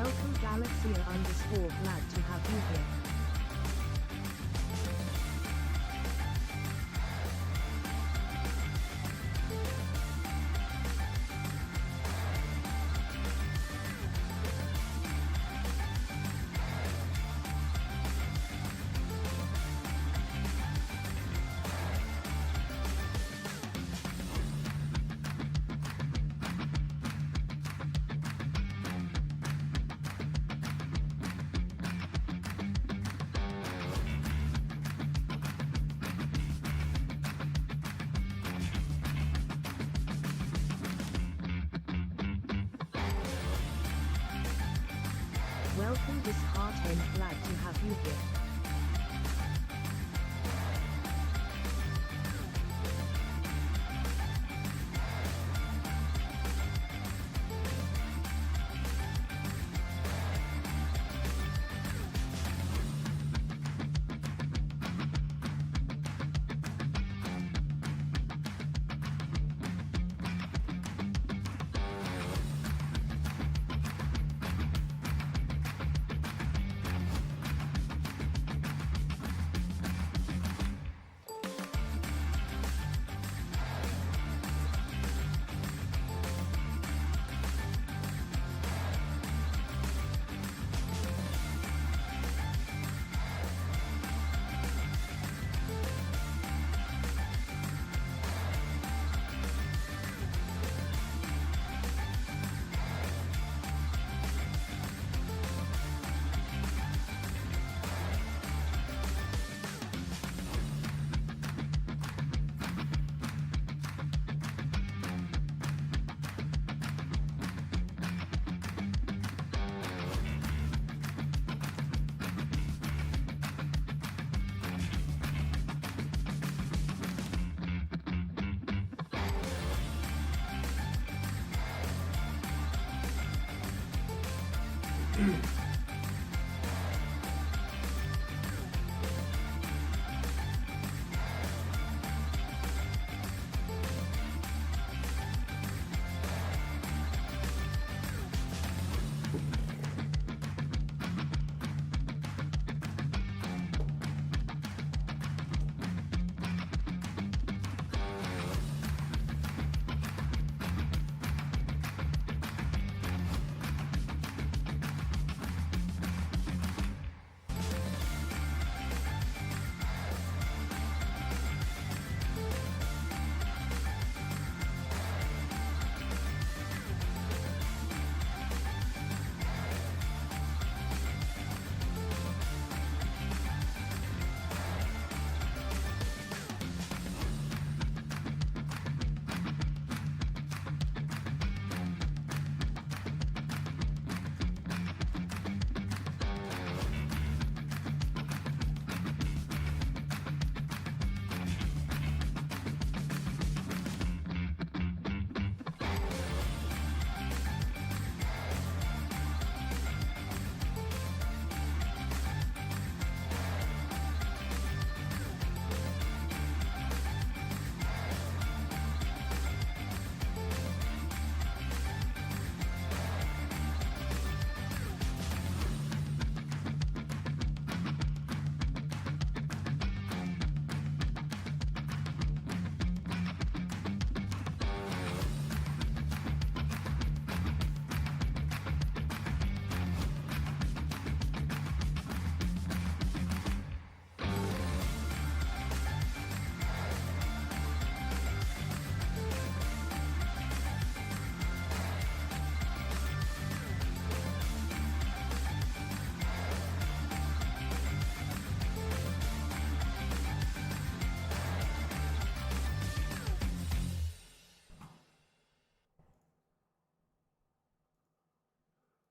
Welcome Galaxier_, glad to have you here. Welcome Disheartened, glad to have you here.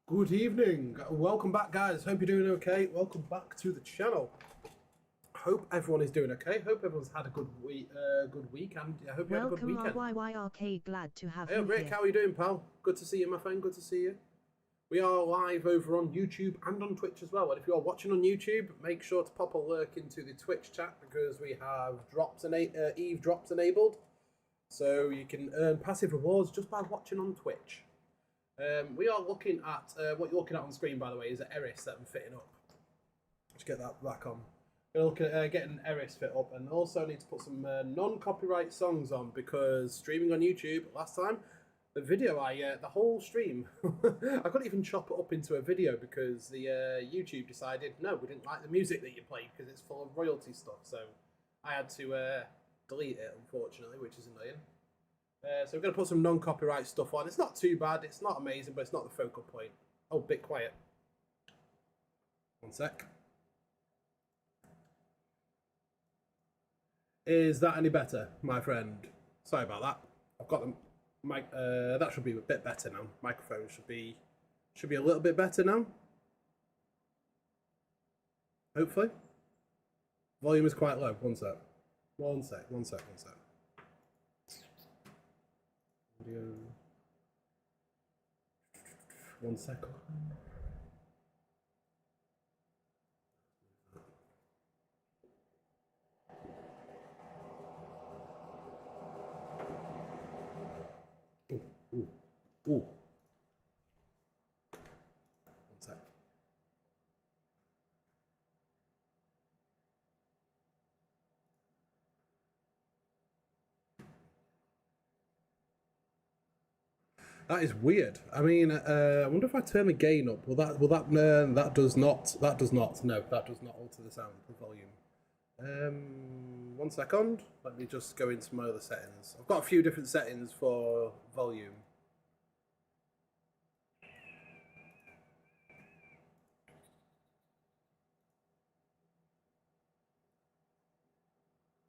Good evening, welcome back guys, hope you're doing okay, welcome back to the channel. Hope everyone is doing okay, hope everyone's had a good week, and I hope you had a good weekend. Welcome RYYRK, glad to have Hey you Rick, here. how are you doing pal? Good to see you my friend, good to see you. We are live over on YouTube and on Twitch as well, and if you are watching on YouTube, make sure to pop a lurk into the Twitch chat because we have Eve drops enabled, so you can earn passive rewards just by watching on Twitch. We are looking at what you're looking at on screen, by the way, is an Eris that I'm fitting up. Let's get that back on. We're looking at getting an Eris fit up, and also need to put some non-copyright songs on because streaming on YouTube last time, the video the whole stream, I couldn't even chop it up into a video because the YouTube decided no, we didn't like the music that you played because it's full of royalty stuff. So I had to delete it, unfortunately, which is annoying. So we're going to put some non-copyright stuff on. It's not too bad. It's not amazing, but it's not the focal point. Oh, bit quiet. One sec. Is that any better, my friend? Sorry about that. I've got the mic. That should be a bit better now. Microphone should be a little bit better now. Hopefully. Volume is quite low. One sec. One sec. Video. 1 second. Ooh. 1 sec. That is weird. I mean, I wonder if I turn the gain up. That does not. No, that does not alter the sound, the volume. 1 second. Let me just go into my other settings. I've got a few different settings for volume.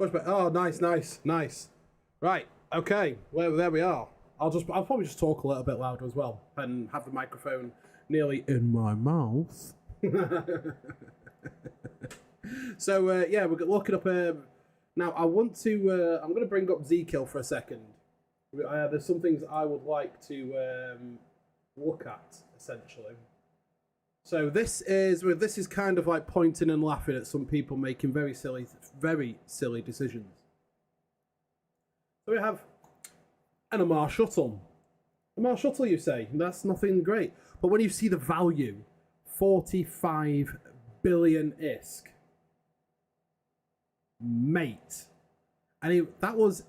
Much better. Oh, nice. Right. Okay. Well, there we are. I'll probably just talk a little bit louder as well and have the microphone nearly in my mouth. So yeah, we're looking up. Now I want to. I'm going to bring up Z-Kill for a second. There's some things I would like to look at essentially. So this is kind of like pointing and laughing at some people making very silly decisions. So we have an Amar Shuttle. Amar Shuttle, you say? That's nothing great. But when you see the value, 45 billion ISK. Mate. And that was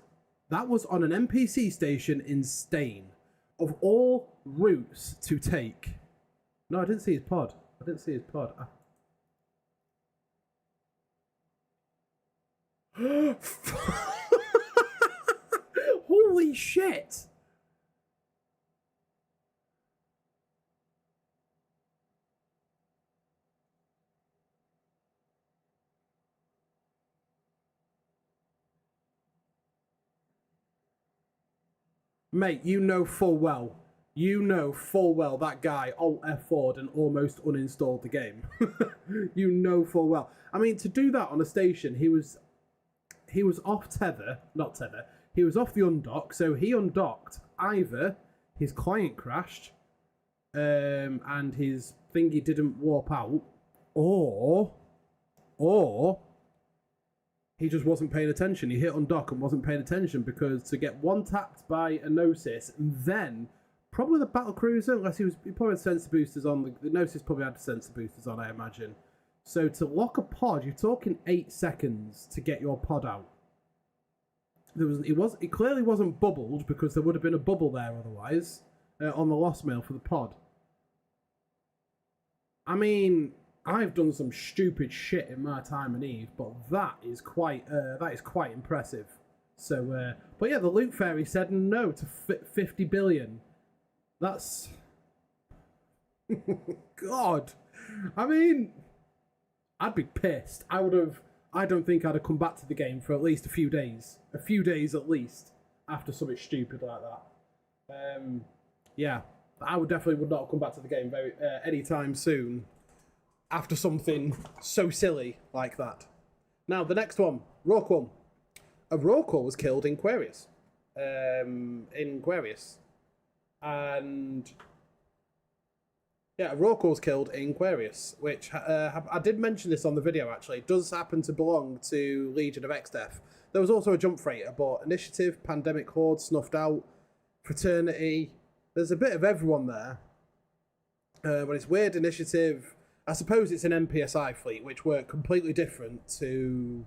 on an NPC station in Stain. Of all routes to take. No, I didn't see his pod. Holy shit! Mate, you know full well that guy Alt F4'd and almost uninstalled the game. You know full well. I mean, to do that on a station, he was off tether, not tether. He was off the undock, so he undocked. Either his client crashed, and his thingy didn't warp out, or he just wasn't paying attention. He hit undock and wasn't paying attention because to get one tapped by a Gnosis and then probably the battle cruiser, unless he probably had sensor boosters on. The Gnosis probably had sensor boosters on, I imagine. So to lock a pod, you're talking 8 seconds to get your pod out. It clearly wasn't bubbled because there would have been a bubble there otherwise on the lost mail for the pod. I mean, I've done some stupid shit in my time in Eve, but that is quite impressive. So, but yeah, the Loot Fairy said no to 50 billion. That's God. I mean, I'd be pissed. I don't think I'd have come back to the game for at least a few days at least after something stupid like that. Yeah, I would not have come back to the game anytime soon after something so silly like that. Now the next one, Rorqual. A Rorqual was killed in Aquarius. And yeah, Rorqual was killed in Aquarius, which I did mention this on the video actually. It does happen to belong to Legion of Exdeath. There was also a jump freighter, but Initiative, Pandemic Horde, snuffed out, Fraternity, there's a bit of everyone there. But it's Weird Initiative. I suppose it's an NPSI fleet, which work completely different to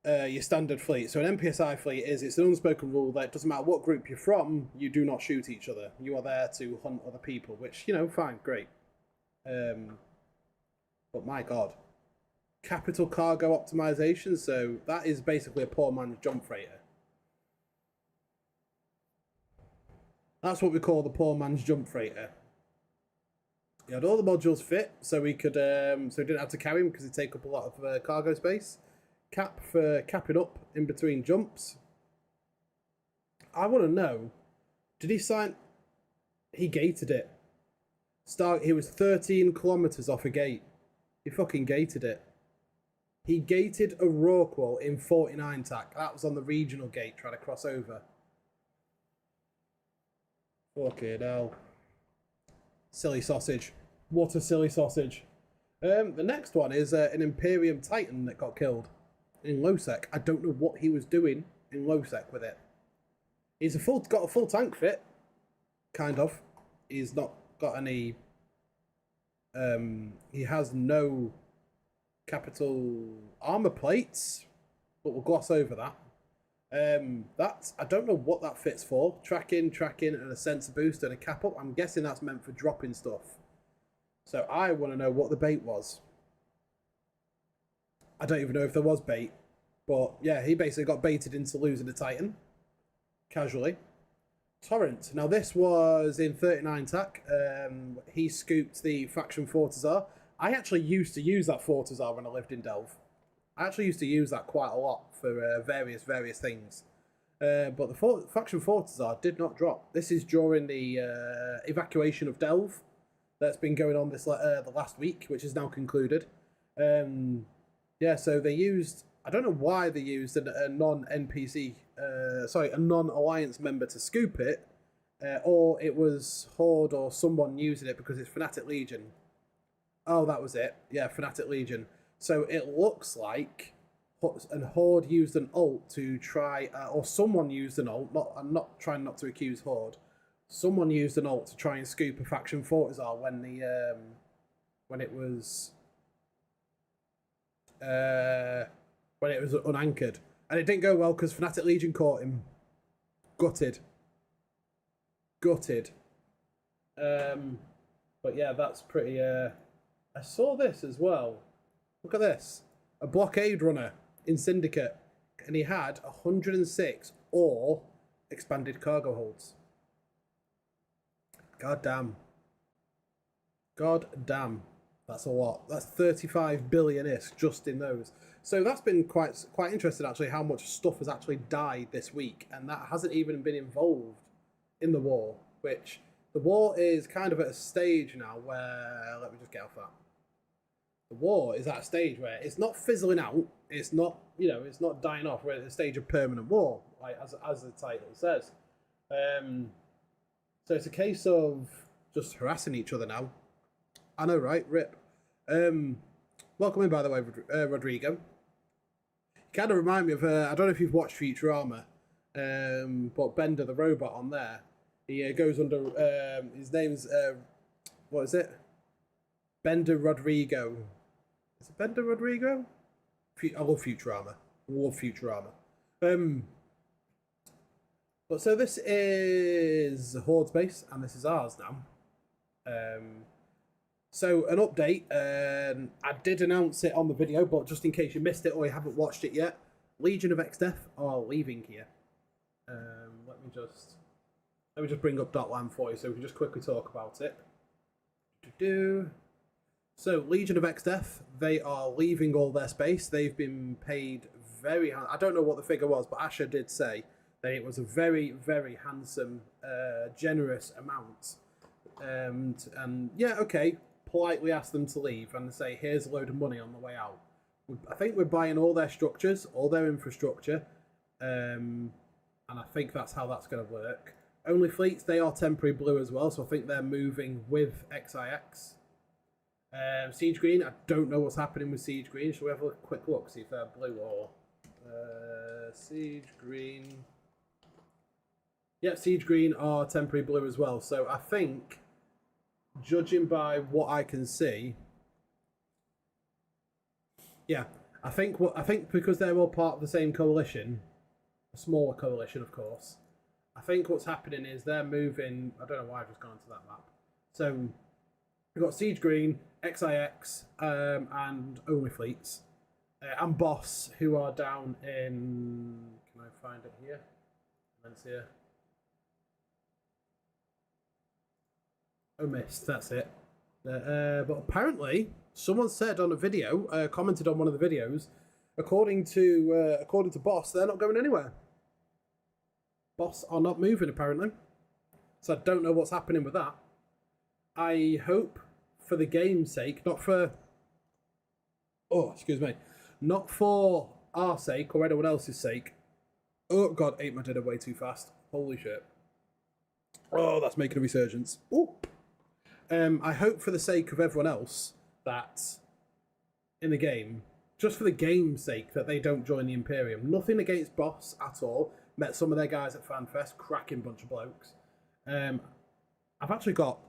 your standard fleet. So an NPSI fleet it's an unspoken rule that it doesn't matter what group you're from, you do not shoot each other. You are there to hunt other people, which, you know, fine, great. But my God. Capital cargo optimization, so that is basically a poor man's jump freighter. That's what we call the poor man's jump freighter. He had all the modules fit, so we could, so we didn't have to carry him because he'd take up a lot of cargo space. Cap for capping up in between jumps. I want to know, did he sign? He gated it. He was 13 kilometers off a gate. He fucking gated it. He gated a Rorqual in 49 tack. That was on the regional gate trying to cross over. Fucking hell. Silly sausage. What a silly sausage. The next one is an Imperium Titan that got killed in low sec. I don't know what he was doing in low sec with it. He's got a full tank fit, kind of. He's not got any. He has no capital armor plates, but we'll gloss over that. I don't know what that fits for. Tracking, and a sensor boost and a cap up. I'm guessing that's meant for dropping stuff. So I want to know what the bait was. I don't even know if there was bait, but yeah, he basically got baited into losing a Titan casually. Torrent. Now this was in 39 tack. He scooped the faction Fortizar. I actually used to use that Fortizar when I lived in Delve. I actually used to use that quite a lot for various things. But the faction Fortizar did not drop. This is during the evacuation of Delve that's been going on the last week, which is now concluded. Yeah, so they used, I don't know why they used a non-NPC, a non-Alliance member to scoop it, or it was Horde or someone using it because it's Fnatic Legion. Oh, that was it. Yeah, Fnatic Legion. So it looks like Horde used an ult to try, or someone used an ult, I'm not trying not to accuse Horde, someone used an ult to try and scoop a faction Fortizar when it was unanchored. And it didn't go well because Fnatic Legion caught him. Gutted. But yeah, that's pretty... I saw this as well. Look at this. A blockade runner in Syndicate. And he had 106 or expanded cargo holds. God damn. That's a lot. That's 35 billion ISK just in those. So that's been quite interesting actually how much stuff has actually died this week, and that hasn't even been involved in the war, which the war is kind of at a stage now where, let me just get off that. The war is at a stage where it's not fizzling out, it's not, it's not dying off, we're at the stage of permanent war, like as the title says. So it's a case of just harassing each other now. I know, right? Rip. Welcome in, by the way, Rodrigo. You kind of remind me of, I don't know if you've watched Futurama, but Bender the robot on there, he goes under, his name's, what is it? Bender Rodrigo. Is it Bender Rodrigo? I love Futurama. But so this is Horde's base, and this is ours now. So an update, I did announce it on the video, but just in case you missed it or you haven't watched it yet, Legion of Exdeath are leaving here. Let me just bring up Dotland for you so we can just quickly talk about it. So Legion of Exdeath, they are leaving all their space. They've been paid very, I don't know what the figure was, but Asher did say that it was a very, very handsome, generous amount. And yeah, okay, politely ask them to leave and say, here's a load of money on the way out. I think we're buying all their structures, all their infrastructure, and I think that's how that's going to work. Only fleets, they are temporary blue as well, so I think they're moving with XIX. Siege Green, I don't know what's happening with Siege Green. Shall we have a quick look, see if they're blue or... Siege Green... Yeah, Siege Green are temporary blue as well. So I think, judging by what I can see, yeah, I think because they're all part of the same coalition, a smaller coalition, of course. I think what's happening is they're moving. I don't know why I've just gone to that map. So we've got Siege Green, XIX, and Only Fleets, and Boss, who are down in. Can I find it here? Let's here. Oh, missed. That's it. But apparently, someone said on a video, commented on one of the videos, according to Boss, they're not going anywhere. Boss are not moving apparently, so I don't know what's happening with that. I hope, for the game's sake, not for our sake or anyone else's sake. Oh god, ate my dinner way too fast. Holy shit. Oh, that's making a resurgence. Ooh. I hope for the sake of everyone else that in the game, just for the game's sake, that they don't join the Imperium. Nothing against Boss at all. Met some of their guys at FanFest, cracking bunch of blokes. I've actually got...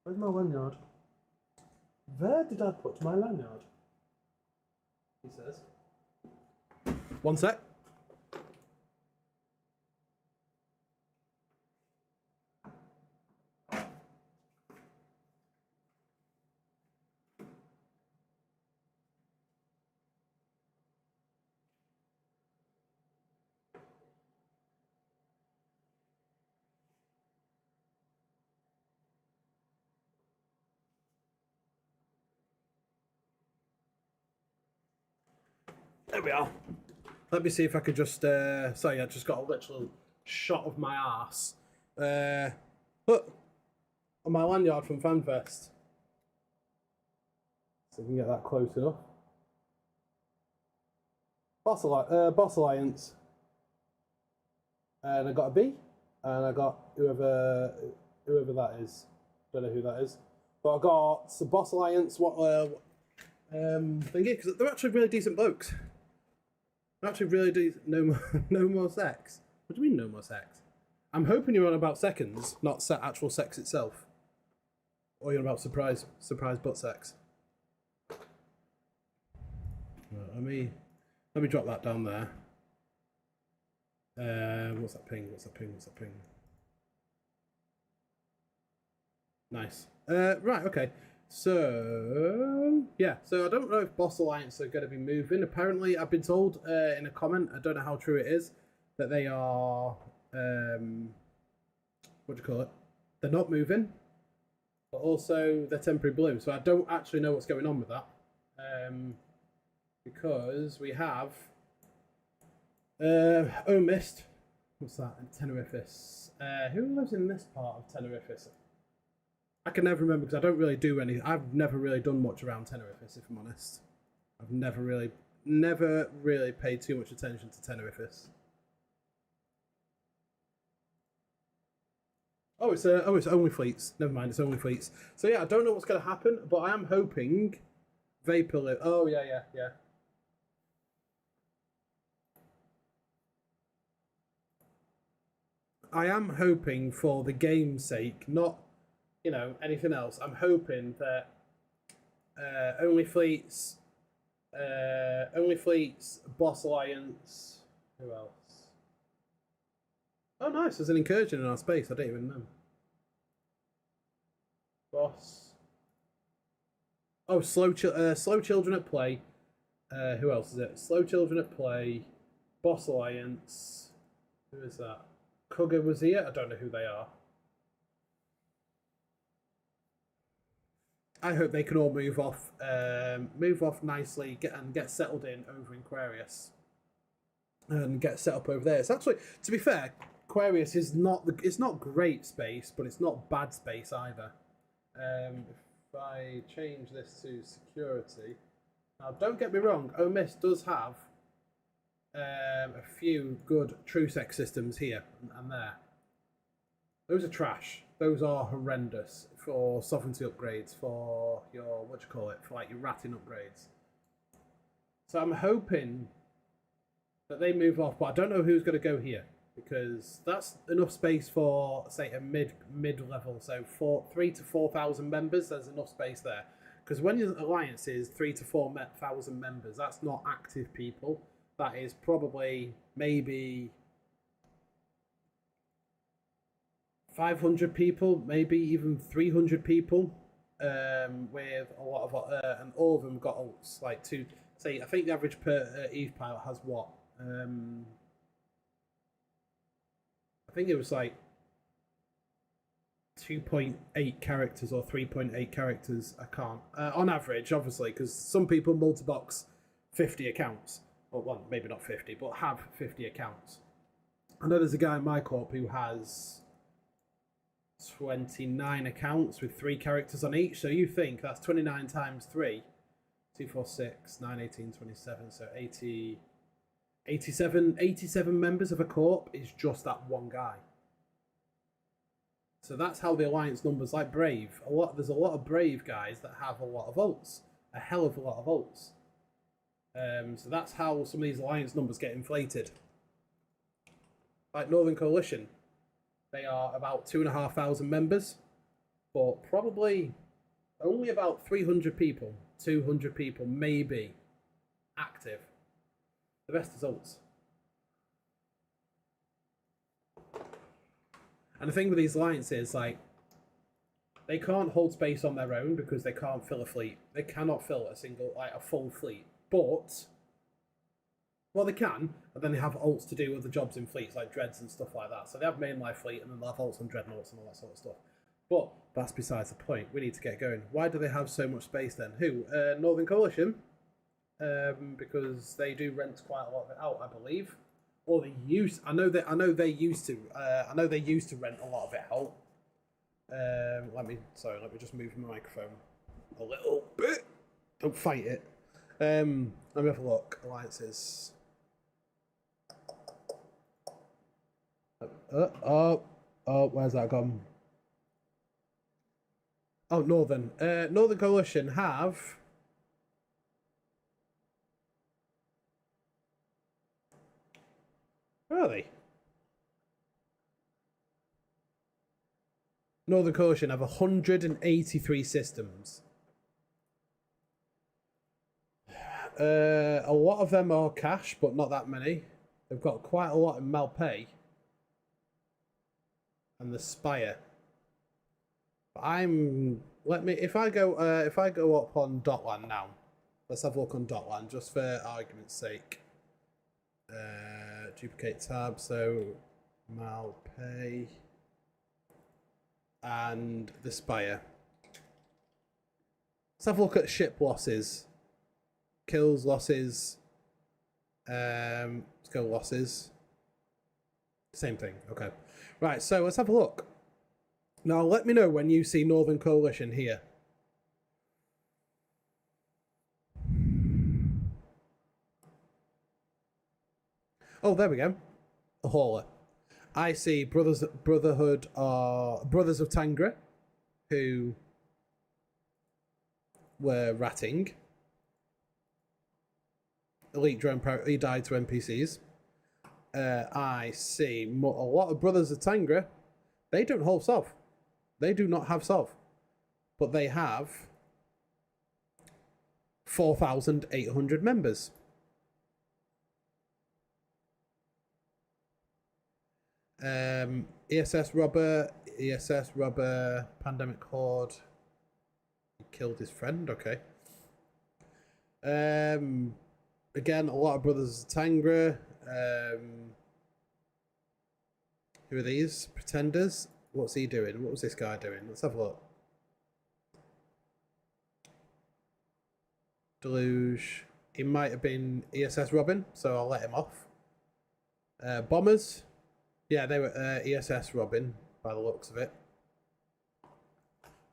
Where's my lanyard? Where did I put my lanyard? He says. One sec. There we are. Let me see if I could just... sorry, I just got a literal shot of my arse. Look! On my lanyard from FanFest. So we can get that close enough. Boss Alliance. And I got a B. And I got whoever that is. Don't know who that is. But I got the Boss Alliance, thingy, because they're actually really decent blokes. Actually, really do no more sex. What do you mean no more sex? I'm hoping you're on about seconds, not actual sex itself, or you're about surprise butt sex. Right, let me drop that down there. What's that ping? What's that ping? What's that ping? Nice. Right. Okay. So, yeah, so I don't know if Boss Alliance are going to be moving. Apparently, I've been told in a comment, I don't know how true it is, that they are, what do you call it? They're not moving, but also they're temporary blue. So I don't actually know what's going on with that. Because we have, Mist, what's that, Tenerifis. Who lives in this part of Tenerifis? I can never remember because I don't really do anything. I've never really done much around Tenerifis, if I'm honest. I've never really paid too much attention to Tenerifis. It's Only Fleets. Never mind, it's Only Fleets. So yeah, I don't know what's going to happen, but I am hoping Vapor. Oh yeah. I am hoping for the game's sake, not anything else. I'm hoping that Only Fleets, Boss Alliance, who else? Oh, nice! There's an incursion in our space. I didn't even know. Boss. Oh, Slow Children at Play. Who else is it? Slow Children at Play, Boss Alliance. Who is that? Kugger was here. I don't know who they are. I hope they can all move off nicely, get settled in over in Aquarius, and get set up over there. It's actually, to be fair, Aquarius is it's not great space, but it's not bad space either. If I change this to security, now don't get me wrong, OMIS does have a few good TrueSec systems here and there. Those are trash. Those are horrendous for sovereignty upgrades, for your, for like your ratting upgrades. So I'm hoping But they move off, but I don't know who's going to go here because that's enough space for, say, a mid level. So 3,000 to 4,000 members, there's enough space there. Because when your alliance is 3,000 to 4,000 members, that's not active people. That is probably maybe 500 people, maybe even 300 people, with a lot of, and all of them got ults. Like say, I think the average per Eve pilot has what? I think it was like 2.8 characters or 3.8 characters. I can't. On average, obviously, because some people multi-box 50 accounts. Well, maybe not 50, but have 50 accounts. I know there's a guy in my corp who has 29 accounts with 3 characters on each. So you think that's 29 times 3. 2, 4, 6, 9, 18, 27. So 80, 87 members of a corp is just that one guy. So that's how the alliance numbers, like Brave. There's a lot of Brave guys that have a lot of ults. A hell of a lot of ults. So that's how some of these alliance numbers get inflated. Like Northern Coalition. They are about 2,500 members. But probably only about 300 people, 200 people maybe active. The rest is ults. And the thing with these alliances, like, they can't hold space on their own because they can't fill a fleet. They cannot fill a full fleet. But, well, they can, but then they have ults to do other jobs in fleets, like dreads and stuff like that. So they have main life fleet, and then they'll have ults on dreadnoughts and all that sort of stuff. But that's besides the point. We need to get going. Why do they have so much space then? Who? Northern Coalition. Because they do rent quite a lot of it out, I believe. Or they used. I know they used to rent a lot of it out. Let me just move my microphone a little bit. Don't fight it. Let me have a look. Alliances. Where's that gone? Oh, Northern. Northern Coalition have. Where are they? Northern Coalition have 183 systems. A lot of them are cash, but not that many. They've got quite a lot in Malpay and the Spire. If I go up on Dotland now, let's have a look on Dotland just for argument's sake. Duplicate tab, so Malpay and the Spire. Let's have a look at ship losses. Kills, losses. Let's go losses. Same thing. Okay. Right, so let's have a look. Now let me know when you see Northern Coalition here. Oh, there we go. A hauler. I see Brothers of Tangra, who were ratting. Elite drone he died to NPCs. I see a lot of Brothers of Tangra. They don't hold Sov. They do not have Sov. But they have 4,800 members. ESS Rubber, Pandemic Horde. He killed his friend, okay. Again, a lot of Brothers of Tangra. Who are these? Pretenders? What's he doing? What was this guy doing? Let's have a look. Deluge. He might have been ESS Robin, so I'll let him off. Bombers. Yeah, they were ESS Robin, by the looks of it.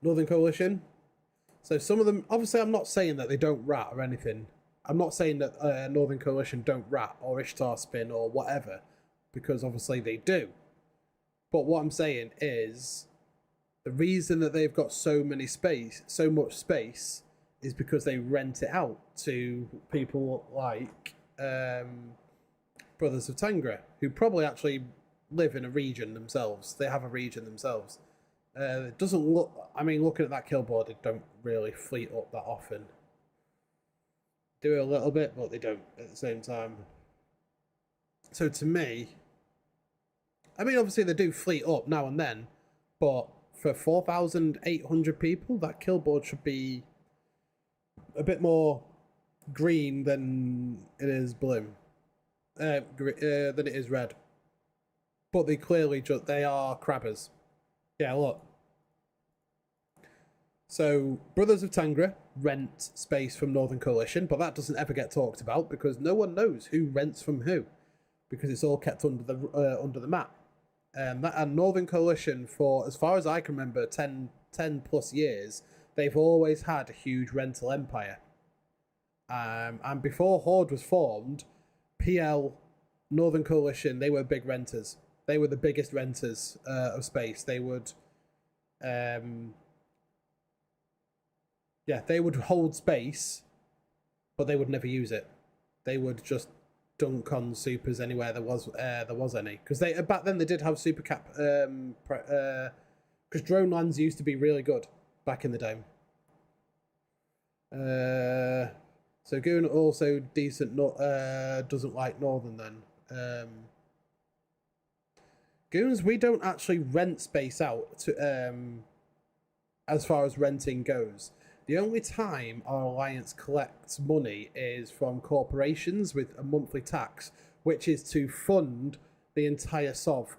Northern Coalition. So some of them, obviously I'm not saying that they don't rat or anything. I'm not saying that Northern Coalition don't rat or Ishtar spin or whatever, because obviously they do. But what I'm saying is, the reason that they've got so much space, is because they rent it out to people like Brothers of Tangra, who probably actually live in a region themselves. They have a region themselves. It doesn't look... I mean, looking at that kill board, they don't really fleet up that often. Do it a little bit, but they don't at the same time. So to me... I mean, obviously they do fleet up now and then, but for 4,800 people, that kill board should be a bit more green than it is blue. Than it is red. But they clearly they are crabbers. Yeah, look. So, Brothers of Tangra rent space from Northern Coalition, but that doesn't ever get talked about because no one knows who rents from who, because it's all kept under the map. And Northern Coalition, for as far as I can remember, 10 plus years, they've always had a huge rental empire. And before Horde was formed, PL, Northern Coalition, they were big renters. They were the biggest renters of space. They would... yeah, they would hold space, but they would never use it. They would just dunk on supers anywhere there was any. Because they back then they did have super cap. Because drone lands used to be really good back in the day. So Goon also decent. Doesn't like Northern then. Goons, we don't actually rent space out to as far as renting goes. The only time our alliance collects money is from corporations with a monthly tax, which is to fund the entire SOV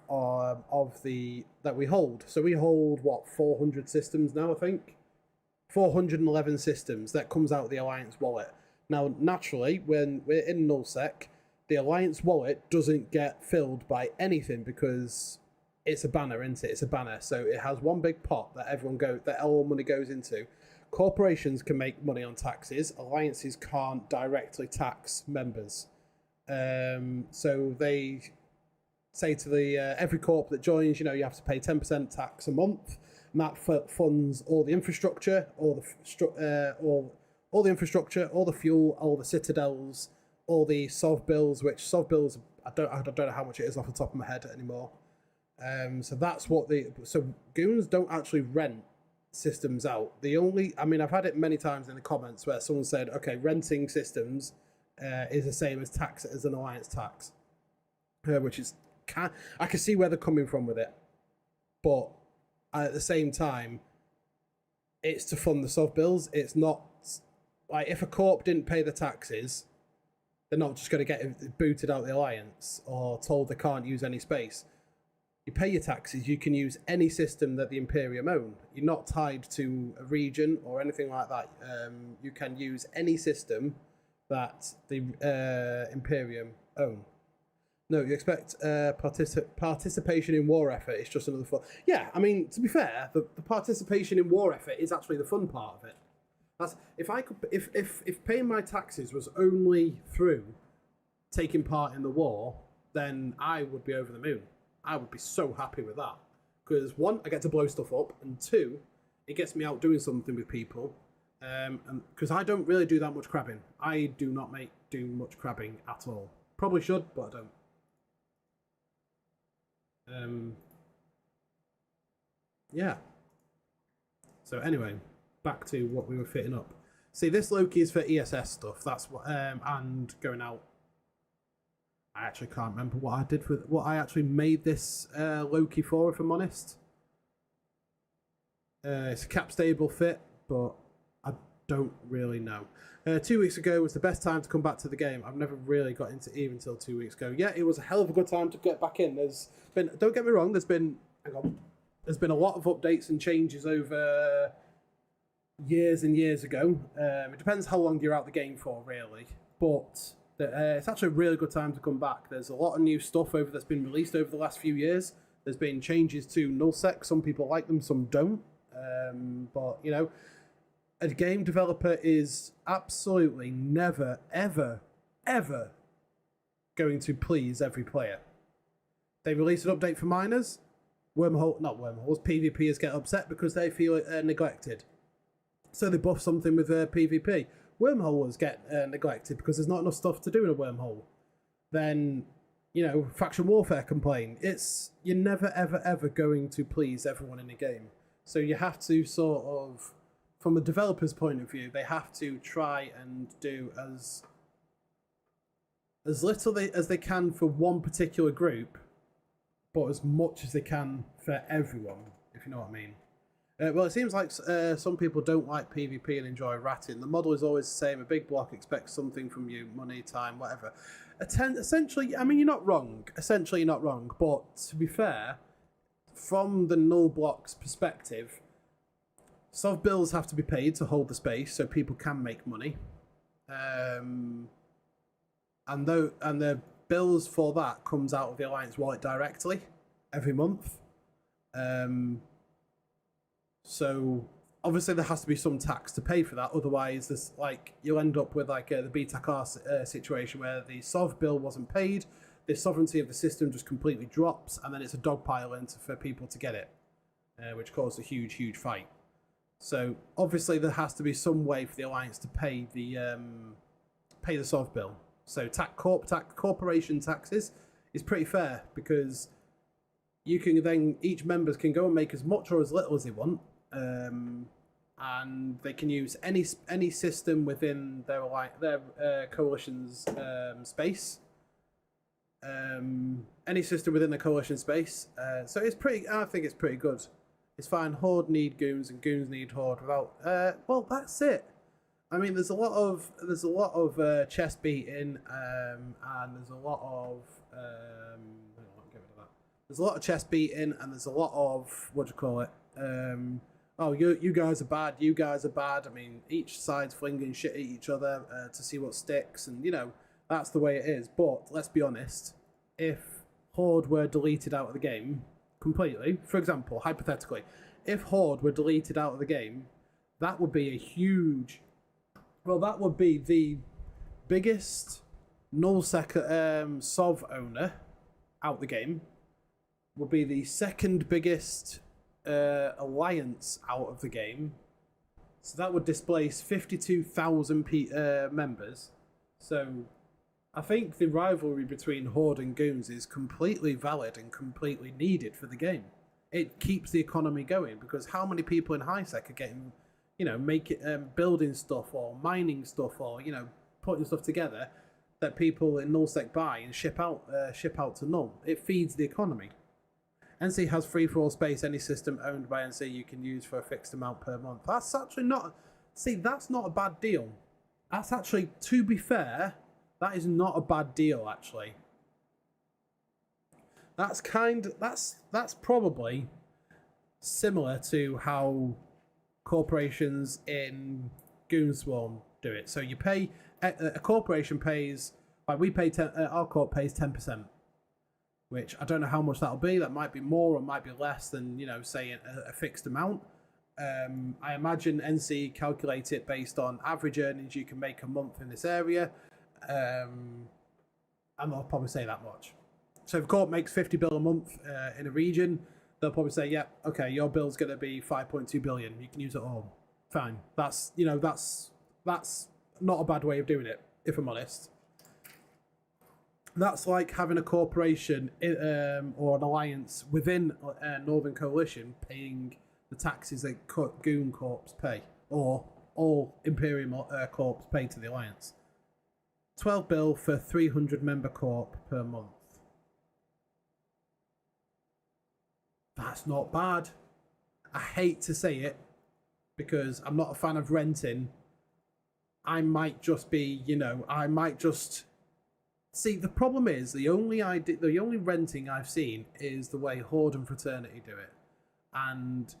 that we hold. So we hold, what, 400 systems now, I think? 411 systems. That comes out of the alliance wallet. Now, naturally, when we're in Null Sec, the alliance wallet doesn't get filled by anything because it's a banner, isn't it? It's a banner. So it has one big pot that all money goes into. Corporations can make money on taxes. Alliances can't directly tax members. So they say to the every corp that joins, you have to pay 10% tax a month, and that funds all the infrastructure, all the infrastructure, all the fuel, all the citadels, all the SOV bills. Which SOV bills, I don't know how much it is off the top of my head anymore. So that's what so Goons don't actually rent systems out. I've had it many times in the comments where someone said, okay, renting systems is the same as tax as an alliance tax, which is I can see where they're coming from with it, but at the same time, it's to fund the SOV bills. It's not like if a corp didn't pay the taxes, they're not just going to get booted out of the alliance or told they can't use any space. You pay your taxes, you can use any system that the Imperium own. You're not tied to a region or anything like that. You can use any system that the Imperium own. No, you expect participation in war effort. It's just another fun. Yeah, I mean, to be fair, the participation in war effort is actually the fun part of it. That's if paying my taxes was only through taking part in the war, then I would be over the moon. I would be so happy with that. Because one, I get to blow stuff up, and two, it gets me out doing something with people. And because I don't really do that much crabbing. I do not do much crabbing at all. Probably should, but I don't. Yeah. So anyway, back to what we were fitting up. See, this Loki is for ESS stuff. That's what, and going out. I actually can't remember what I actually made this Loki for, if I'm honest. It's a cap stable fit, but I don't really know. 2 weeks ago was the best time to come back to the game. I've never really got into Eve until 2 weeks ago. Yeah, it was a hell of a good time to get back in. Don't get me wrong, there's been a lot of updates and changes over years and years ago. It depends how long you're out the game for, really. But it's actually a really good time to come back. There's a lot of new stuff that's been released over the last few years. There's been changes to Null Sec. Some people like them, some don't. But, a game developer is absolutely never, ever, ever going to please every player. They release an update for miners. PvPers get upset because they feel neglected. So they buff something with PvP. Wormholes get neglected because there's not enough stuff to do in a wormhole. Then you know, faction warfare complain. You're never ever going to please everyone in the game. So you have to sort of, from a developer's point of view, they have to try and do as little as they can for one particular group, but as much as they can for everyone, if you know what I mean. Well, it seems like some people don't like PvP and enjoy ratting. The model is always the same. A big block expects something from you, money, time, whatever. Essentially, I mean, you're not wrong. Essentially, you're not wrong. But to be fair, from the null block's perspective, sov bills have to be paid to hold the space so people can make money. And the bills for that comes out of the Alliance wallet directly every month. So obviously there has to be some tax to pay for that. Otherwise, there's like you'll end up with like the beta car situation where the sov bill wasn't paid, the sovereignty of the system just completely drops, and then it's a dogpile for people to get it, which caused a huge fight. So obviously there has to be some way for the Alliance to pay the sov bill. So corporation taxes is pretty fair because you can then each members can go and make as much or as little as they want, and they can use any system within their coalition's space. Any system within the coalition space. So it's pretty. I think it's pretty good. It's fine. Horde need Goons and Goons need Horde. Without well, that's it. I mean, there's a lot of chest beating, and there's a lot of there's a lot of chest beating, and there's a lot of what do you call it? Oh, you guys are bad. You guys are bad. I mean, each side's flinging shit at each other to see what sticks, and you know that's the way it is. But let's be honest, if Horde were deleted out of the game completely, for example, hypothetically, if Horde were deleted out of the game, that would be a huge. Well, that would be the biggest null sec sov owner out the game. Would be the second biggest alliance out of the game. So that would displace 52,000 members. So I think the rivalry between Horde and Goons is completely valid and completely needed for the game. It keeps the economy going because how many people in high sec are getting, you know, building stuff or mining stuff or, you know, putting stuff together that people in null sec buy and ship out to null. It feeds the economy. NC has free-for-all space. Any system owned by NC you can use for a fixed amount per month. That's actually not... See, that's not a bad deal. That's actually, to be fair, that is not a bad deal, actually. That's probably similar to how corporations in Goonswarm do it. So you pay... A corporation pays... Like we pay... our corp pays 10%. Which I don't know how much that'll be. That might be more or might be less than, you know, say a fixed amount. I imagine NC calculate it based on average earnings you can make a month in this area. And they'll probably say that much. So if Corp makes 50 bill a month in a region, they'll probably say, yeah, okay, your bill's going to be 5.2 billion. You can use it all. Fine. That's, you know, that's not a bad way of doing it, if I'm honest. That's like having a corporation or an alliance within Northern Coalition paying the taxes that Goon Corps pay, or all Imperium Corps pay to the alliance. 12 bill for 300 member corp per month. That's not bad. I hate to say it because I'm not a fan of renting. I might just be, you know, See, the problem is the only renting I've seen is the way Horde and Fraternity do it, and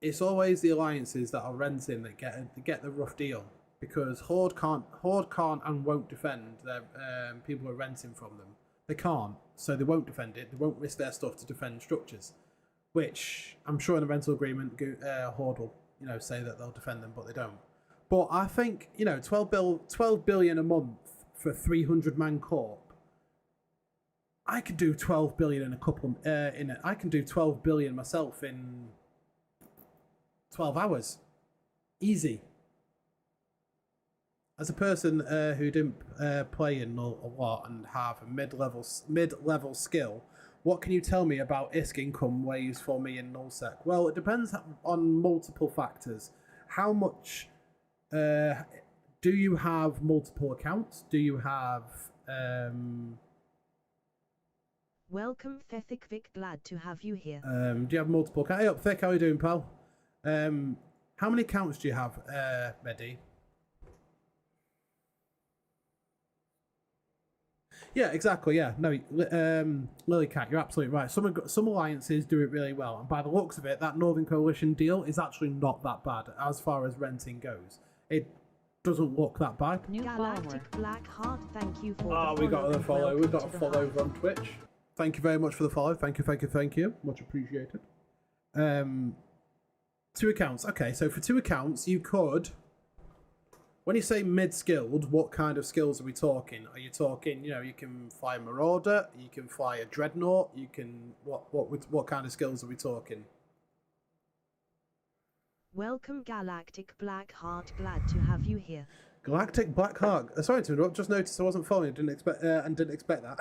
it's always the alliances that are renting that get the rough deal because Horde can't and won't defend their people who are renting from them. They can't, so they won't defend it. They won't risk their stuff to defend structures, which I'm sure in the rental agreement Horde will, you know, say that they'll defend them, but they don't. But I think, you know, 12 billion a month. For 300 man corp, I could do 12 billion in a couple. I can do 12 billion myself in 12 hours, easy. as a person who didn't play in Null a lot and have a mid-level skill, what can you tell me about ISK income ways for me in Null Sec? Well, it depends on multiple factors. How much do you have multiple accounts? Do you have Welcome, Fethic Vic. Glad to have you here. do you have multiple accounts? Hey up, Thick, how are you doing, pal? How many accounts do you have, Medi? Yeah, exactly. Yeah, no, Lilycat, you're absolutely right. Some alliances do it really well, and by the looks of it, that Northern Coalition deal is actually not that bad as far as renting goes. It doesn't look that bad. New Galactic Blackheart, thank you for Oh, we got a follow. We got a follow over on Twitch. Thank you very much for the follow. Thank you. Much appreciated. 2 accounts. Okay, so for 2 accounts, you could. When you say mid-skilled, what kind of skills are we talking? Are you talking, you can fly a Marauder, you can fly a Dreadnought, you can... What kind of skills are we talking? Welcome, Galactic Blackheart. Glad to have you here. Galactic Blackheart. Sorry to interrupt, just noticed I wasn't following. Didn't expect that.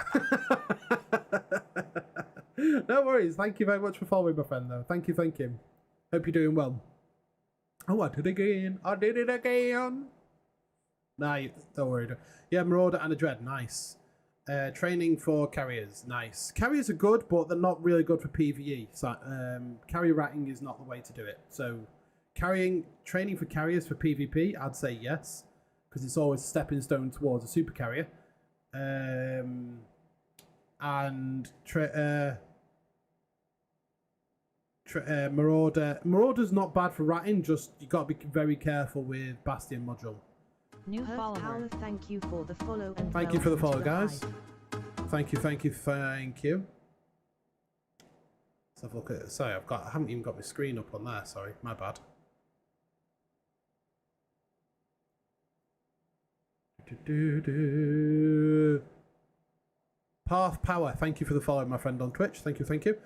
No worries. Thank you very much for following, my friend, though. Thank you. Hope you're doing well. Oh, I did it again. Nah, don't worry. Yeah, Marauder and a Dread, nice. Training for carriers, nice. Carriers are good, but they're not really good for PvE. So, carrier ratting is not the way to do it. So, training for carriers for PvP, I'd say yes, because it's always a stepping stone towards a super carrier. Marauder's not bad for ratting, just you got to be very careful with Bastion Module. New follower, thank you for the follow and thank you for the follow, guys. Thank you. Let's have a look at it. Sorry, I haven't even got my screen up on there. Sorry, my bad. Path Power, thank you for the follow, my friend on Twitch. Thank you.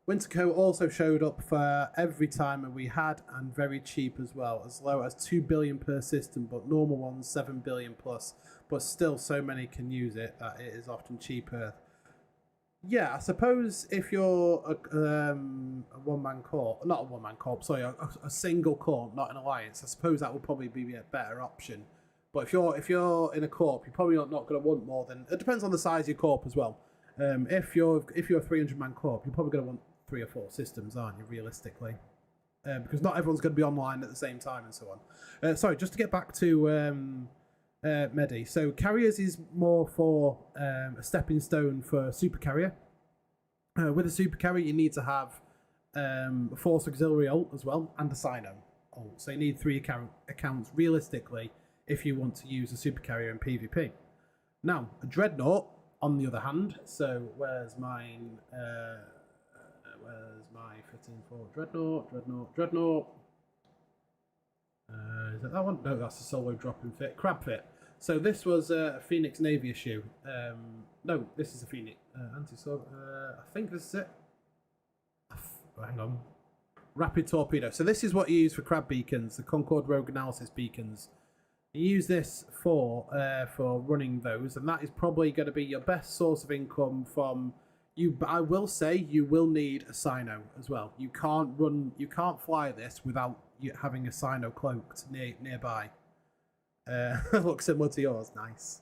Winterco also showed up for every timer we had, and very cheap as well, as low as 2 billion per system, but normal ones 7 billion plus. But still, so many can use it that it is often cheaper. Yeah, I suppose if you're a one-man corp, not a one-man corp, sorry, a single corp, not an alliance, I suppose that would probably be a better option. But if you're in a corp, you're probably not going to want more than. It depends on the size of your corp as well. If you're a 300-man corp, you're probably going to want 3 or 4 systems, aren't you? Realistically, because not everyone's going to be online at the same time and so on. Sorry, just to get back to Medi. So carriers is more for a stepping stone for super carrier. With a super carrier, you need to have a Force Auxiliary ult as well and a Sino ult. So you need 3 accounts realistically if you want to use a super carrier in PvP. Now, a Dreadnought, on the other hand, so where's mine? Where's my fitting for Dreadnought? Is it that one? No, that's a solo dropping fit. Crab fit. So this was a Phoenix Navy issue. No, this is a Phoenix anti-sub. I think this is it. Hang on. Rapid torpedo. So this is what you use for crab beacons, the Concord Rogue Analysis beacons. You use this for running those, and that is probably going to be your best source of income from you. But I will say you will need a Sino as well. You can't fly this without you having a Sino cloaked nearby. Looks similar to yours. Nice.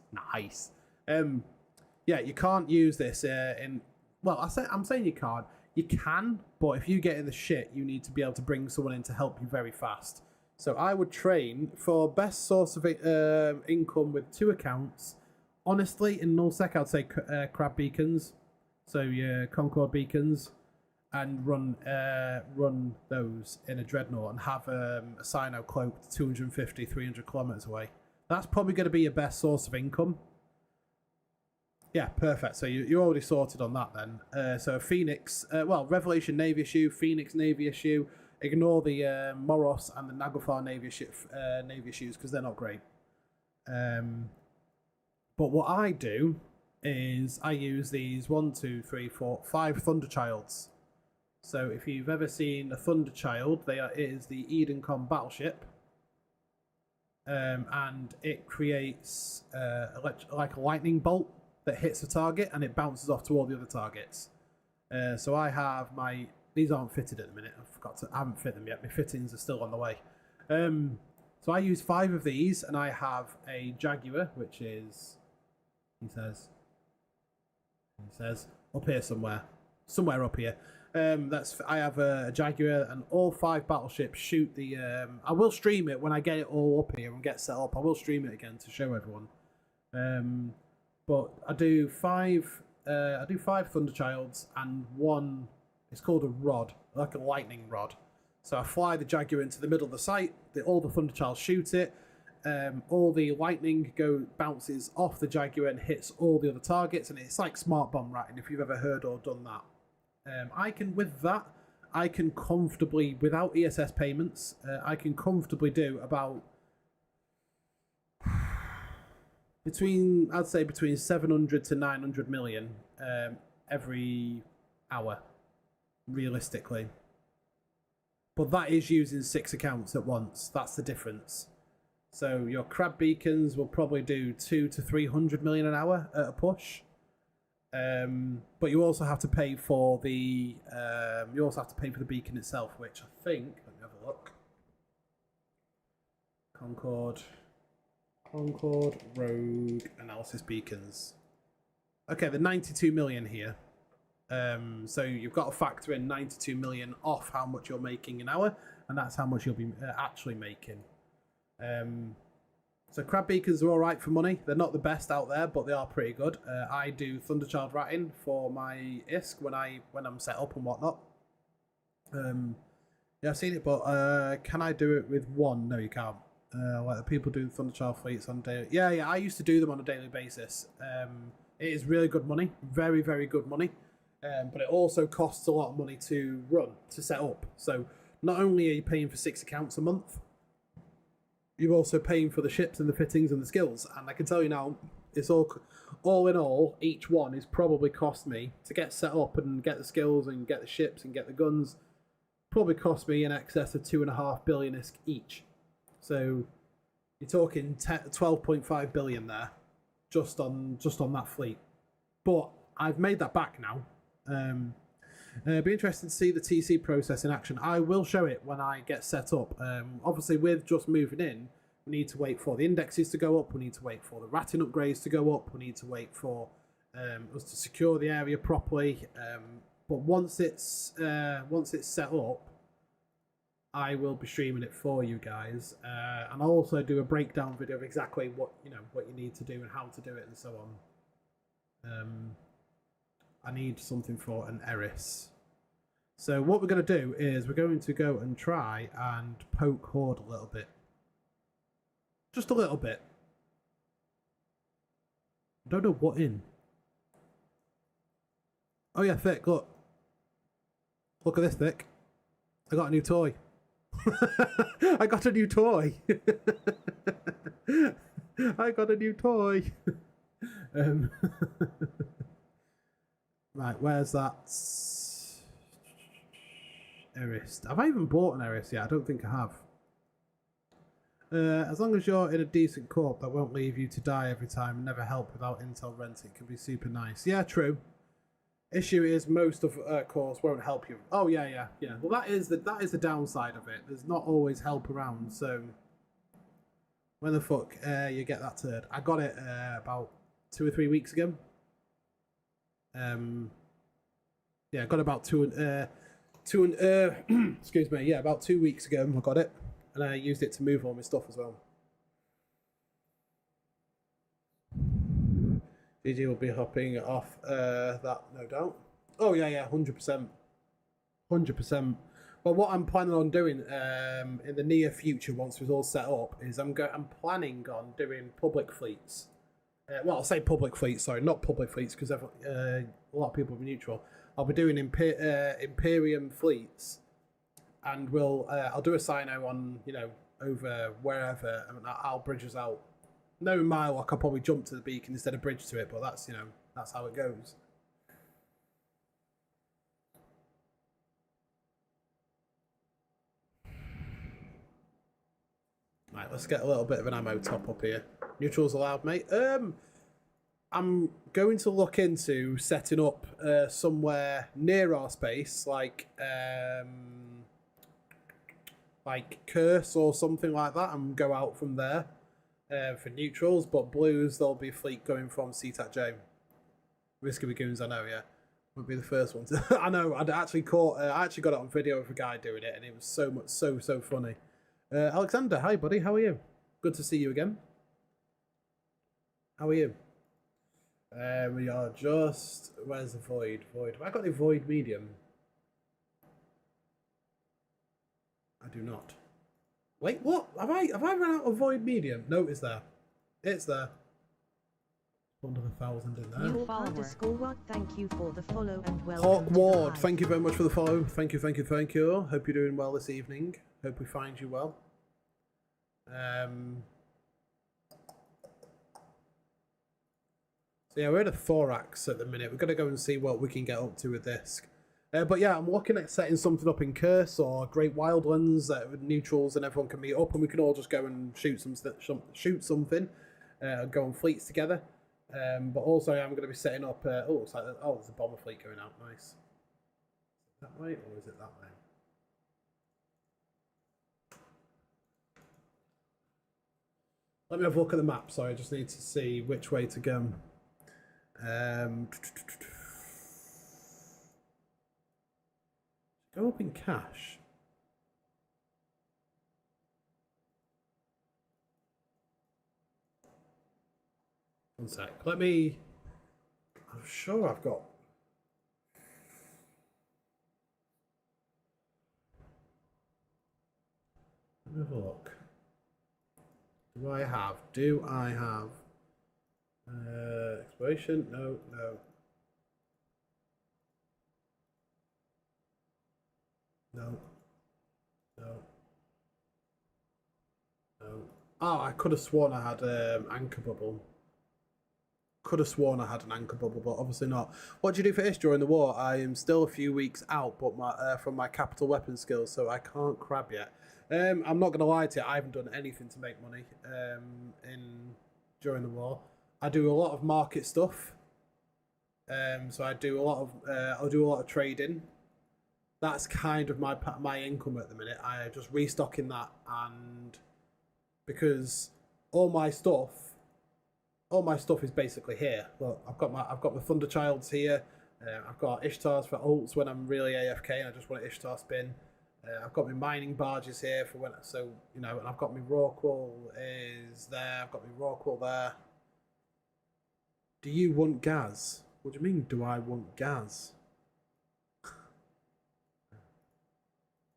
Yeah, you can't use this in. Well, I'm saying you can't. You can, but if you get in the shit, you need to be able to bring someone in to help you very fast. So I would train for best source of income with 2 accounts. Honestly, in Null Sec, I'd say crab beacons. So your Concord beacons, and run those in a Dreadnought and have a Sino cloaked 250, 300 kilometers away. That's probably going to be your best source of income. Yeah, perfect. So you're already sorted on that then. So Phoenix, Revelation Navy issue, Phoenix Navy issue. Ignore the Moros and the Naglfar Navy issues because they're not great. But what I do is I use these 1, 2, 3, 4, 5 Thunderchilds. So if you've ever seen a Thunderchild, it is the Edencom battleship. and it creates like a lightning bolt that hits the target and it bounces off to all the other targets. So I have my... These aren't fitted at the minute. I haven't fit them yet. My fittings are still on the way. So I use 5 of these, and I have a Jaguar, which is... He says up here somewhere up here. I have a Jaguar, and all 5 battleships shoot the. I will stream it when I get it all up here and get set up. I will stream it again to show everyone. But I do 5. I do 5 Thunderchilds and 1. It's called a rod, like a lightning rod. So I fly the Jaguar into the middle of the site. All the Thunderchilds shoot it. All the lightning bounces off the Jaguar and hits all the other targets, and it's like smart bomb ratting if you've ever heard or done that. I can comfortably, without ESS payments, I can comfortably do about between 700 to 900 million every hour, realistically. But that is using 6 accounts at once. That's the difference. So your crab beacons will probably do 200 to 300 million an hour at a push. But you also have to pay for the beacon itself, which I think, let me have a look. Concord Rogue Analysis Beacons. Okay, the 92 million here. So you've got to factor in 92 million off how much you're making an hour, and that's how much you'll be actually making. So crab beacons are all right for money. They're not the best out there, but they are pretty good. I do Thunderchild ratting for my ISK when I'm set up and whatnot. Yeah, I've seen it, but can I do it with 1? No, you can't. Like the people do Thunderchild fleets on daily. Yeah, I used to do them on a daily basis. It is really good money, very, very good money. But it also costs a lot of money to run, to set up. So not only are you paying for 6 accounts a month, you're also paying for the ships and the fittings and the skills. And I can tell you now, it's all in all, each one is probably cost me to get set up and get the skills and get the ships and get the guns. Probably cost me in excess of 2.5 billion each. So you're talking 12.5 billion there, just on that fleet. But I've made that back now. It'd be interesting to see the TC process in action. I will show it when I get set up. Obviously, with just moving in, we need to wait for the indexes to go up. We need to wait for the ratting upgrades to go up. We need to wait for us to secure the area properly. But once it's set up, I will be streaming it for you guys, and I'll also do a breakdown video of exactly what you need to do and how to do it and so on. I need something for an Eris. So what we're going to do is we're going to go and try and poke Horde a little bit. Just a little bit. I don't know what in. Oh yeah, Thick, look. Look at this, Thick. I got a new toy. I got a new toy. I got a new toy. Right, where's that? Eris. Have I even bought an Eris yet? I don't think I have. As long as you're in a decent corp that won't leave you to die every time and never help without intel rent, it can be super nice. Yeah, true. Issue is most of corps won't help you. Oh yeah. Well, that is the downside of it. There's not always help around. So when the fuck you get that turd? I got it about 2 or 3 weeks ago. Yeah, I got about excuse me. Yeah, about 2 weeks ago I got it, and I used it to move all my stuff as well. GG will be hopping off that, no doubt. Oh yeah, 100%, 100%. But what I'm planning on doing in the near future, once it's all set up, is I'm planning on doing public fleets. Well, I'll say public fleets, sorry, not public fleets, because a lot of people will be neutral. I'll be doing Imperium fleets, and I'll do a sino on, over wherever, and I'll bridge us out. Knowing my luck, I'll probably jump to the beacon instead of bridge to it, but that's, that's how it goes. Right, let's get a little bit of an ammo top up here. Neutrals allowed, mate. I'm going to look into setting up somewhere near our space, like Curse or something like that, and go out from there for neutrals. But blues, there'll be a fleet going from CTAT-J. Risky with Goons, I know, yeah. Won't be the first one to... I know, I actually got it on video of a guy doing it, and it was so funny. Alexander, hi buddy, how are you? Good to see you again. How are you? We are just... Where's the void? Void. Have I got any void medium? I do not. Wait, what? Have I run out of void medium? No, it's there. It's there. Under 1,000 in there. New _Ward, thank you for the follow and welcome. Hawk Ward, thank you very much for the follow. Thank you. Hope you're doing well this evening. Hope we find you well. So yeah, we're at a thorax at the minute. We're going to go and see what we can get up to with this. But yeah, I'm looking at setting something up in Curse or Great Wildlands with neutrals, and everyone can meet up and we can all just go and shoot something, go on fleets together. But also I'm going to be setting up... there's a bomber fleet going out. Nice. Is it that way or is it that way? Let me have a look at the map. Sorry, I just need to see which way to go. Go up in cash. One sec. I'm sure I've got... Let me have a look. Do I have exploration? No. Oh, I could have sworn I had anchor bubble. Could have sworn I had an anchor bubble, but obviously not. What do you do for Ish during the war? I am still a few weeks out, but from my capital weapon skills, so I can't crab yet. I'm not going to lie to you, I haven't done anything to make money during the war. I do a lot of market stuff. So I'll do a lot of trading. That's kind of my income at the minute. I just restocking that, and because all my stuff is basically here. Look, I've got my Thunderchilds here. I've got Ishtars for ults when I'm really AFK and I just want an Ishtar spin. I've got my mining barges here for when, so you know, and I've got my Rorqual is there. I've got my Rorqual there. Do you want gas? What do you mean? Do I want gas?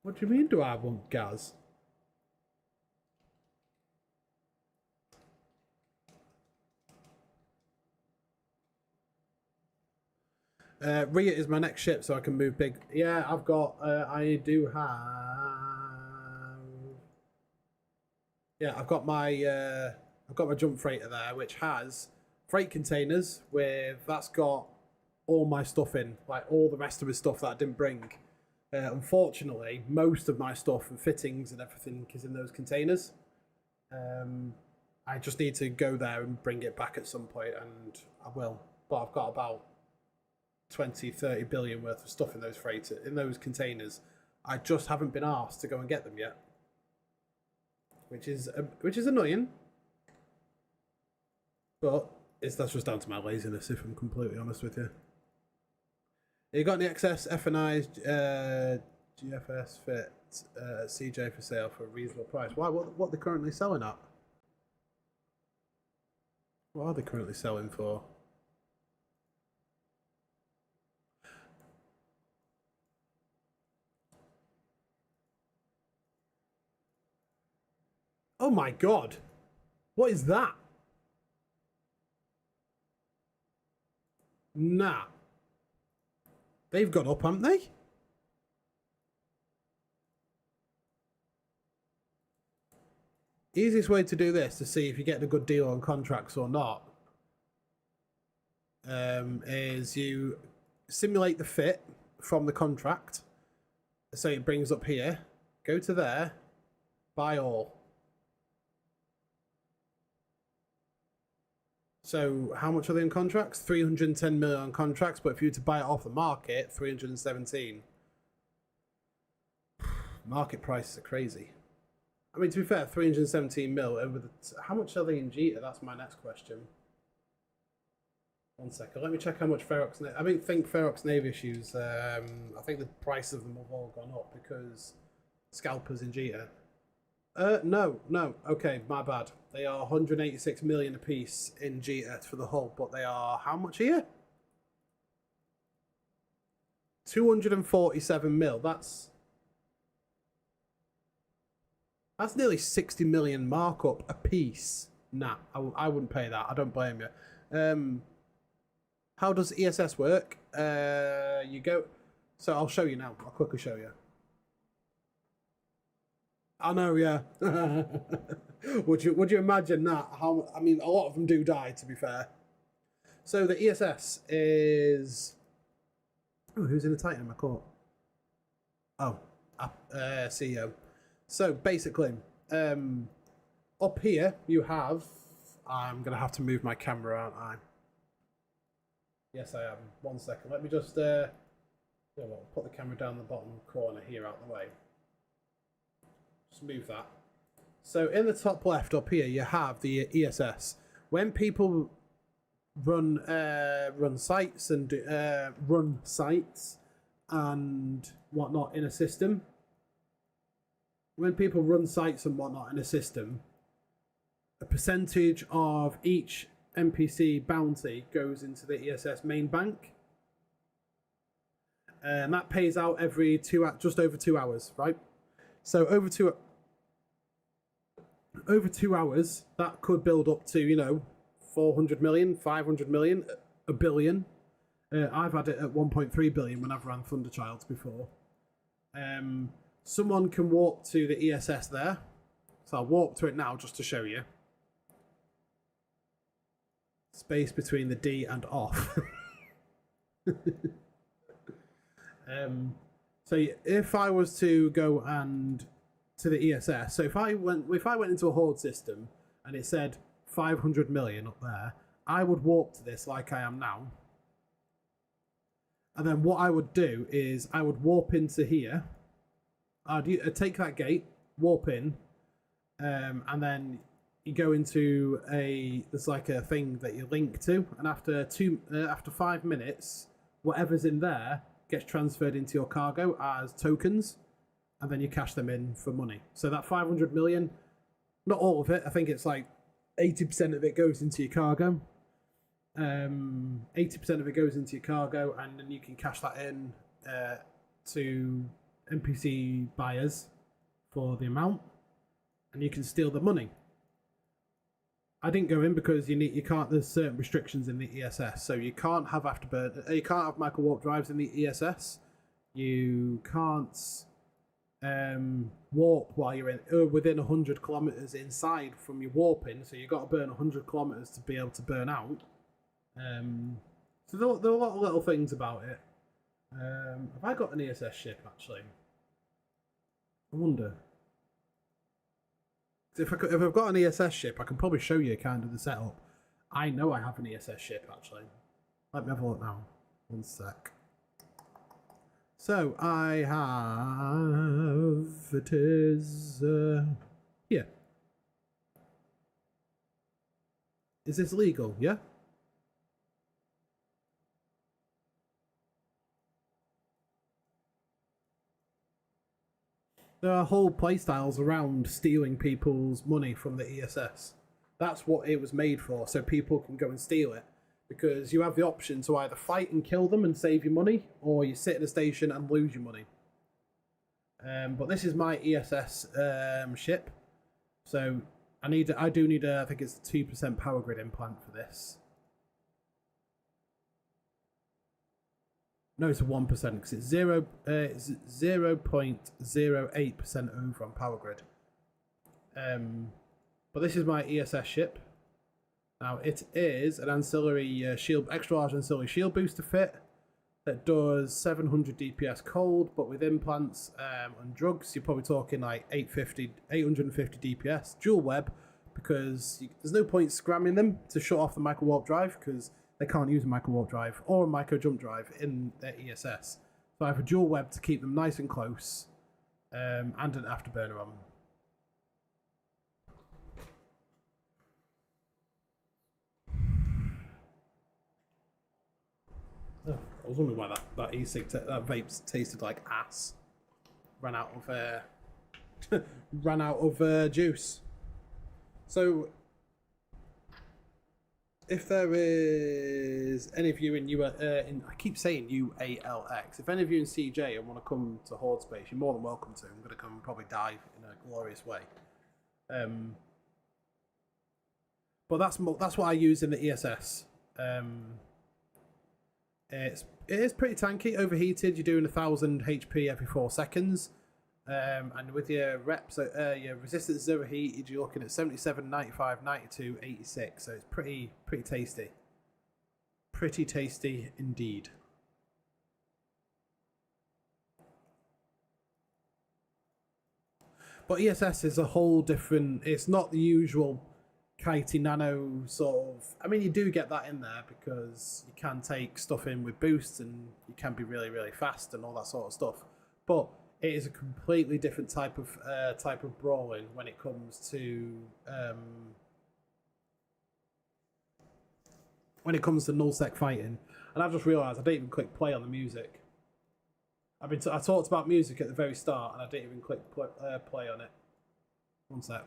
What do you mean? Do I want gas? Rhea is my next ship, so I can move big. Yeah, I've got. I do have. Yeah, I've got my jump freighter there, which has freight containers with. That's got all my stuff in, like all the rest of my stuff that I didn't bring. Unfortunately, most of my stuff and fittings and everything is in those containers. I just need to go there and bring it back at some point, and I will. But I've got about 20-30 billion worth of stuff in those containers. I just haven't been asked to go and get them yet, which is annoying. But that's just down to my laziness, if I'm completely honest with you. You got any excess FNI's GFS fit CJ for sale for a reasonable price? Why? What they're currently selling at? What are they currently selling for? Oh my god! What is that? Nah. They've gone up, haven't they? Easiest way to do this to see if you're getting a good deal on contracts or not is you simulate the fit from the contract. So it brings up here, go to there, buy all. So how much are they in contracts? 310 million on contracts, but if you were to buy it off the market, 317. Market prices are crazy. I mean, to be fair, 317 mil over the... How much are they in Jita? That's my next question. 1 second. Let me check how much Ferox... I don't think Ferox Navy issues... I think the price of them have all gone up because scalpers in Jita. No. Okay, my bad. They are 186 million apiece in Jita for the hull, but they are how much a year? 247 mil. That's nearly 60 million markup a piece. Nah, I wouldn't pay that. I don't blame you. How does ESS work? You go... So I'll show you now. I'll quickly show you. I know, yeah. Would you imagine that? How? I mean, a lot of them do die, to be fair. So the ESS is... Oh, who's in the Titan? I caught. Oh, CEO. So basically, up here you have... I'm going to have to move my camera, aren't I? Yes, I am. 1 second. Let me just put the camera down the bottom corner here out the way. Just move that. So in the top left up here, you have the ESS. When people run sites and run sites and whatnot in a system, when people run sites and whatnot in a system, a percentage of each NPC bounty goes into the ESS main bank, and that pays out every just over 2 hours, right? So over two hours, that could build up to 400 million, 500 million, a billion. I've had it at 1.3 billion when I've run Thunderchild before. Someone can walk to the ESS there, so I'll walk to it now just to show you. Space between the D and off. So if I was to go and to the ESS, so if I went into a Horde system and it said 500 million up there, I would walk to this like I am now. And then what I would do is I would warp into here. I'd take that gate, warp in, and then you go into there's like a thing that you link to, and after 5 minutes, whatever's in there gets transferred into your cargo as tokens, and then you cash them in for money. So that 500 million, not all of it, I think it's like 80% of it goes into your cargo. 80% of it goes into your cargo, and then you can cash that in to NPC buyers for the amount, and you can steal the money. I didn't go in because you can't. There's certain restrictions in the ESS, so you can't have afterburn. You can't have micro warp drives in the ESS. You can't warp while you're within 100 kilometers inside from your warping. So you got to burn 100 kilometers to be able to burn out. So there are a lot of little things about it. Have I got an ESS ship actually? I wonder. If I've got an ESS ship, I can probably show you kind of the setup. I know I have an ESS ship, actually. Let me have a look now. 1 sec. So, I have... It is... here. Is this legal? Yeah? There are whole playstyles around stealing people's money from the ESS. That's what it was made for, so people can go and steal it. Because you have the option to either fight and kill them and save your money, or you sit in a station and lose your money. But this is my ESS ship. So I do need I think it's a 2% power grid implant for this. No, it's a 1% because it's 0.08% over on power grid. But this is my ESS ship. Now it is an ancillary extra large ancillary shield booster fit that does 700 DPS cold, but with implants and drugs, you're probably talking like 850 DPS. Dual web, because there's no point scramming them to shut off the micro warp drive because they can't use a micro warp drive or a micro jump drive in their ESS. So I have a dual web to keep them nice and close, and an afterburner on. Oh, I was wondering why that e-cig that vape tasted like ass. Ran out of juice. So if there is any of you in I keep saying UALX, if any of you in CJ and want to come to Horde Space, you're more than welcome to. I'm going to come and probably die in a glorious way. But that's what I use in the ESS. It is pretty tanky, overheated. You're doing 1000 HP every 4 seconds. And with your reps, your resistance is overheated, you're looking at 77, 95, 92, 86. So it's pretty tasty. Pretty tasty indeed. But ESS is a whole different. It's not the usual kitey nano sort of. I mean, you do get that in there because you can take stuff in with boosts and you can be really, really fast and all that sort of stuff. But it is a completely different type of brawling when it comes to null sec fighting. And I've just realised I didn't even click play on the music. I talked about music at the very start and I didn't even click play on it. One sec.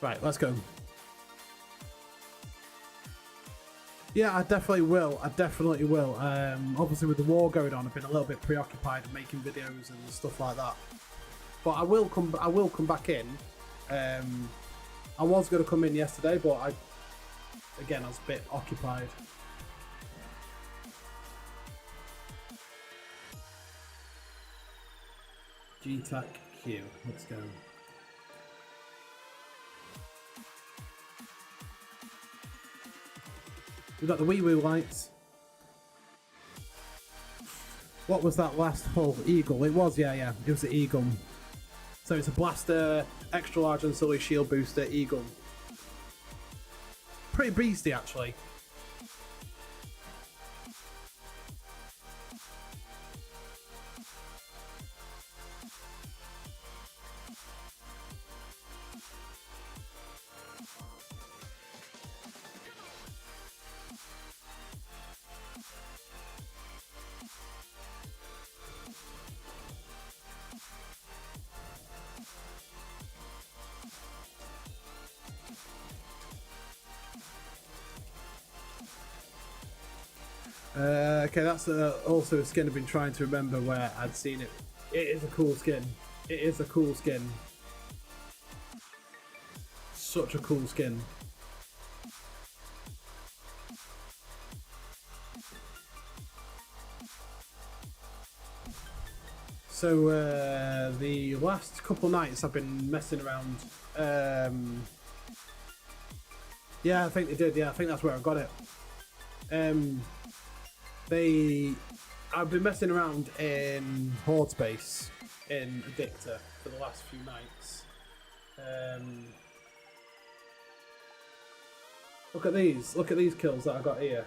Right, let's go. Yeah, I definitely will. Obviously, with the war going on, I've been a little bit preoccupied with making videos and stuff like that. But I will come back in. I was going to come in yesterday, but I was a bit occupied. G-Q. Let's go. We've got the wee woo lights. What was that last hull? Eagle. It was, yeah. It was the Eagle. So it's a blaster, extra large ancillary shield booster, Eagle. Pretty beasty, actually. Okay, that's also a skin I've been trying to remember where I'd seen it. It is a cool skin. It is a cool skin. Such a cool skin. So the last couple nights I've been messing around. Yeah, I think they did. Yeah, I think that's where I got it. I've been messing around in Horde Space in Addictor for the last few nights. Look at these kills that I got here.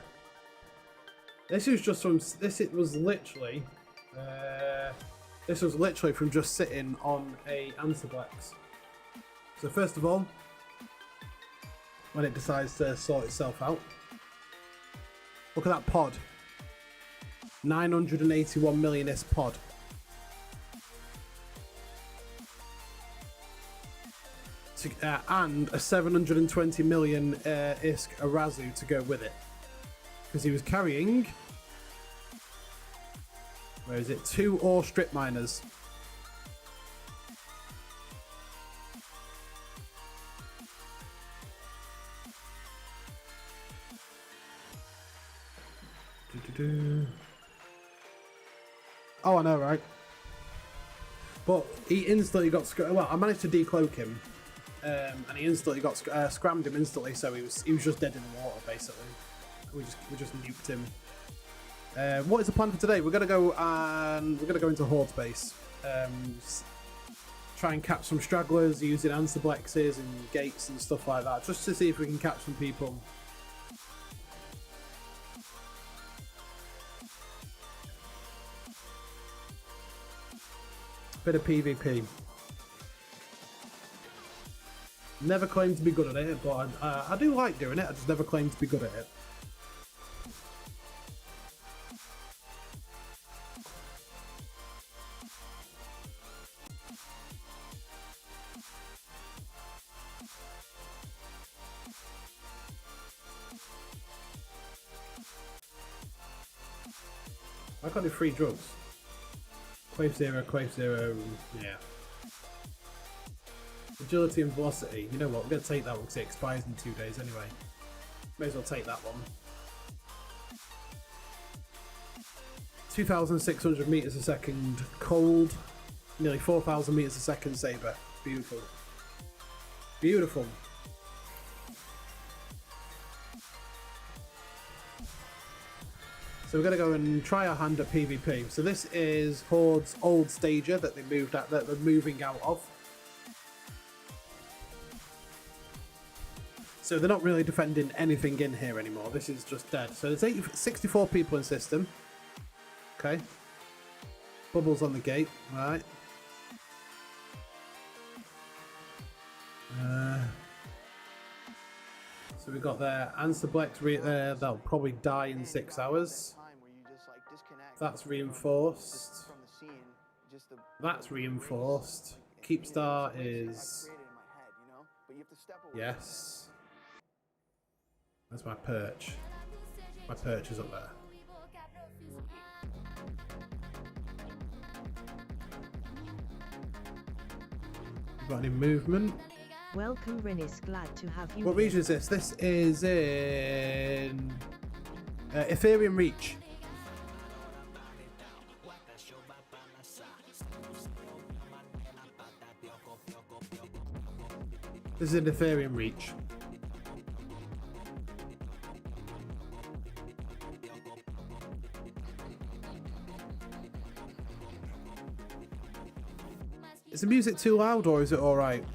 This was literally from just sitting on a Ansiplex. So first of all, when it decides to sort itself out, look at that pod. 981 million ISK pod. And a 720 million ISK Arazu to go with it. Because he was carrying... Where is it? 2 ore strip miners. Oh, I know, right? But he instantly got well. I managed to decloak him, and he instantly got scrammed him instantly. So he was just dead in the water basically. We just nuked him. What is the plan for today? We're gonna go into Hordes base. Try and catch some stragglers using antiblexes and gates and stuff like that, just to see if we can catch some people. Bit of PvP. Never claimed to be good at it, but I do like doing it. I just never claimed to be good at it. I got the free drugs. Quave 0, yeah. Agility and velocity. You know what? We're going to take that one because it expires in 2 days anyway. May as well take that one. 2,600 meters a second cold. Nearly 4,000 meters a second saber. Beautiful. Beautiful. So we're going to go and try our hand at PvP. So this is Horde's old stager that they moved out, that they're moving out of. So they're not really defending anything in here anymore. This is just dead. So there's 64 people in system. Okay. Bubbles on the gate. All right. So we got their Answerblex there. That'll probably die in 6 hours. That's reinforced. That's reinforced. Keepstar is... Yes. That's my perch. My perch is up there. Got any movement? Welcome, Rinis. Glad to have you. What region is this? This is in Ethereum Reach. This is in Ethereum Reach. Is the music too loud or is it alright?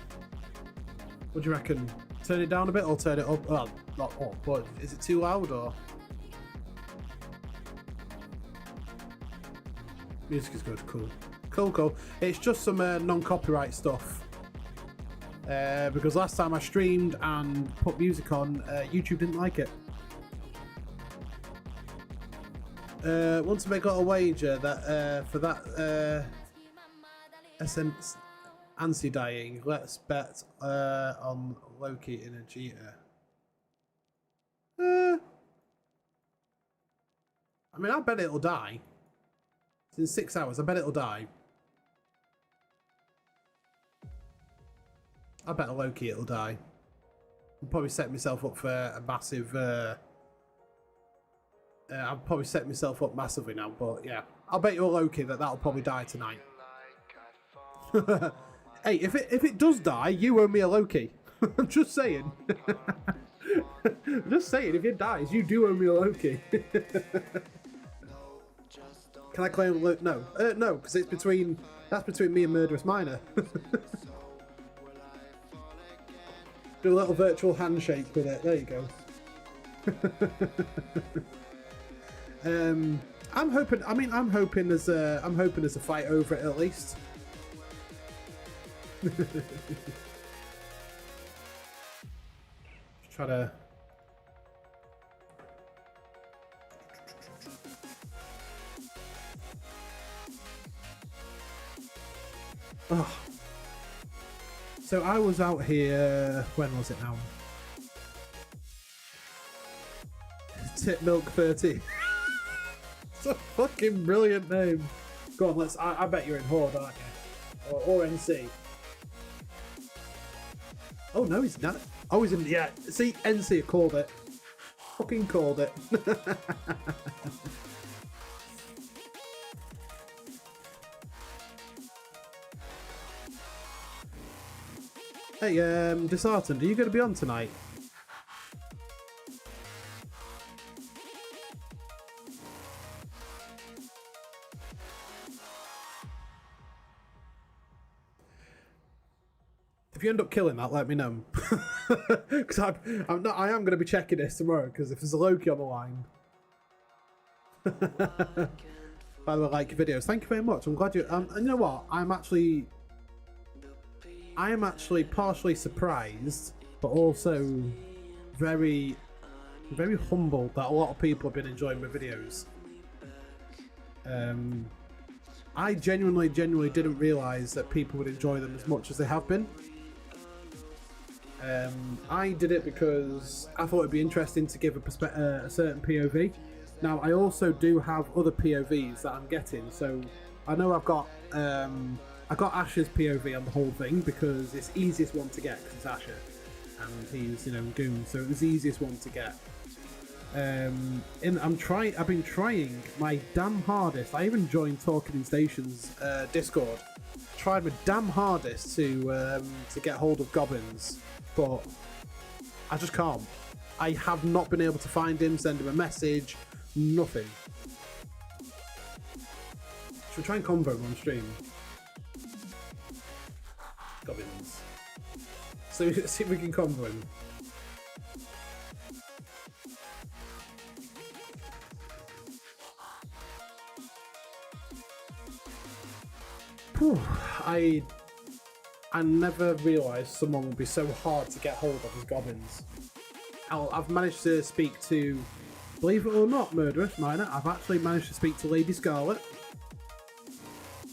What do you reckon? Turn it down a bit or turn it up? Well, not up, but is it too loud or? Music is good, cool. Cool. It's just some non-copyright stuff. Because last time I streamed and put music on, YouTube didn't like it. Want to make a little wager that for that essence Ansi dying, let's bet on Loki in a Jita. I mean, I bet it'll die. It's in 6 hours, I bet it'll die. I bet a Loki it'll die. I'll probably set myself up for a massive... I'll probably set myself up massively now, but yeah. I'll bet you a Loki that'll probably die tonight. Hey, if it does die, you owe me a Loki. I'm just saying. I'm just saying, if it dies, you do owe me a Loki. Can I claim Loki? No. No, because it's between... That's between me and Murderous Miner. Do a little virtual handshake with it. There you go. I'm hoping. I mean, I'm hoping there's a fight over it at least. Try to. Oh. So I was out here, when was it now? Tip Milk 30. It's a fucking brilliant name. Go on, let's, I bet you're in Horde, aren't you? Or NC. Oh no, he's not. Oh, he's in, yeah, see, NC called it. Fucking called it. Hey, Disheartened, are you going to be on tonight? If you end up killing that, let me know. Because I am going to be checking this tomorrow, because if there's a Loki on the line. By the way, like your videos. Thank you very much. I'm glad you... and you know what? I am actually partially surprised, but also very, very humbled that a lot of people have been enjoying my videos. I genuinely didn't realise that people would enjoy them as much as they have been. I did it because I thought it'd be interesting to give a certain POV. Now, I also do have other POVs that I'm getting, so I know I got Asher's POV on the whole thing because it's the easiest one to get because it's Asher, and he's, you know, Goons, so it was the easiest one to get. I've been trying my damn hardest. I even joined Talking in Station's Discord. Tried my damn hardest to get hold of Goblins, but I just can't. I have not been able to find him, send him a message, nothing. Should we try and combo him on stream? Goblins. So see if we can combo him. Whew, I never realised someone would be so hard to get hold of as Goblins. I've managed to speak to, believe it or not, Murderous Minor, I've actually managed to speak to Lady Scarlet.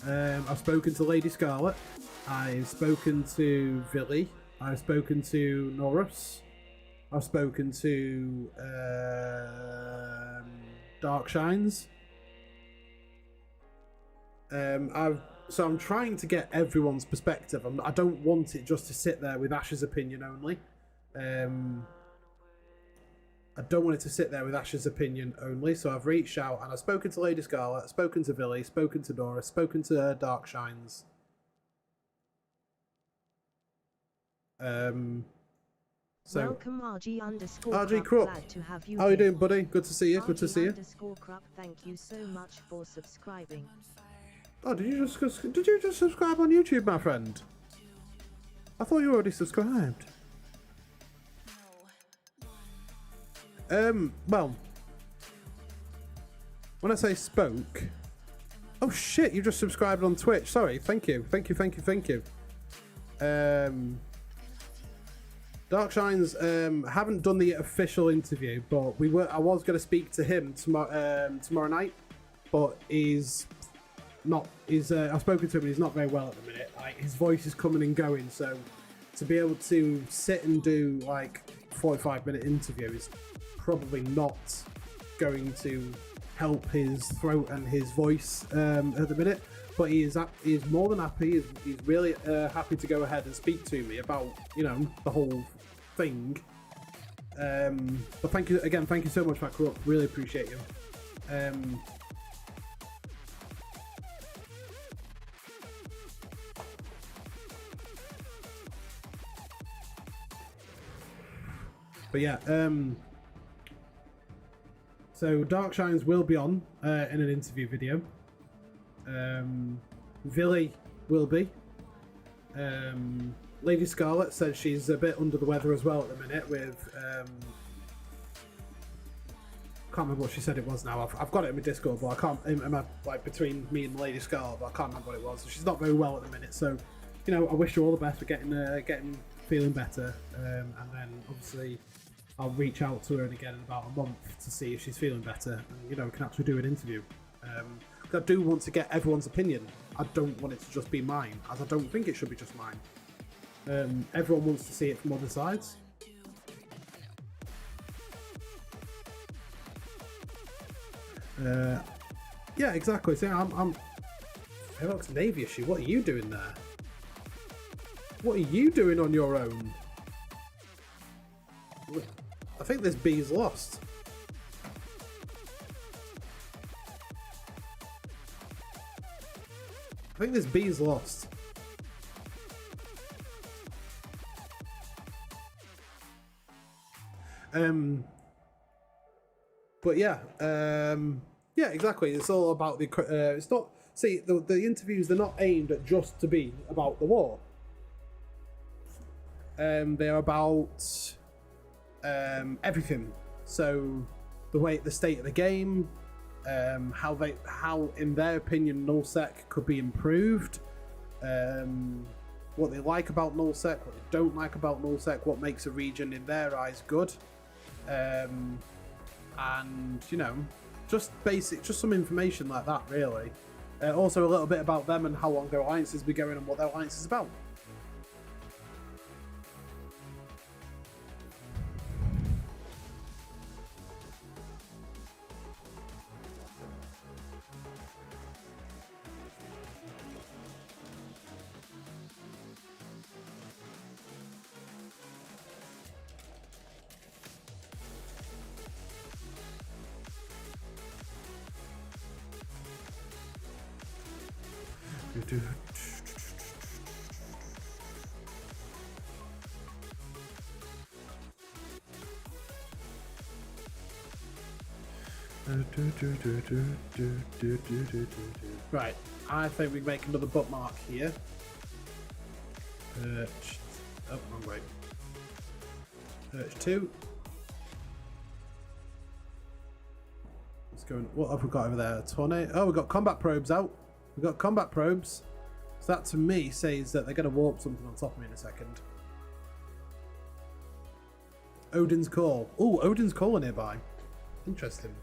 I've spoken to Lady Scarlet. I've spoken to Villy. I've spoken to Norris. I've spoken to Darkshines. So I'm trying to get everyone's perspective. I don't want it just to sit there with Ash's opinion only. I don't want it to sit there with Ash's opinion only, so I've reached out and I've spoken to Lady Scarlet, spoken to Villy, spoken to Nora, spoken to Darkshines. So welcome RG Krupp. Glad to have you. How are you doing, buddy? Good to see you. Good to see you. Krupp, thank you so much for subscribing. Oh, did you just subscribe on YouTube, my friend? I thought you already subscribed. Well, when I say spoke, oh shit, you just subscribed on Twitch. Sorry, thank you. Darkshines haven't done the official interview, but I was going to speak to him tomorrow night, but he's not. I've spoken to him and he's not very well at the minute. Like, his voice is coming and going, so to be able to sit and do like 45-minute interview is probably not going to help his throat and his voice at the minute. But he is more than happy. He's really happy to go ahead and speak to me about, you know, the whole thing. But thank you again. Thank you so much for that, Corrupt. Really appreciate you. But yeah, so Darkshines will be on in an interview video. Villy will be. Lady Scarlet said she's a bit under the weather as well at the minute with... can't remember what she said it was now. I've got it in my Discord, but I can't... like between me and Lady Scarlet, but I can't remember what it was. So she's not very well at the minute, so, you know, I wish her all the best for getting feeling better. And then, obviously, I'll reach out to her again in about a month to see if she's feeling better and, you know, can actually do an interview. I do want to get everyone's opinion. I don't want it to just be mine, as I don't think it should be just mine. Everyone wants to see it from other sides. Yeah, exactly. So I'm Herox Navy issue. What are you doing there? What are you doing on your own? I think this bee's lost. I think this bee's lost. But yeah, yeah, exactly. It's all about the. It's not. See, the interviews, they're not aimed at just to be about the war. They're about everything. So the state of the game, how in their opinion Null Sec could be improved, what they like about Null Sec, what they don't like about Null Sec, what makes a region in their eyes good, and you know, just some information like that really. Also a little bit about them and how long their alliance has been going and what their alliance is about. Right, I think we make another bookmark here. Perch. Oh, wrong way. Perch 2. What's going? What have we got over there? Tornado. Oh, we've got combat probes out. We've got combat probes. So that to me says that they're going to warp something on top of me in a second. Odin's Call. Oh, Odin's Call are nearby. Interesting.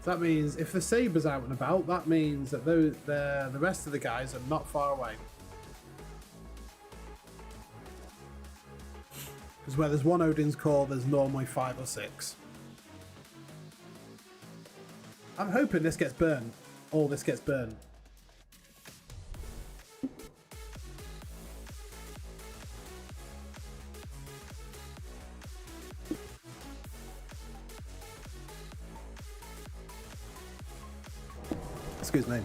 So that means if the Saber's out and about, that means that the rest of the guys are not far away. Because where there's one Odin's Call, there's normally 5 or 6. I'm hoping this gets burned. All this gets burned. Excuse me.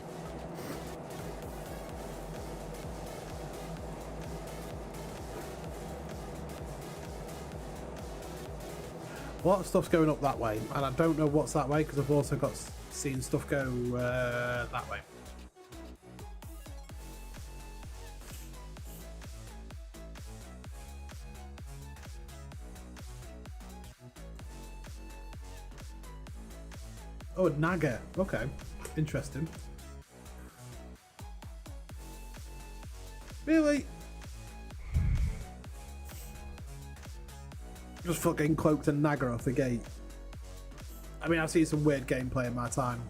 A lot of stuff's going up that way, and I don't know what's that way because I've also got seen stuff go that way. Oh, Naga. Okay. Interesting. Really? Just fucking cloaked a Naga off the gate. I mean, I've seen some weird gameplay in my time.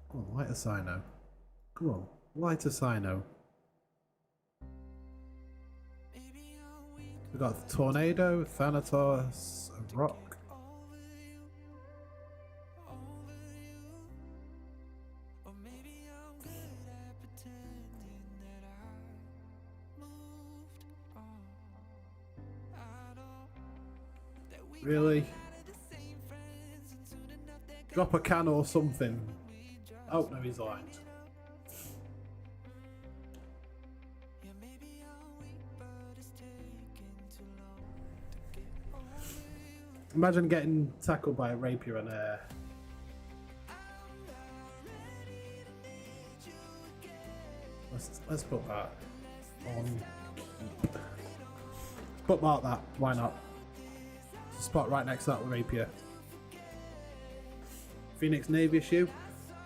Come on, light a Sino. Come on, light a Sino. We've got Tornado, Thanatos, a Rock. Really? Drop a can or something. Oh, no, he's aligned. Imagine getting tackled by a rapier and let's put that on. Let's bookmark that. Why not? Spot right next to that rapier. Phoenix Navy issue.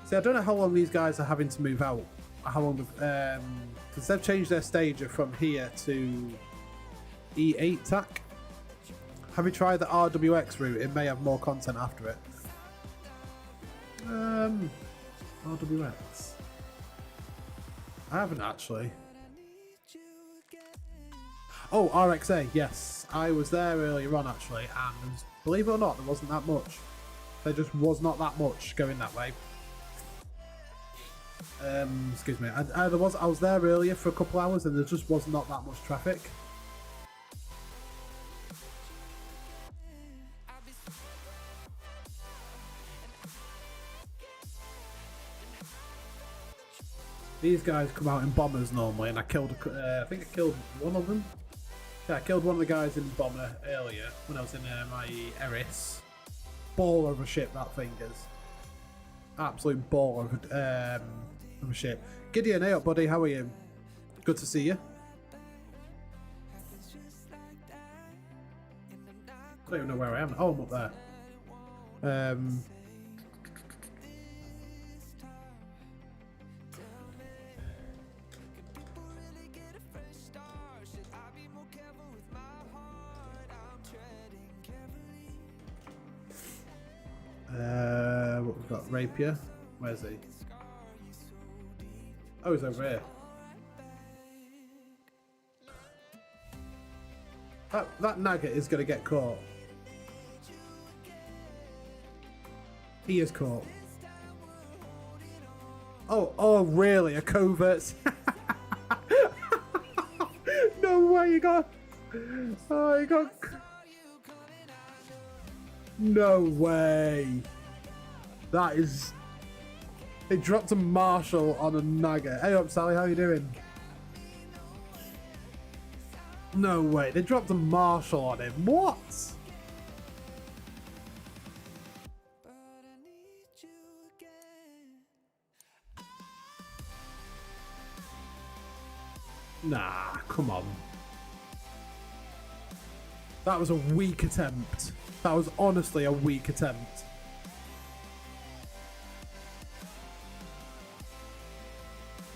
See, I don't know how long these guys are having to move out. How long? Because they've changed their stage from here to E8 tack. Have you tried the RWX route? It may have more content after it. RWX. I haven't actually. Oh, RXA, yes. I was there earlier on actually, and believe it or not, there wasn't that much. There just was not that much going that way. Excuse me. I was there earlier for a couple hours and there just was not that much traffic. These guys come out in bombers normally, and I killed. I think I killed one of them. Yeah, I killed one of the guys in bomber earlier when I was in my Eris. Ball of a ship that thing is. Absolute ball of a ship. Gideon, hey up, buddy. How are you? Good to see you. I don't even know where I am. Oh, I'm up there. What we've got? Rapier. Where's he? Oh, he's over here. That Naga is going to get caught. He is caught. Oh, really? A covert? No way, you got... Oh, you got... No way. That is... They dropped a Marshal on a Naga. Hey up, Sally, how you doing? No way. They dropped a Marshal on him. What? Nah, come on. That was a weak attempt. That was honestly a weak attempt.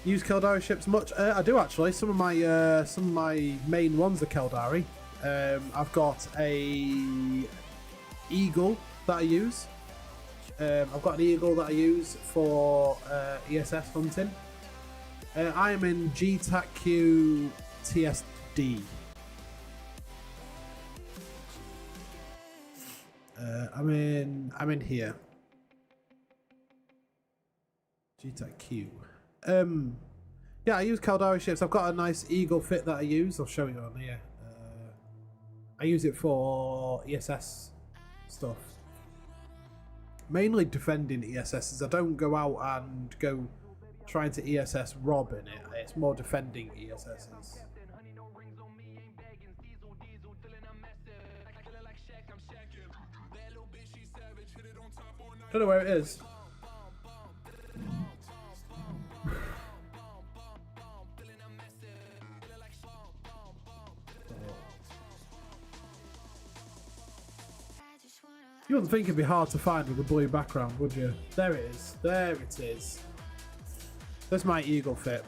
Use Keldari ships much? I do actually. Some of my main ones are Keldari. I've got a Eagle that I use. I've got an Eagle that I use for ESS hunting. I am in G-Q TSD. I'm in here. G-Q. Yeah, I use Keldari ships. I've got a nice Eagle fit that I use. I'll show you on here. I use it for ESS stuff. Mainly defending ESSs. I don't go out and go trying to ESS rob in it. It's more defending ESSs. Don't know where it is. You wouldn't think it'd be hard to find with a blue background, would you? There it is. There it is. That's my Eagle fit.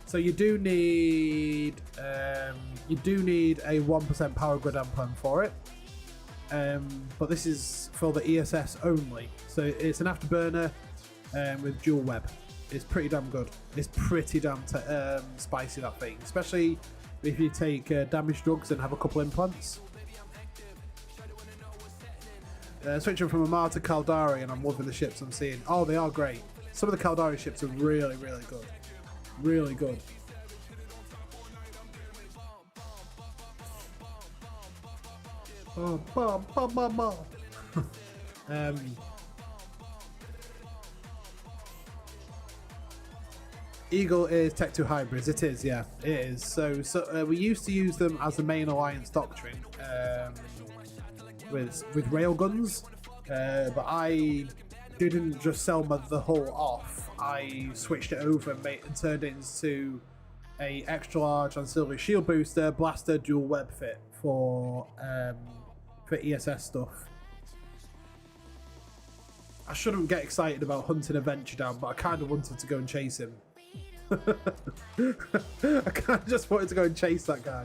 So you do need a 1% power grid amp for it. But this is for the ESS only. So it's an afterburner with dual web. It's pretty damn good. It's pretty damn spicy, that thing. Especially if you take damage drugs and have a couple implants. Switching from Amar to Caldari, and I'm loving the ships I'm seeing. Oh, they are great. Some of the Caldari ships are really, really good. Really good. Eagle is Tech 2 hybrids. It is, yeah, it is. So we used to use them as the main alliance doctrine with railguns, but I didn't just sell the hull off. I switched it over and turned it into a extra large ancillary shield booster, blaster, dual web fit for ESS stuff. I shouldn't get excited about hunting a Venture down, but I kind of wanted to go and chase him. I kind of just wanted to go and chase that guy.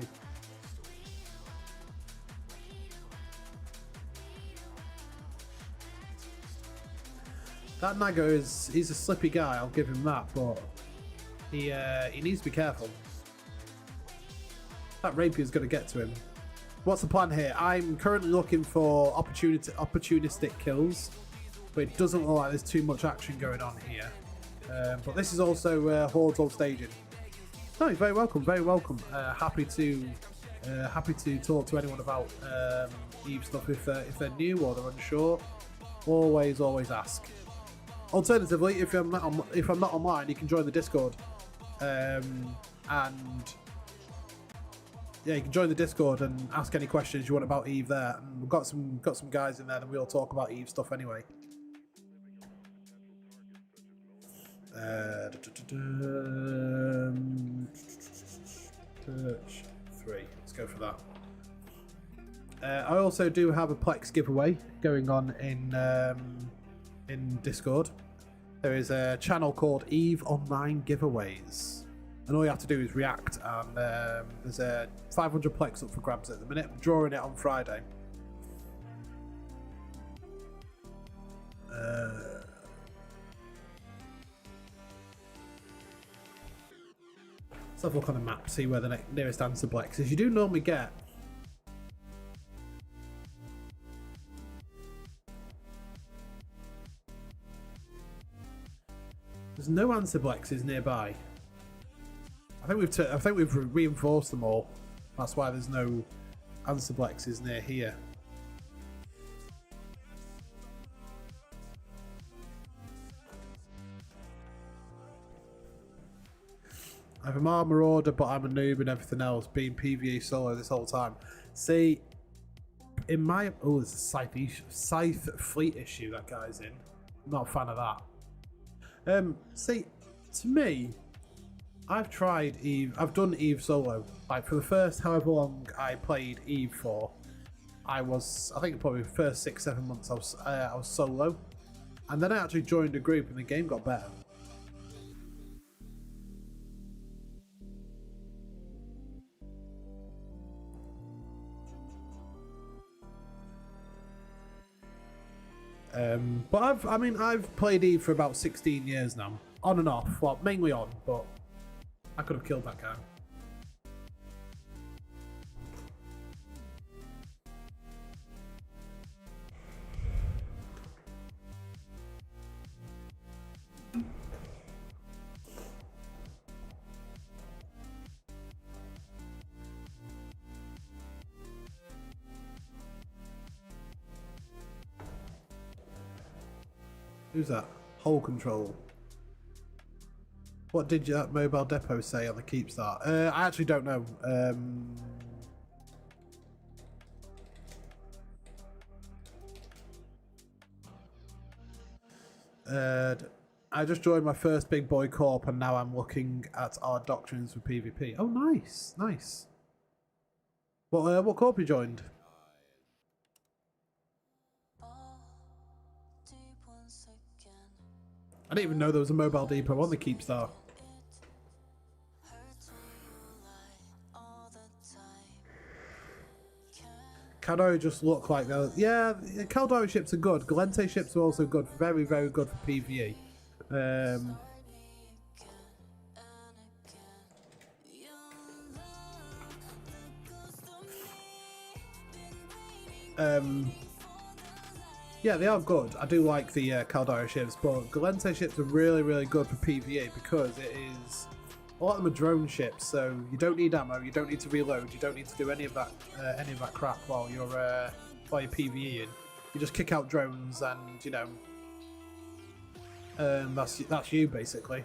That Naga he's a slippy guy, I'll give him that, but he needs to be careful. That Rapier's going to get to him. What's the plan here? I'm currently looking for opportunistic kills, but it doesn't look like there's too much action going on here. But this is also Hordes on staging. No, you're very welcome, very welcome. Happy to talk to anyone about Eve stuff if they're new or they're unsure. Always ask. Alternatively, if I'm not online, you can join the Discord, and yeah, you can join the Discord and ask any questions you want about Eve there. And we've got some guys in there, and we all talk about Eve stuff anyway. Search 3. Let's go for that. I also do have a Plex giveaway going on in Discord. There is a channel called Eve Online Giveaways, and all you have to do is react. And there's a 500 Plex up for grabs at the minute. I'm drawing it on Friday. Let's have a look on the map, see where the nearest answer Plex is. You do normally get. There's no answer Blexes nearby. I think we've reinforced them all. That's why there's no answer Blexes near here. I have a armor order, but I'm a noob and everything else. Being PvE solo this whole time. See, in my there's a scythe fleet issue that guy's in. I'm not a fan of that. See, to me, I've tried Eve. I've done Eve solo. Like for the first however long I played Eve for, I think probably the first 6-7 months I was solo, and then I actually joined a group and the game got better. But I've played Eve for about 16 years now, on and off. Well, mainly on, but I could have killed that guy. Who's that? Hole control. What did that mobile depot say on the keep start? I actually don't know. I just joined my first big boy corp and now I'm looking at our doctrines for PvP. Oh, nice, nice. What corp you joined? I didn't even know there was a mobile depot on the keep star. Caldari just look like those. Yeah, Caldari ships are good. Galente ships are also good. Very, very good for PvE. Yeah, they are good. I do like the Caldari ships, but Galente ships are really, really good for PvE because it is a lot of them are drone ships, so you don't need ammo, you don't need to reload, you don't need to do any of that crap while you're PvEing. You just kick out drones, and you know, that's you basically.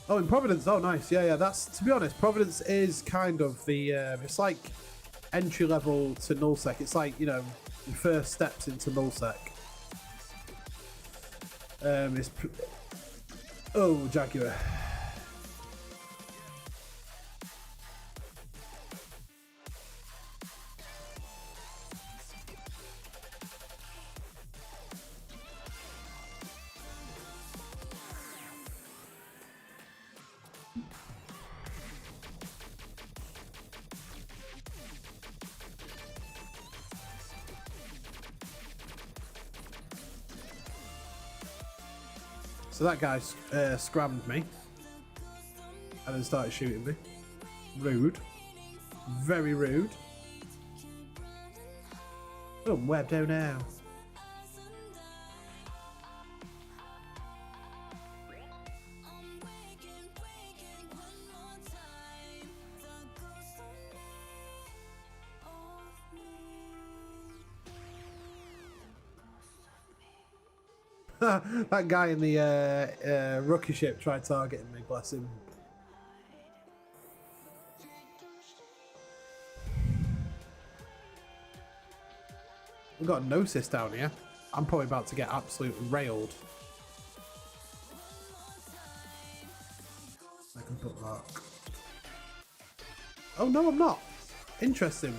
Oh, in Providence, oh nice, yeah. That's, to be honest, Providence is kind of the it's like entry level to null sec. It's like, you know, your first steps into null sec. Oh, Jaguar. So that guy scrammed me and then started shooting me. Rude. Very rude. Oh, where do now? That guy in the rookie ship tried targeting me, bless him. We've got a Gnosis down here. I'm probably about to get absolutely railed. I can put that. Oh no, I'm not. Interesting.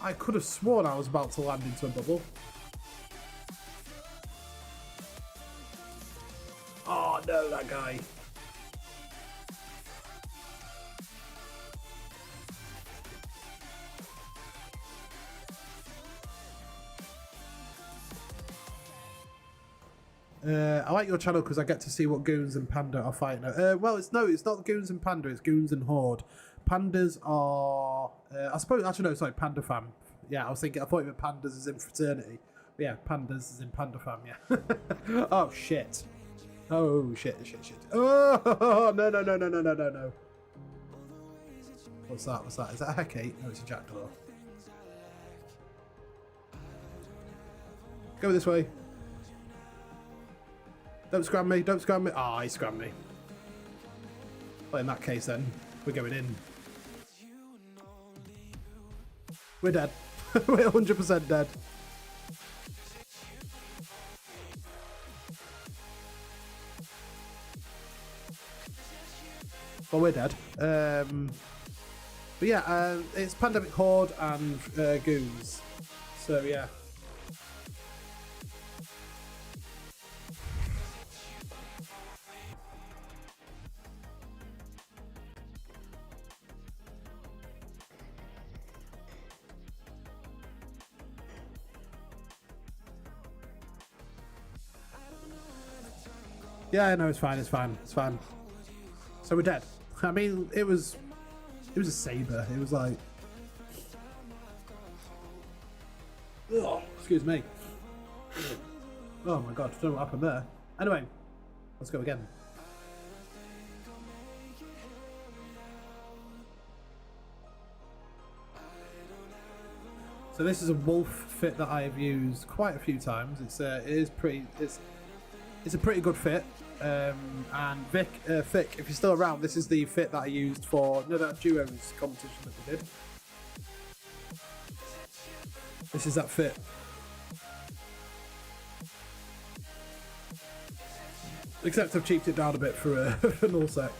I could have sworn I was about to land into a bubble. Oh no, that guy. I like your channel because I get to see what Goons and Panda are fighting. Well, it's not Goons and Panda, it's Goons and Horde. Pandas are, I suppose, actually no, sorry, Panda Fam. Yeah, I thought you meant Pandas as in fraternity. But yeah, Pandas as in Panda Fam, yeah. Oh, shit. Oh, shit. Oh, no. What's that? Is that a Hecate? No, it's a Jackdaw. Go this way. Don't scram me. Ah, he scrammed me. Well, in that case then, we're going in. We're dead. We're 100% dead. Well, we're dead. But yeah, it's Pandemic Horde and Goons. So yeah. Yeah, I know, it's fine. So we're dead. I mean, it was a saber. It was like, oh, excuse me. Oh my god, I don't know what happened there. Anyway, let's go again. So this is a wolf fit that I have used quite a few times. It's a pretty good fit. And Vic, if you're still around, this is the fit that I used for that duos competition that we did. This is that fit. Except I've cheaped it down a bit for null sec.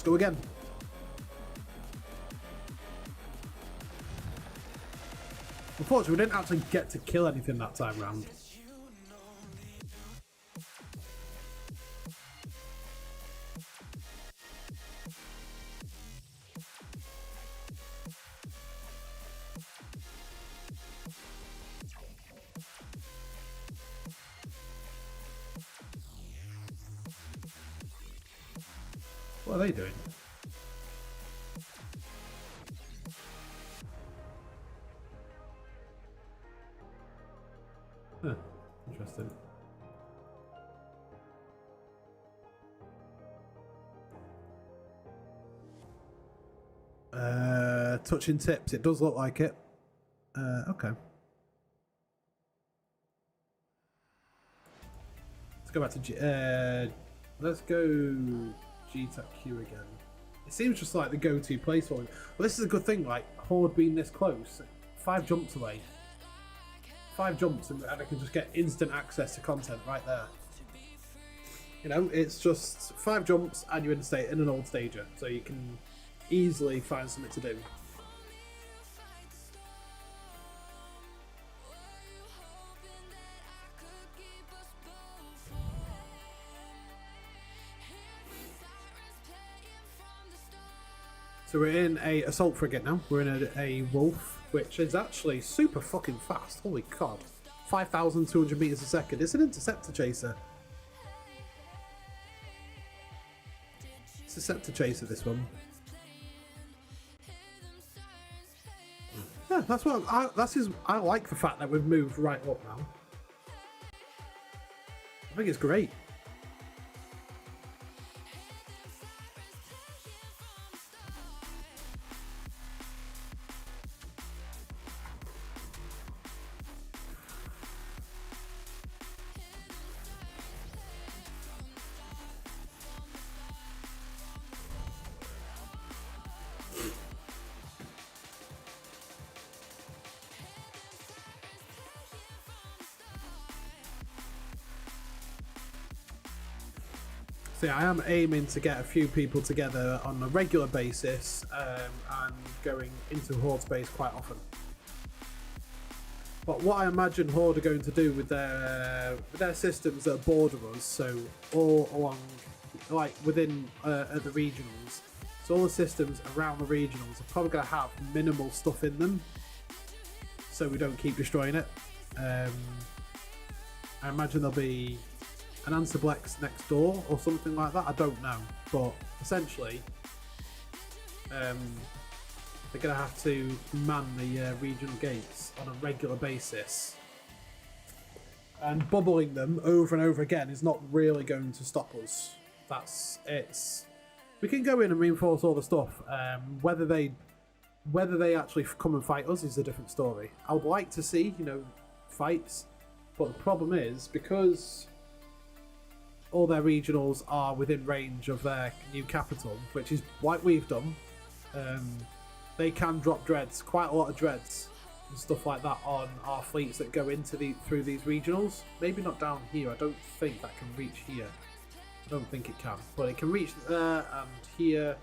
Go again. Unfortunately, we didn't actually get to kill anything that time round. What are they doing? Huh, interesting. Touching tips, it does look like it. Okay. Let's go back to let's go G-Q again. It seems just like the go-to place for him. Well, this is a good thing, like Horde being this close. 5 jumps away. 5 jumps and I can just get instant access to content right there. You know, it's just 5 jumps and you're in an old stager, so you can easily find something to do. So we're in a assault frigate now. We're in a wolf, which is actually super fucking fast. Holy god. 5,200 meters a second. It's an interceptor chaser. It's a scepter chaser, this one. Yeah, that's what I like the fact that we've moved right up now. I think it's great. So yeah, I am aiming to get a few people together on a regular basis and going into Horde space quite often. But what I imagine Horde are going to do with their systems that border us, so all along, like within at the regionals, so all the systems around the regionals are probably going to have minimal stuff in them, so we don't keep destroying it. I imagine there'll be an Answerblex next door or something like that. I don't know, but essentially, they're going to have to man the regional gates on a regular basis, and bubbling them over and over again is not really going to stop us. We can go in and reinforce all the stuff. Whether they actually come and fight us is a different story. I would like to see, fights, but the problem is because all their regionals are within range of their new capital, which is like we've done. They can drop dreads, quite a lot of dreads and stuff like that on our fleets that go into through these regionals. Maybe not down here. I don't think that can reach here. I don't think it can, but it can reach there and here.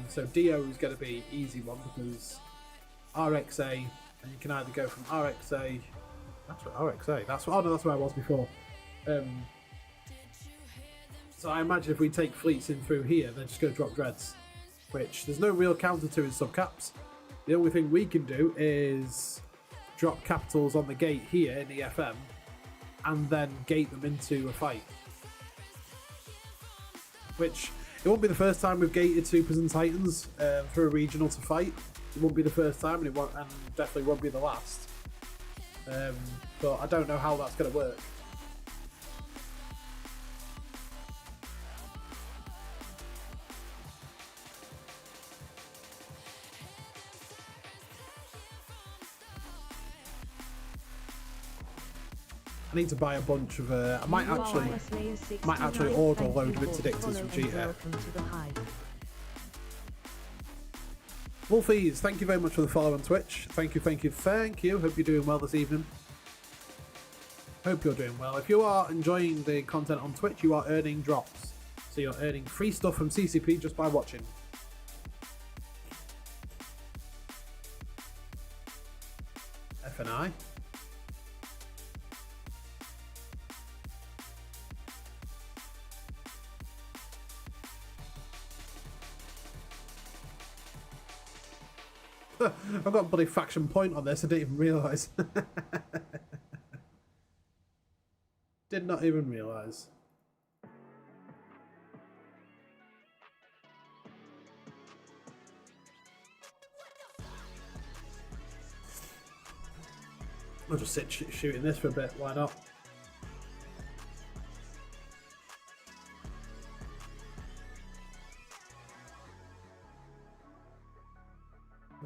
So DO is going to be easy one because RXA, and you can either go from RXA. That's what RXA. That's what. Oh no, that's where I was before. So I imagine if we take fleets in through here, they're just going to drop dreads, which there's no real counter to in subcaps. The only thing we can do is drop capitals on the gate here in the FM and then gate them into a fight. Which, it won't be the first time we've gated Supers and Titans through a regional to fight. It won't be the first time, and definitely won't be the last. But I don't know how that's going to work. I need to buy a bunch of. I might actually order a load of interdictors from GTF. Wolfies, thank you very much for the follow on Twitch. Thank you. Hope you're doing well this evening. Hope you're doing well. If you are enjoying the content on Twitch, you are earning drops. So you're earning free stuff from CCP just by watching. FNI. I've got a bloody faction point on this, I didn't even realise. Did not even realise. I'll just sit shooting this for a bit, why not?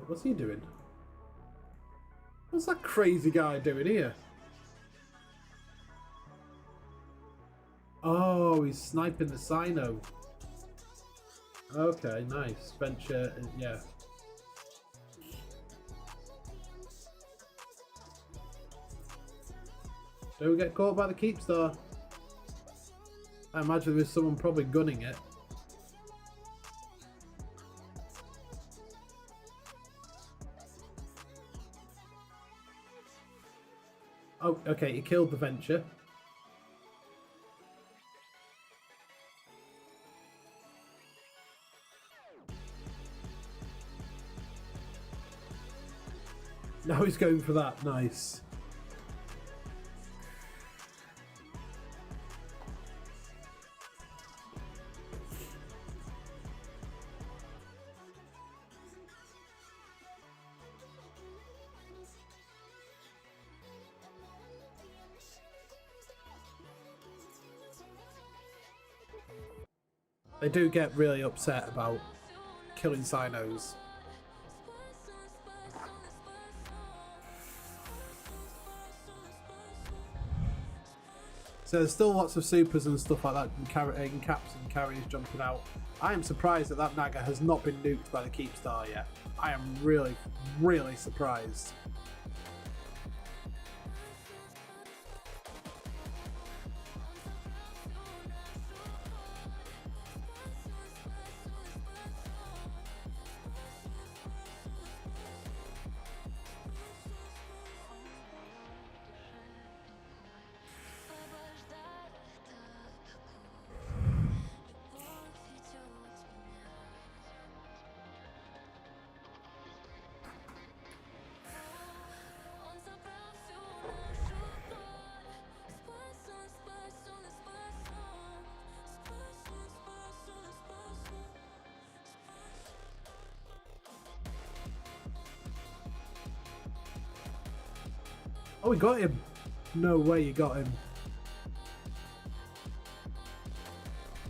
What's he doing? What's that crazy guy doing here? Oh, he's sniping the Sino. Okay, nice. Venture, yeah. Don't get caught by the Keepstar. I imagine there's someone probably gunning it. Oh, okay, he killed the Venture. Now he's going for that, nice. They do get really upset about killing Sinos. So there's still lots of supers and stuff like that, and caps and carriers jumping out. I am surprised that that Naga has not been nuked by the Keepstar yet. I am really, really surprised. Oh, we got him. No way you got him.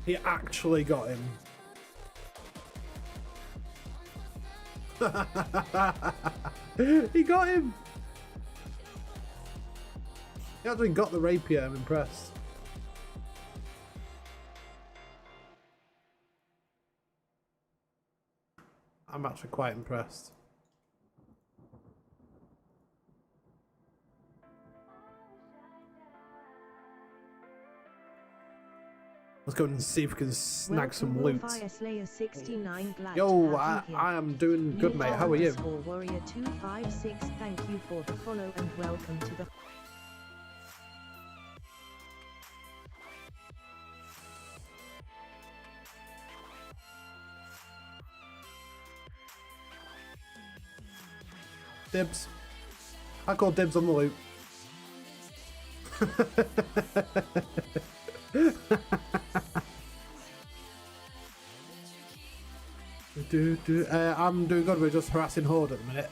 He actually got him. He got him. He actually got the rapier. I'm impressed. I'm actually quite impressed. Let's go and see if we can snag some loot. Yo, I am doing good, mate. How are you? Warrior 256, thank you for the follow and welcome to the. Dibs. I call dibs on the loot. I'm doing good. We're just harassing Horde at the minute.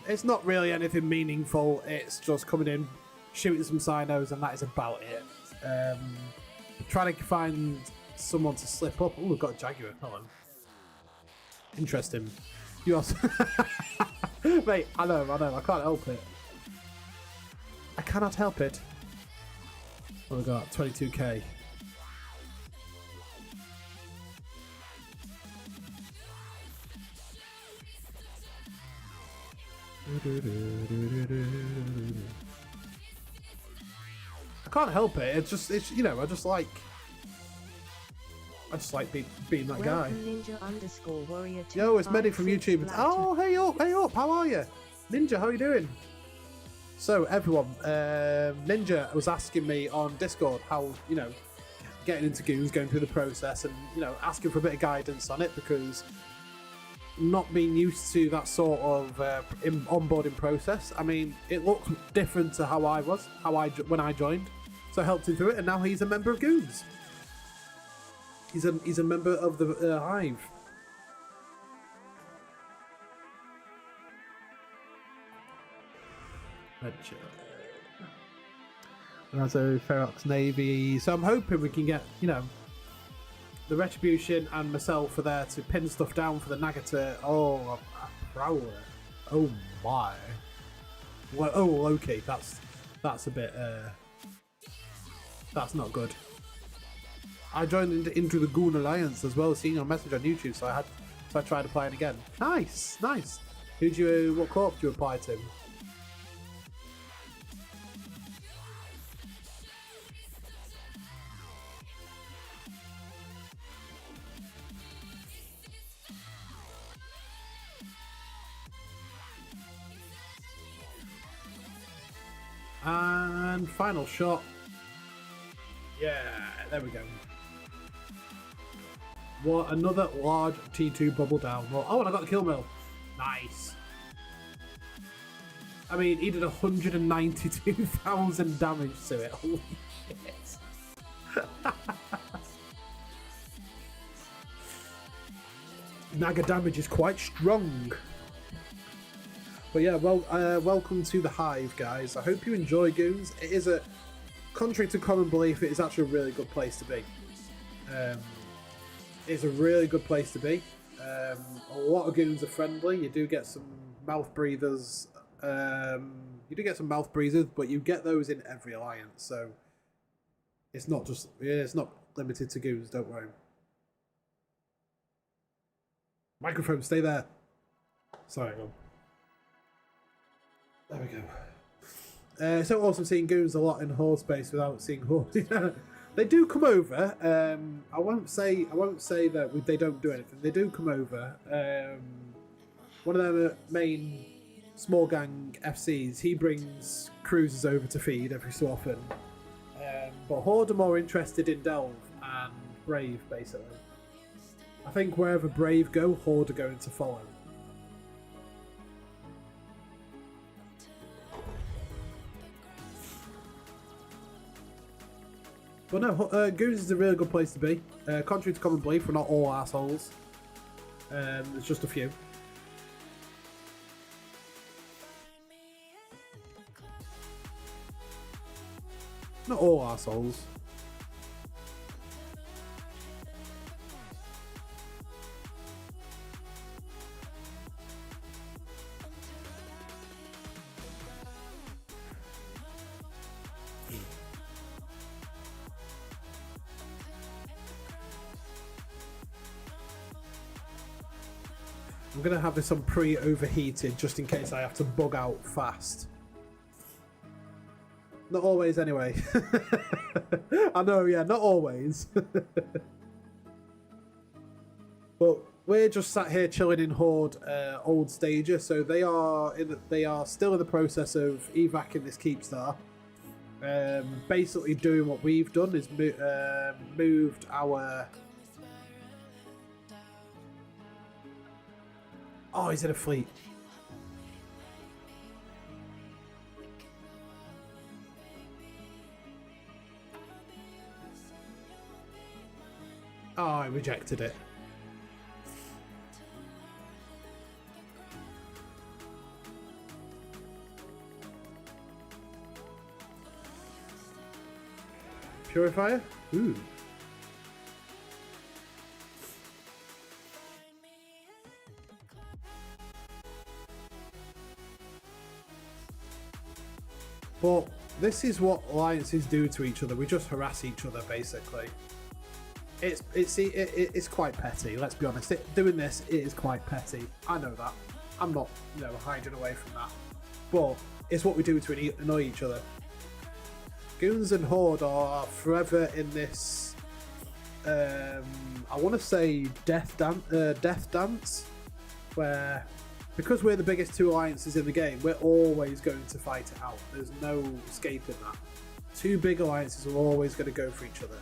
It's not really anything meaningful. It's just coming in, shooting some Cynos, and that is about it. Trying to find someone to slip up. Oh, we've got a Jaguar. Hello. Interesting. You also... Mate, I know. I can't help it. I cannot help it. What have we got? 22k. I can't help it. It's you know, I just like being that guy. Ninja_warrior. Yo, it's Medi from YouTube. Oh, hey up, how are you? Ninja, how are you doing? So everyone, Ninja was asking me on Discord how, you know, getting into Goons, going through the process, and, you know, asking for a bit of guidance on it, because not being used to that sort of onboarding process. I mean, it looks different to how I was, when I joined. So I helped him through it, and now he's a member of Goons. He's a member of the Hive. So Ferox Navy. So I'm hoping we can get, you know, the Retribution and myself are there to pin stuff down for the Nagator. Oh, a prowler. Oh my. Well, oh, Loki. That's a bit. That's not good. I joined into the Goon Alliance as well, seeing your message on YouTube, so I tried applying again. Nice. What corp do you apply to? And final shot. Yeah, there we go. What, another large T2 bubble down. Oh, and I got the kill mill. Nice. I mean, he did 192,000 damage to it. Holy shit. Naga damage is quite strong. But yeah, well, welcome to the Hive, guys. I hope you enjoy Goons. It is a, contrary to common belief, it is actually a really good place to be. It's a really good place to be. A lot of Goons are friendly. You do get some mouth breathers. But you get those in every alliance. So it's not limited to Goons. Don't worry. Microphone, stay there. Sorry, go on. There we go. So also seeing Goons a lot in Horde space without seeing Horde. They do come over. I won't say that they don't do anything. They do come over. One of their main small gang FCs, he brings cruisers over to feed every so often. But Horde are more interested in Delve and Brave, basically. I think wherever Brave go, Horde are going to follow. But no, Goons is a really good place to be. Contrary to common belief, we're not all assholes. There's just a few. Not all arseholes. I'm going to have this on pre-overheated just in case I have to bug out fast. Not always anyway. I know, yeah, not always. But we're just sat here chilling in Horde old stager, so they are still in the process of evacing this Keepstar. Basically doing what we've done is moved our... Oh, he's in a fleet. Oh, I rejected it. Purifier? Ooh. But this is what alliances do to each other. We just harass each other, basically. It's quite petty. Let's be honest. Doing this, it is quite petty. I know that. I'm not, hiding away from that. But it's what we do to annoy each other. Goons and Horde are forever in this. I want to say death dance, where. Because we're the biggest two alliances in the game, we're always going to fight it out. There's no escaping that. Two big alliances are always going to go for each other.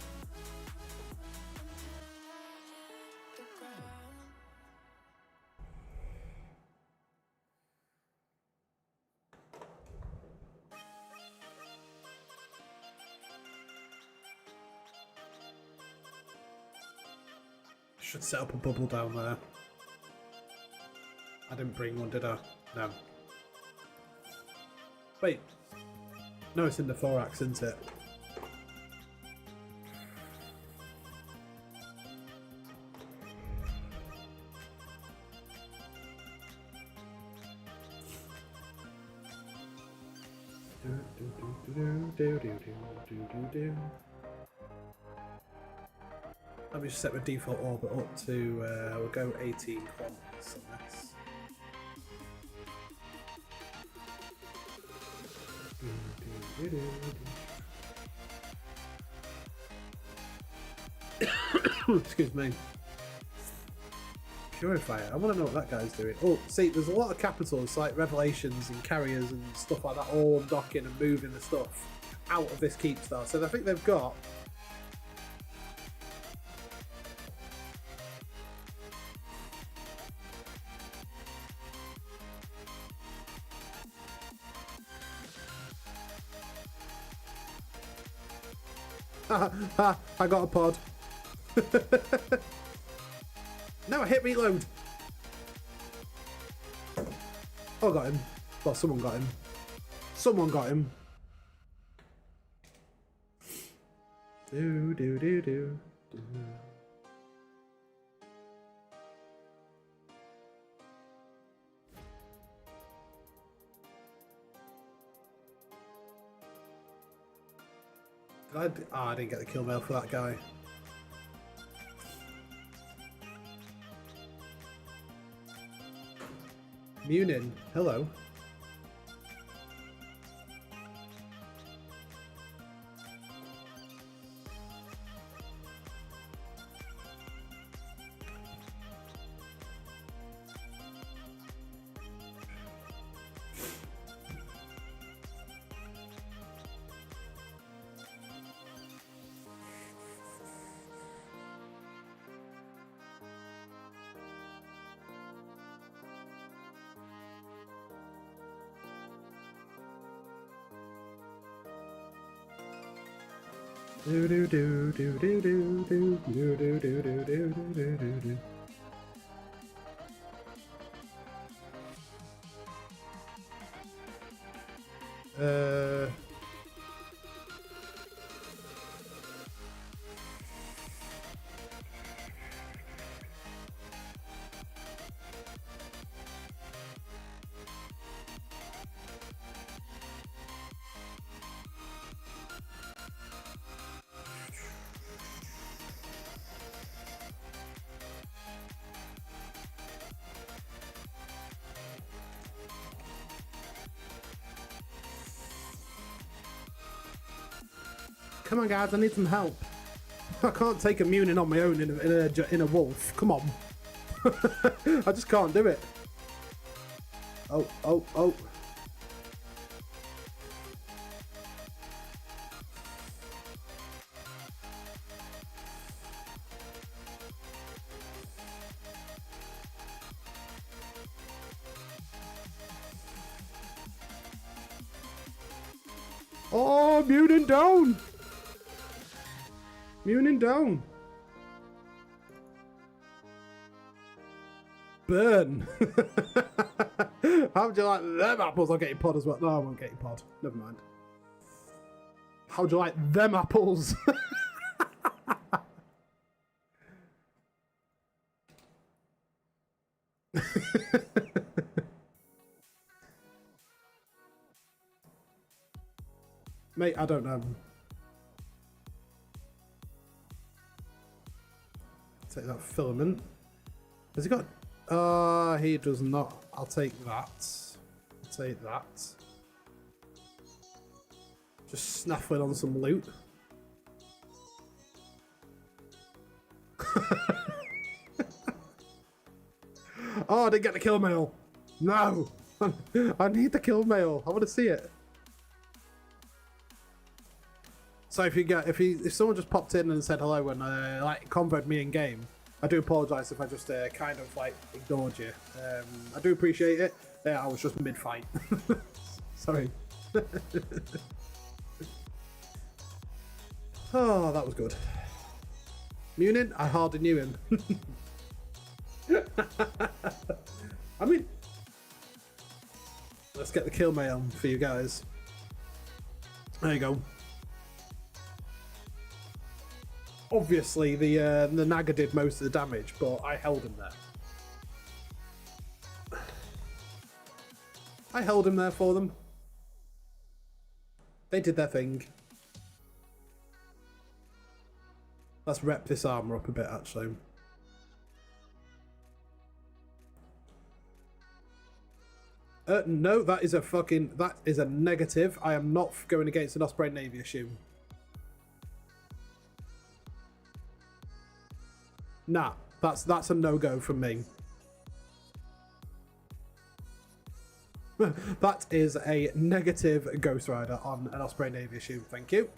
Should set up a bubble down there. I didn't bring one, did I? No. Wait. No, it's in the thorax, isn't it? Let me just set my default orbit up to, we'll go 18 kilometers on this. Excuse me. Purifier. I want to know what that guy's doing. Oh, see, there's a lot of capitals like Revelations and Carriers and stuff like that all docking and moving the stuff out of this Keepstar. So I think they've got... I got a pod. No, I hit reload. Oh, I got him. Well, someone got him. Someone got him. Do do do do do. I didn't get the kill mail for that guy. Munin, hello. Do do do do do do do do do do do do do do do. Come on, guys, I need some help. I can't take a Munin on my own in a wolf. Come on. I just can't do it. Oh, oh, oh. Oh, Munin down! Munin down! Burn! How would you like them apples? I'll get your pod as well. No, I won't get your pod. Never mind. How would you like them apples? Mate, I don't know. Take that filament. Has he got... he does not. I'll take that. I'll take that. Just snaffling on some loot. Oh, I didn't get the kill mail. No. I need the kill mail. I want to see it. So if someone just popped in and said hello and like convoed me in game, I do apologise if I just kind of like ignored you. I do appreciate it. I was just mid fight. Sorry. Oh, that was good. Munin, I hardly knew him. I mean, let's get the kill mail for you guys. There you go. Obviously, the Naga did most of the damage, but I held him there. I held him there for them. They did their thing. Let's rep this armor up a bit, actually. No, that is a negative. I am not going against an Osprey Navy issue. Nah, that's a no-go from me. That is a negative Ghost Rider on an Osprey Navy issue. Thank you.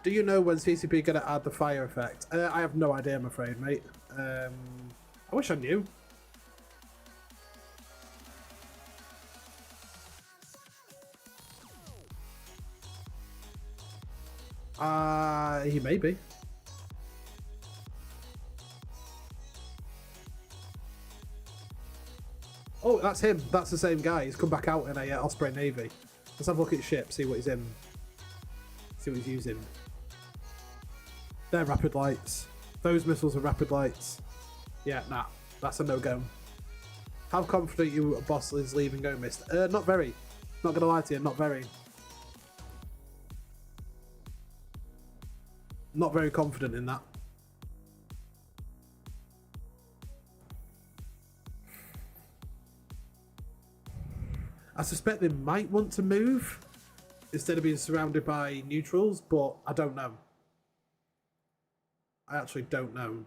Do you know when CCP going to add the fire effect? I have no idea, I'm afraid, mate. I wish I knew. He may be. Oh, that's him. That's the same guy. He's come back out in a Osprey Navy. Let's have a look at his ship, see what he's in. See what he's using. They're rapid lights. Those missiles are rapid lights. Yeah, nah. That's a no-go. How confident you boss is leaving Go Mist? Not very. Not gonna lie to you, not very. Not very confident in that. I suspect they might want to move instead of being surrounded by neutrals, but I don't know. I actually don't know.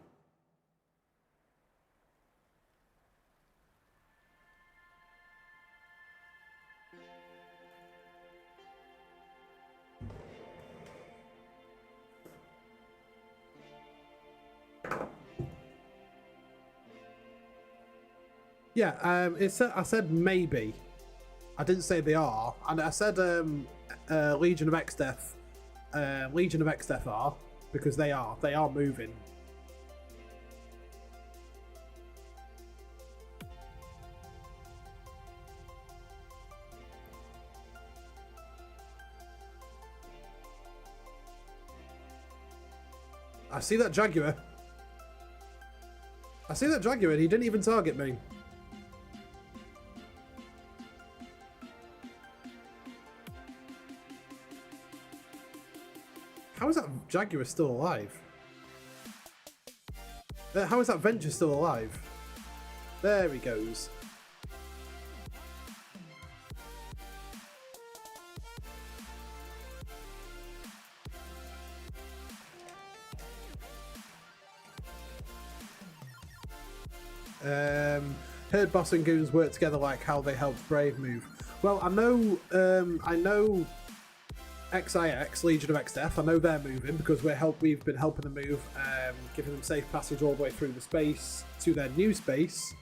Yeah, I said maybe. I didn't say they are, and I said Legion of X-Death. Legion of X-Death are, because they are moving. I see that Jaguar. I see that Jaguar, and he didn't even target me. How is that Jaguar still alive? How is that Venture still alive? There he goes. Heard Boss and Goons work together like how they helped Brave move. Well, I know XIX, Legion of X-Death, I know they're moving because we've been helping them move, giving them safe passage all the way through the space to their new space.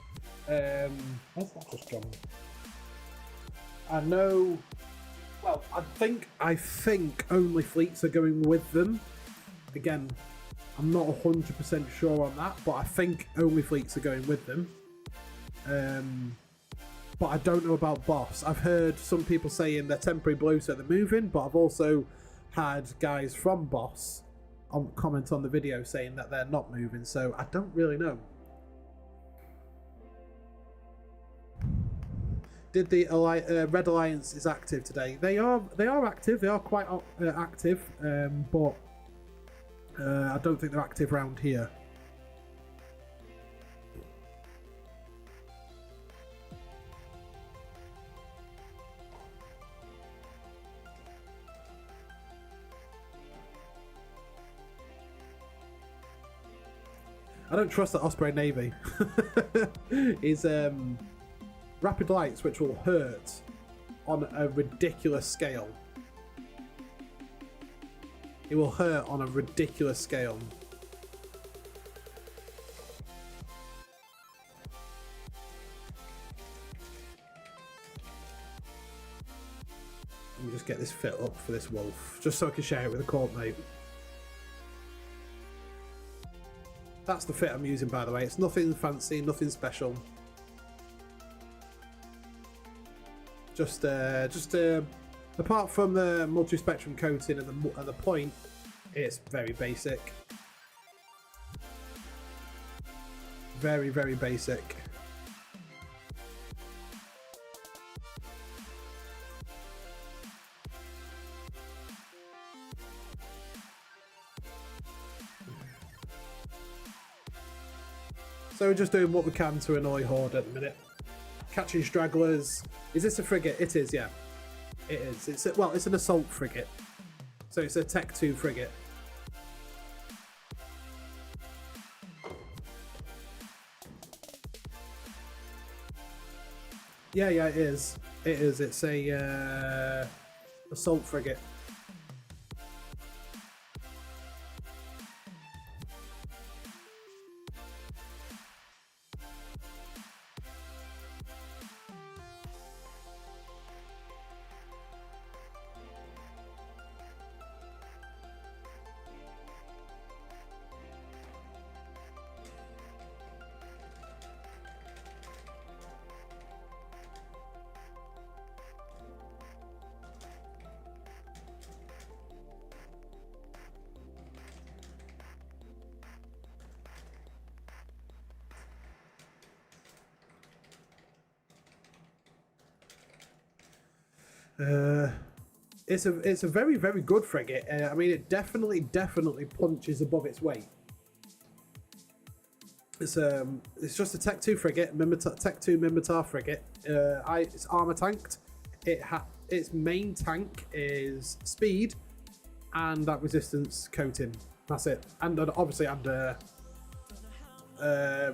Where's that just gone? I know. Well, I think only fleets are going with them. Again, I'm not 100% sure on that, but I think only fleets are going with them. But I don't know about Boss. I've heard some people saying they're temporary blue, so they're moving, but I've also had guys from Boss comment on the video saying that they're not moving, so I don't really know. Did the Red Alliance is active today? They are active. They are quite active, but I don't think they're active around here. I don't trust that Osprey Navy. Is rapid lights, which will hurt on a ridiculous scale. It will hurt on a ridiculous scale. Let me just get this fit up for this wolf, just so I can share it with a court mate. That's the fit I'm using, by the way. It's nothing fancy, nothing special. Just apart from the multi-spectrum coating and the point, it's very basic. Very, very basic. So we're just doing what we can to annoy Horde at the minute. Catching stragglers. Is this a frigate? It is, yeah. It is. It's an assault frigate. So it's a Tech 2 frigate. Yeah, it is. It is. It's a assault frigate. It's a very, very good frigate. I mean, it definitely punches above its weight. It's just a Tech 2 frigate, Tech 2 Minmatar frigate. It's armor tanked. Its main tank is speed and that resistance coating. That's it. And obviously under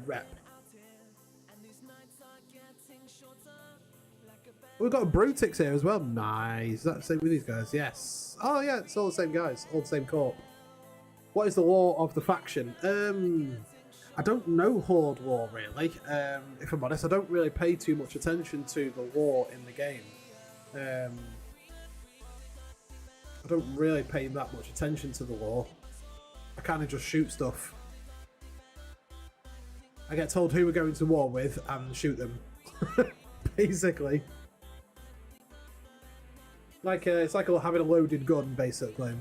rep. We've got a Brutix here as well. Nice. Is that the same with these guys? Yes. Oh yeah, it's all the same guys. All the same corp. What is the lore of the faction? I don't know Horde lore really. If I'm honest, I don't really pay too much attention to the lore in the game. I don't really pay that much attention to the lore. I kind of just shoot stuff. I get told who we're going to war with and shoot them. Basically. Like it's like having a loaded gun, basically.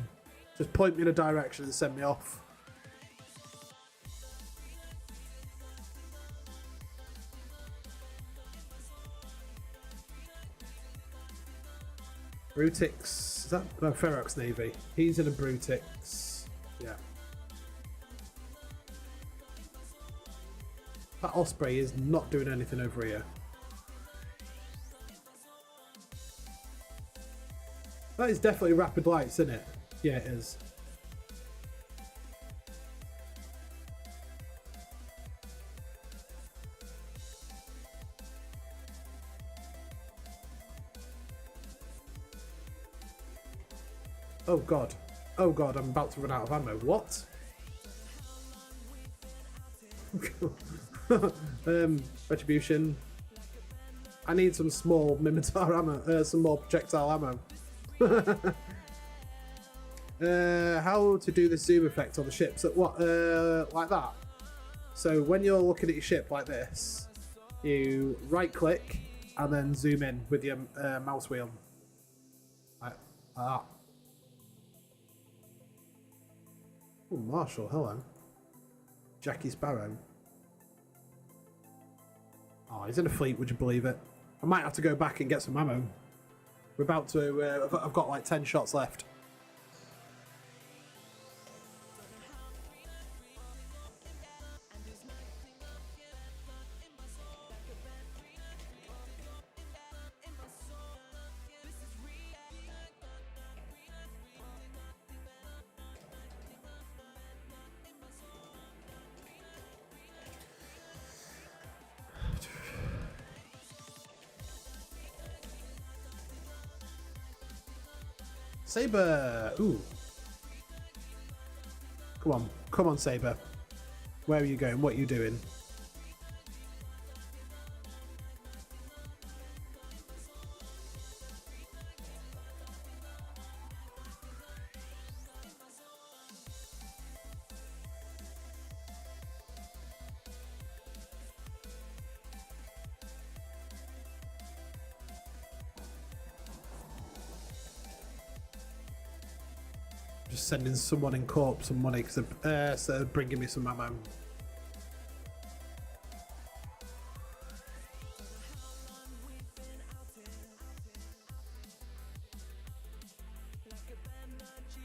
Just point me in a direction and send me off. Brutix, is that no, Ferox Navy? He's in a Brutix. Yeah. That Osprey is not doing anything over here. That is definitely rapid lights, isn't it? Yeah, it is. Oh god. Oh god, I'm about to run out of ammo. What? Retribution. I need some small Mimitar ammo, some more projectile ammo. How to do the zoom effect on the ship? So what, like that? So when you're looking at your ship like this, you right click and then zoom in with your mouse wheel. Like that. Oh, Marshall, hello. Jackie Sparrow. Oh, he's in a fleet, would you believe it? I might have to go back and get some ammo. We're about to, I've got like 10 shots left. Saber! Ooh. Come on, Saber. Where are you going? What are you doing? Just sending someone in corp some money because they're bringing me some ammo.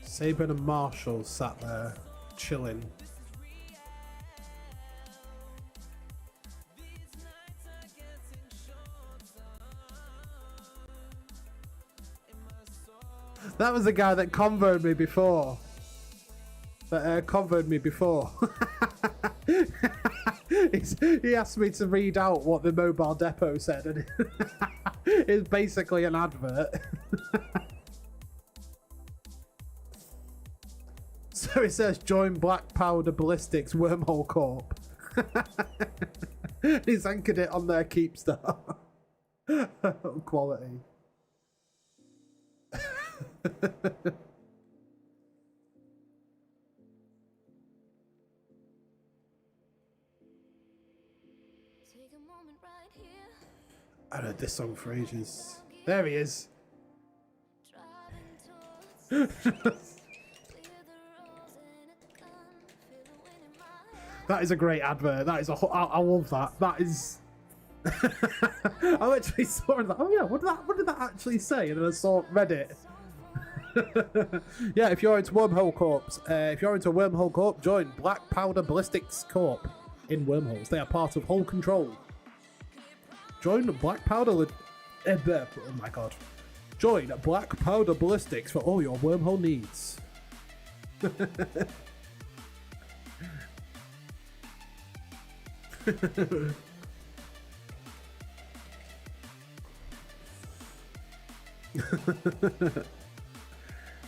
Saber and Marshall sat there chilling. That was the guy that convoed me before. He asked me to read out what the mobile depot said, and it's basically an advert. So it says, join Black Powder Ballistics Wormhole Corp. He's anchored it on their Keepstar. Quality. I heard this song for ages. There he is. That is a great advert. That is I love that. That is. I actually saw that. Oh yeah, what did that actually say? And then I read it. Yeah, if you're into Wormhole Corp, join Black Powder Ballistics Corp in Wormholes. They are part of Hull Control. Join Black Powder. Oh my god. Join Black Powder Ballistics for all your wormhole needs.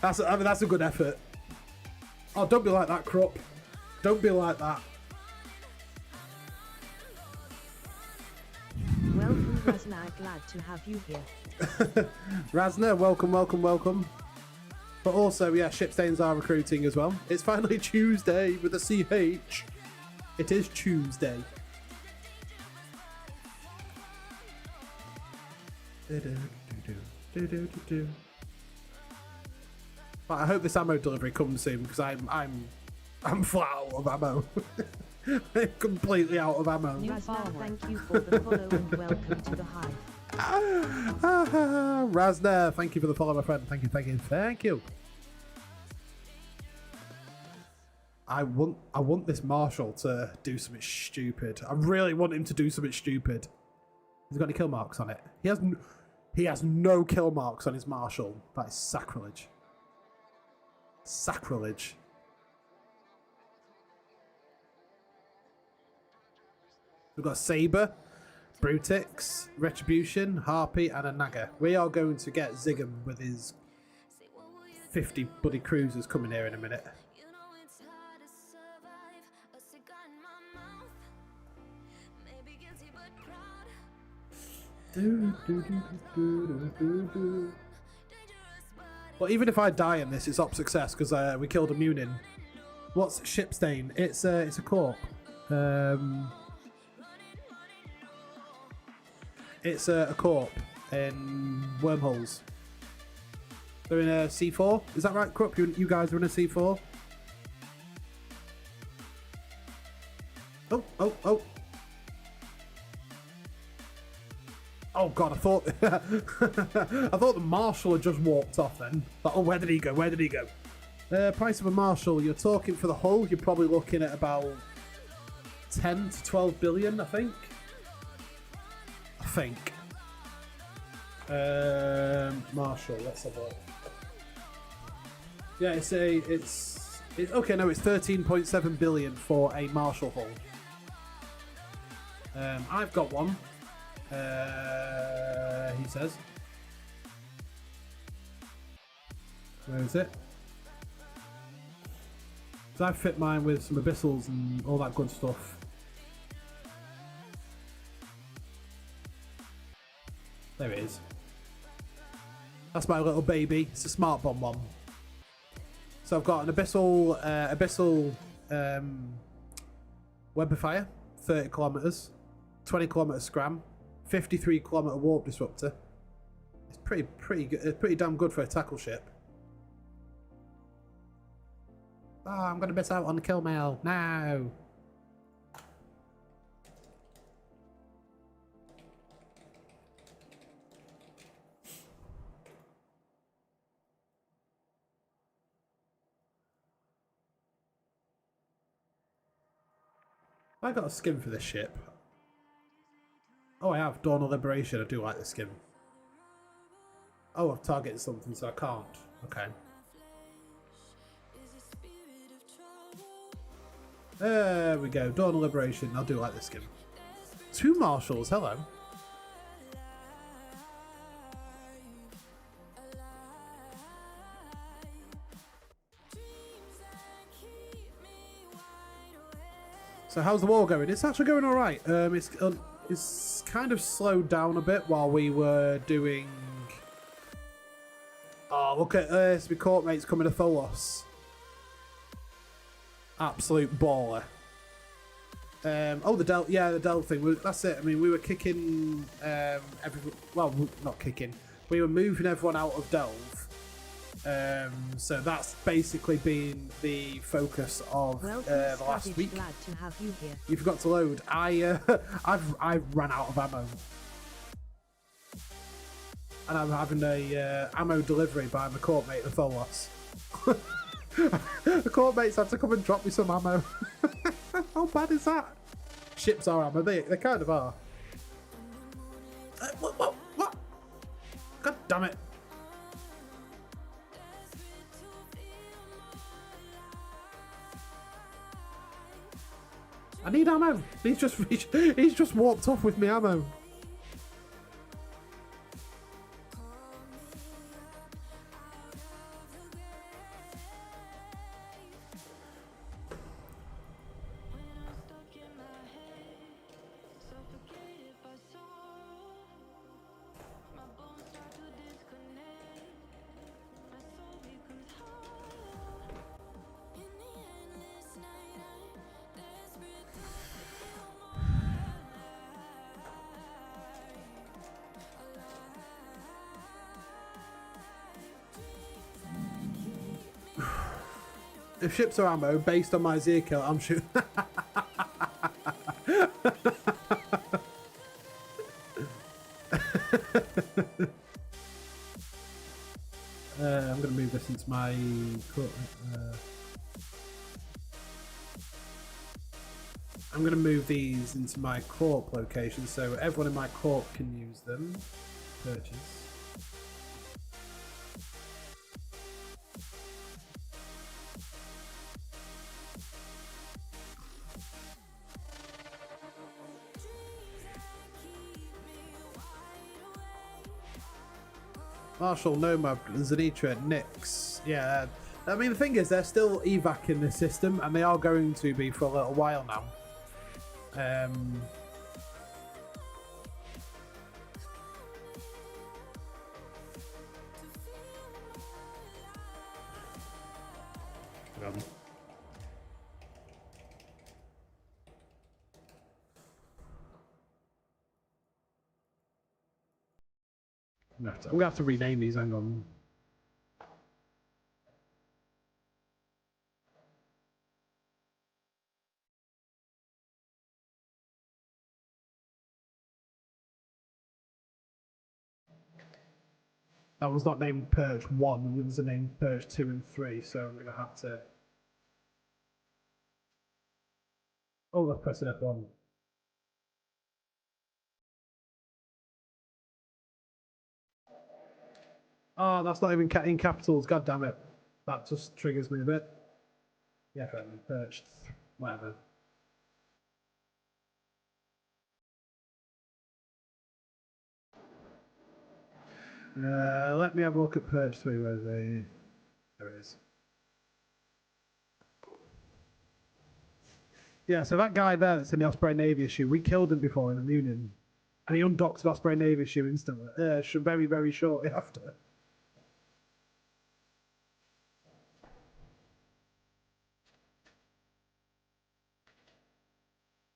That's a good effort. Oh, don't be like that, Krupp. Don't be like that. Welcome, Razna. Glad to have you here. Razna, welcome. But also, yeah, Shipstains are recruiting as well. It's finally Tuesday with a CH. It is Tuesday. But I hope this ammo delivery comes soon because I'm flat out of ammo. I'm completely out of ammo. Razna, thank you for the follow and welcome to the hive. Razna, thank you for the follow, my friend. Thank you. I want this Marshall to do something stupid. I really want him to do something stupid. Has he got any kill marks on it? He has no kill marks on his Marshall. That is sacrilege. Sacrilege. We've got Saber, Brutix, Retribution, Harpy, and a Naga. We are going to get Ziggum with his 50 bloody cruisers coming here in a minute. Well, even if I die in this, it's up success because we killed a Munin. What's ship stain? It's a corp. It's a corp in wormholes. They're in a C4. Is that right, Krupp? You guys are in a C4. Oh. Oh god, I thought I thought the Marshal had just walked off then. But, oh, where did he go? Where did he go? Price of a Marshal, you're talking for the hull, you're probably looking at about 10 to 12 billion, I think. Marshal, let's have a look. Yeah, it's okay, no, it's 13.7 billion for a Marshal hull. I've got one. He says. Where is it? So I fit mine with some abyssals and all that good stuff. There it is. That's my little baby. It's a smart bomb one. So I've got an abyssal webifier, 30 kilometers, 20 kilometer scram, 53 kilometer warp disruptor. It's pretty good, pretty damn good for a tackle ship. Oh, I'm gonna miss out on the kill mail. No. I got a skin for this ship. Oh, I have. Dawn of Liberation. I do like the skin. Oh, I've targeted something, so I can't. Okay. There we go. Dawn of Liberation. I do like the skin. 2 Marshals. Hello. So how's the war going? It's actually going all right. It's kind of slowed down a bit while we were doing. Oh, look at this! My court mates coming to Tholos. Absolute baller. Oh, the Del. Yeah, the Del thing. That's it. I mean, we were kicking well, not kicking. We were moving everyone out of Delve. So that's basically been the focus of the last week. Glad to have you here. You forgot to load. I've ran out of ammo, and I'm having a ammo delivery by my court mate, the Tholos. The court mates had to come and drop me some ammo. How bad is that? Ships are ammo. They kind of are. What? God damn it! I need ammo. He's just walked off with me ammo. If ships are ammo, based on my Zia kill, I'm shooting. I'm going to move this into my... I'm going to move these into my corp location, so everyone in my corp can use them. Purchase. Marshall, Nomad, Zanitra, Nix, Yes, yeah. I mean, the thing is, they're still evac in the system, and they are going to be for a little while now. I'm gonna have to rename these. Hang on. That was not named Purge 1, it was named Purge 2 and 3, so I'm gonna have to. Oh, let's press F1. Oh, that's not even in capitals, god damn it. That just triggers me a bit. Yeah, Purge, whatever. Let me have a look at Purge 3, where they... There it is. Yeah, so that guy there that's in the Osprey Navy issue, we killed him before in the Union. And he undocked the Osprey Navy issue instantly. Very, very shortly after.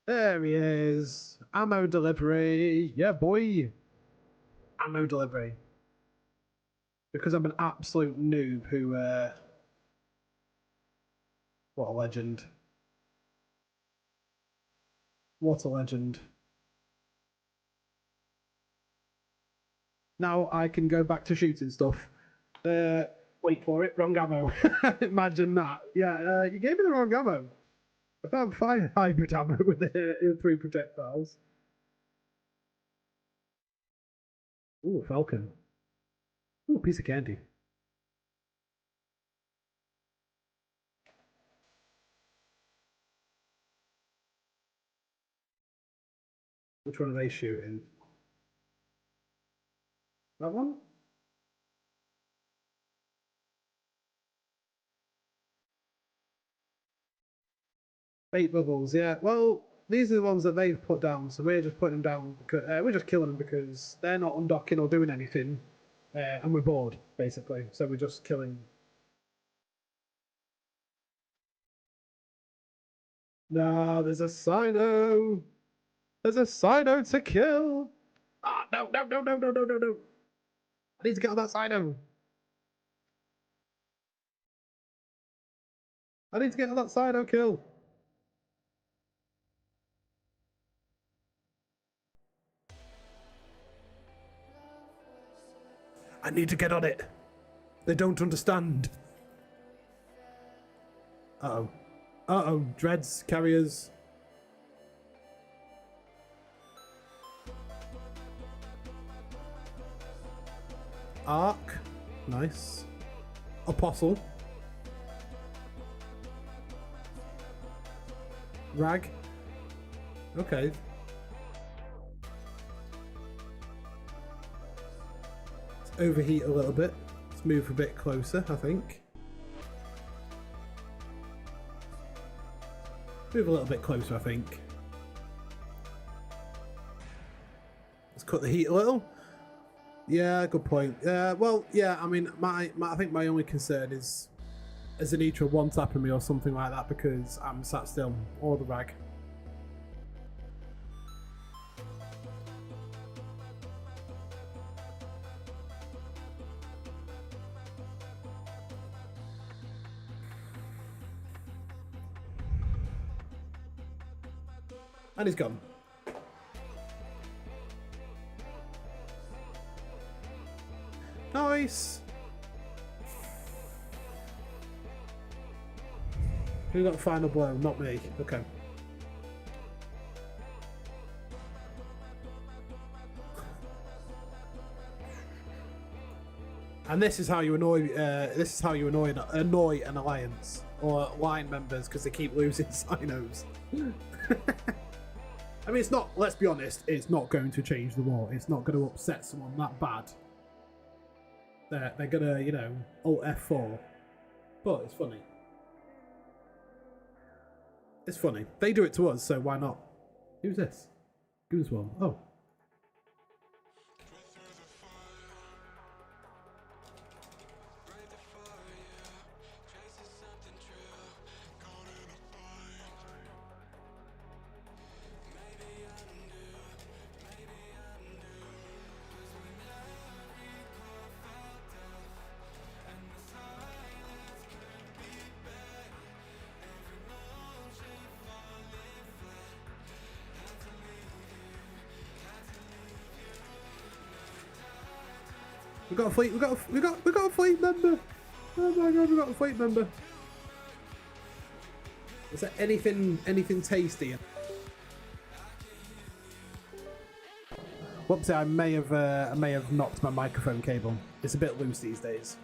There he is. Ammo delivery. Yeah, boy. Ammo delivery. Because I'm an absolute noob who... What a legend. What a legend. Now I can go back to shooting stuff. Wait for it, wrong ammo. Imagine that. Yeah, you gave me the wrong ammo. I found 5 hybrid ammo with the 3 projectiles. Ooh, Falcon. Ooh, piece of candy. Which one are they shooting? That one? Bait bubbles, yeah. Well, these are the ones that they've put down, so we're just putting them down because we're just killing them because they're not undocking or doing anything, and we're bored basically. So we're just killing. No, there's a Sino. There's a Sino to kill. Ah, no! I need to get on that Sino. I need to get on that Sino kill. I need to get on it. They don't understand. Uh-oh. Uh-oh. Dreads, carriers. Arc. Nice. Apostle. Rag. Okay. Let's overheat a little bit. Let's move a bit closer, I think. Move a little bit closer, I think. Let's cut the heat a little. Yeah, good point. Well, yeah, I mean, I think my only concern is Anitra one-tapping me or something like that because I'm sat still, or the rag. And he's gone. Nice. Who got the final blow? Not me. Okay. And this is how you annoy. This is how you annoy an alliance or line members because they keep losing Sinos. I mean, it's not. Let's be honest. It's not going to change the war. It's not going to upset someone that bad. They're gonna, you know, Alt F4 But it's funny. It's funny. They do it to us, so why not? Who's this? Goons one. Oh. We got a fleet. We got a fleet member. Oh my god, we got a fleet member. Is there anything tasty? Whoopsie! I may have knocked my microphone cable. It's a bit loose these days.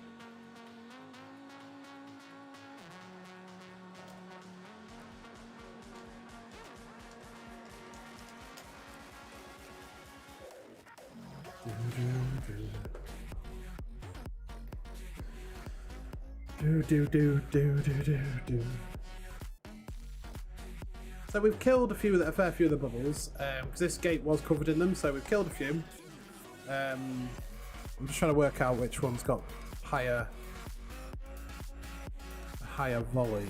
Do. So we've killed a fair few of the bubbles, because this gate was covered in them, so we've killed a few. I'm just trying to work out which one's got higher volley.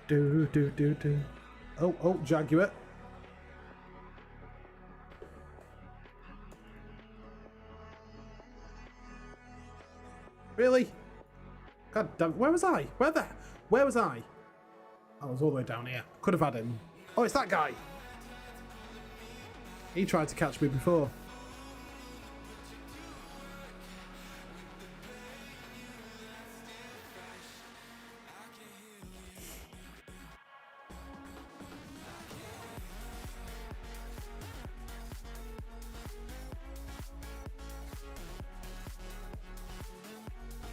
Do. Oh, Jaguar. Really? God damn, where was I? Where was I? I was all the way down here. Could have had him. Oh, it's that guy. He tried to catch me before.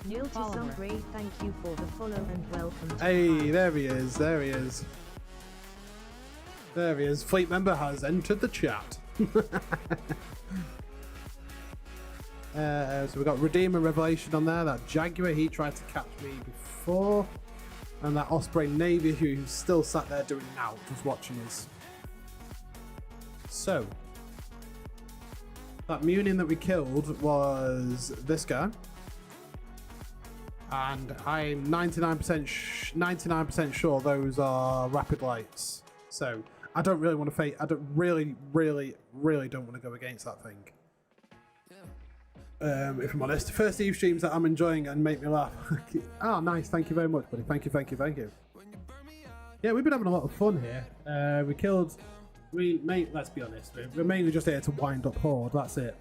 Neil to some great, thank you for the follow and welcome to Hey, there he is. There he is. Fleet member has entered the chat. So we've got Redeem and Revelation on there. That Jaguar, he tried to catch me before. And that Osprey Navy, who's still sat there doing now, just watching us. So, that Munin that we killed was this guy. And I'm 99% sure those are rapid lights. So I don't really want to fight. I don't really don't want to go against that thing. If I'm honest, first Eve streams that I'm enjoying and make me laugh. Oh, nice. Thank you very much, buddy. Thank you. Yeah, we've been having a lot of fun here. Let's be honest. We're mainly just here to wind up Horde. That's it.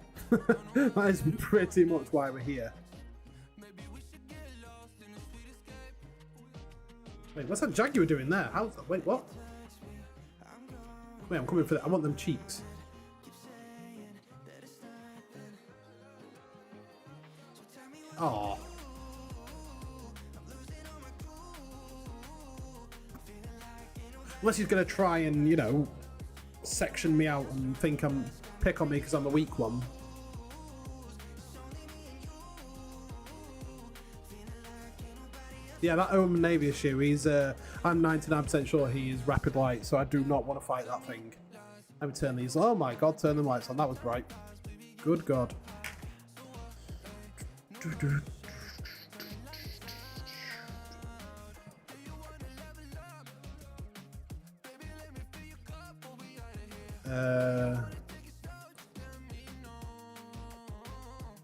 That is pretty much why we're here. Wait, what's that Jaguar doing there? Wait, what? Wait, I'm coming for that. I want them cheeks. Oh. Unless he's going to try and, you know, section me out and pick on me because I'm the weak one. Yeah, that Omen Navy issue, I'm 99% sure he is rapid light, so I do not want to fight that thing. Let me turn these. Oh my god, turn the lights on. That was bright. Good god.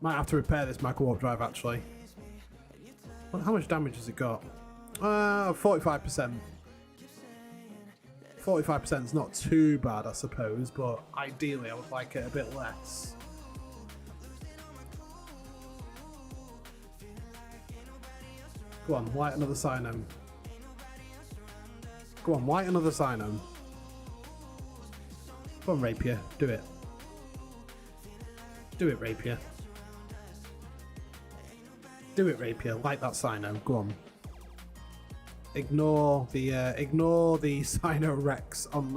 Might have to repair this micro warp drive actually. How much damage has it got? 45%. 45% is not too bad, I suppose, but ideally I would like it a bit less. Go on, light another Sino. Go on, light another Sino. Go on, Rapier, do it. Do it, Rapier. Do it, Rapier. Light that Sino. Go on. Ignore the Sino Rex on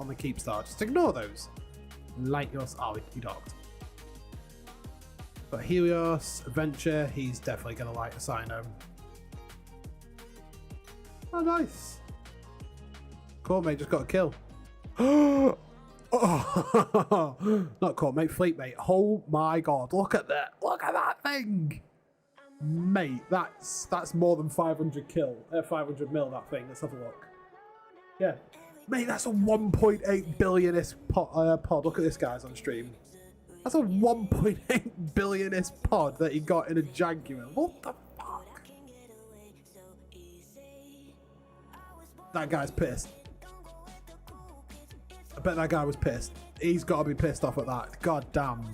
the Keep Star. Just ignore those. Light yours. Oh, he docked. But Helios, Adventure, he's definitely gonna light a Sino. Oh, nice. Courtmate just got a kill. Oh, not Courtmate, Fleetmate. Oh my god, look at that. Look at that thing. Mate, that's more than 500 mil, that thing. Let's have a look. Yeah. Mate, that's a 1.8 billionist pod. Look at this, guys, on stream. That's a 1.8 billionist pod that he got in a Jaguar. What the fuck? That guy's pissed. I bet that guy was pissed. He's got to be pissed off at that. God damn.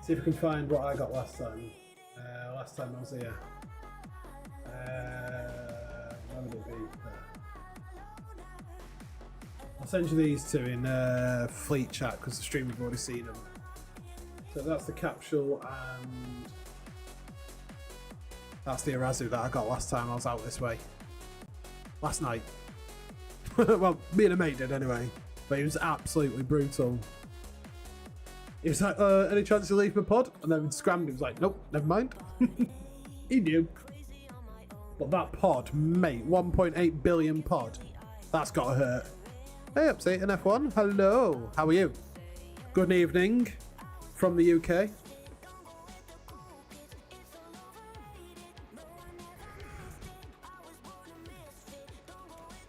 See if we can find what I got last time. Last time I was here. Where would it be? I'll send you these two in Fleet Chat because the stream we've already seen them. So that's the capsule and that's the Arazu that I got last time I was out this way. Last night. Well, me and a mate did anyway. But it was absolutely brutal. He was like, any chance to leave my pod? And then scrammed, he was like, nope, never mind. He knew. But that pod, mate, 1.8 billion pod. That's gotta hurt. Hey, Upstate and F1, hello. How are you? Good evening from the UK.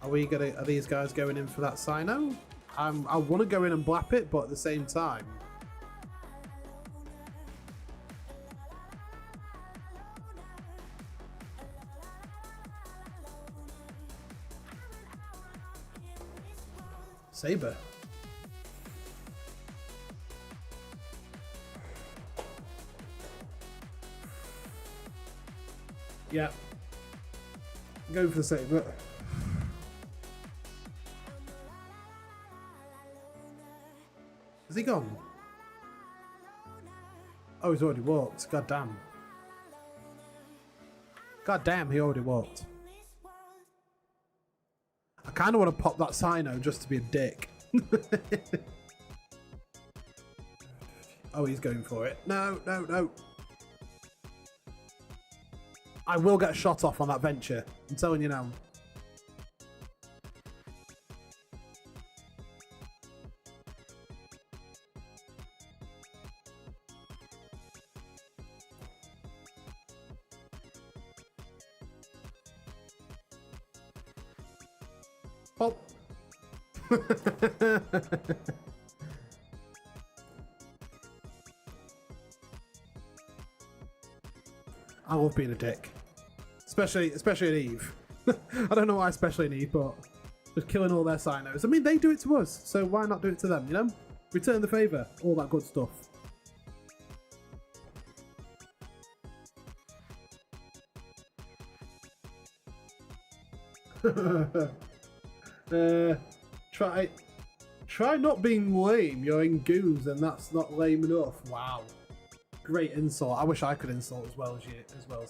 Are these guys going in for that Sino? I want to go in and blap it, but at the same time. Saber. Yeah. Go for the Saber. Has he gone? Oh, he's already walked. God damn. God damn, he already walked. I kind of want to pop that Sino just to be a dick. Oh, he's going for it. No, no, no. I will get shot off on that venture. I'm telling you now. Oh. I love being a dick. Especially at Eve. I don't know why especially in Eve, but just killing all their Sinos. I mean, they do it to us, so why not do it to them, you know? Return the favour, all that good stuff. Try not being lame. You're in Goons and that's not lame enough. Wow. Great insult. I wish I could insult as well as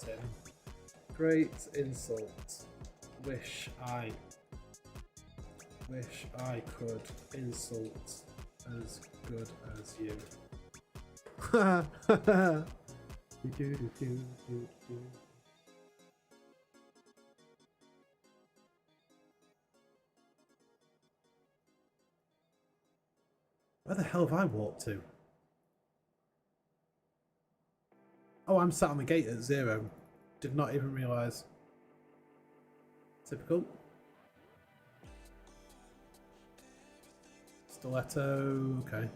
him. Great insult. Wish I could insult as good as you. Where the hell have I walked to? Oh, I'm sat on the gate at 0. Did not even realise. Typical. Stiletto, okay.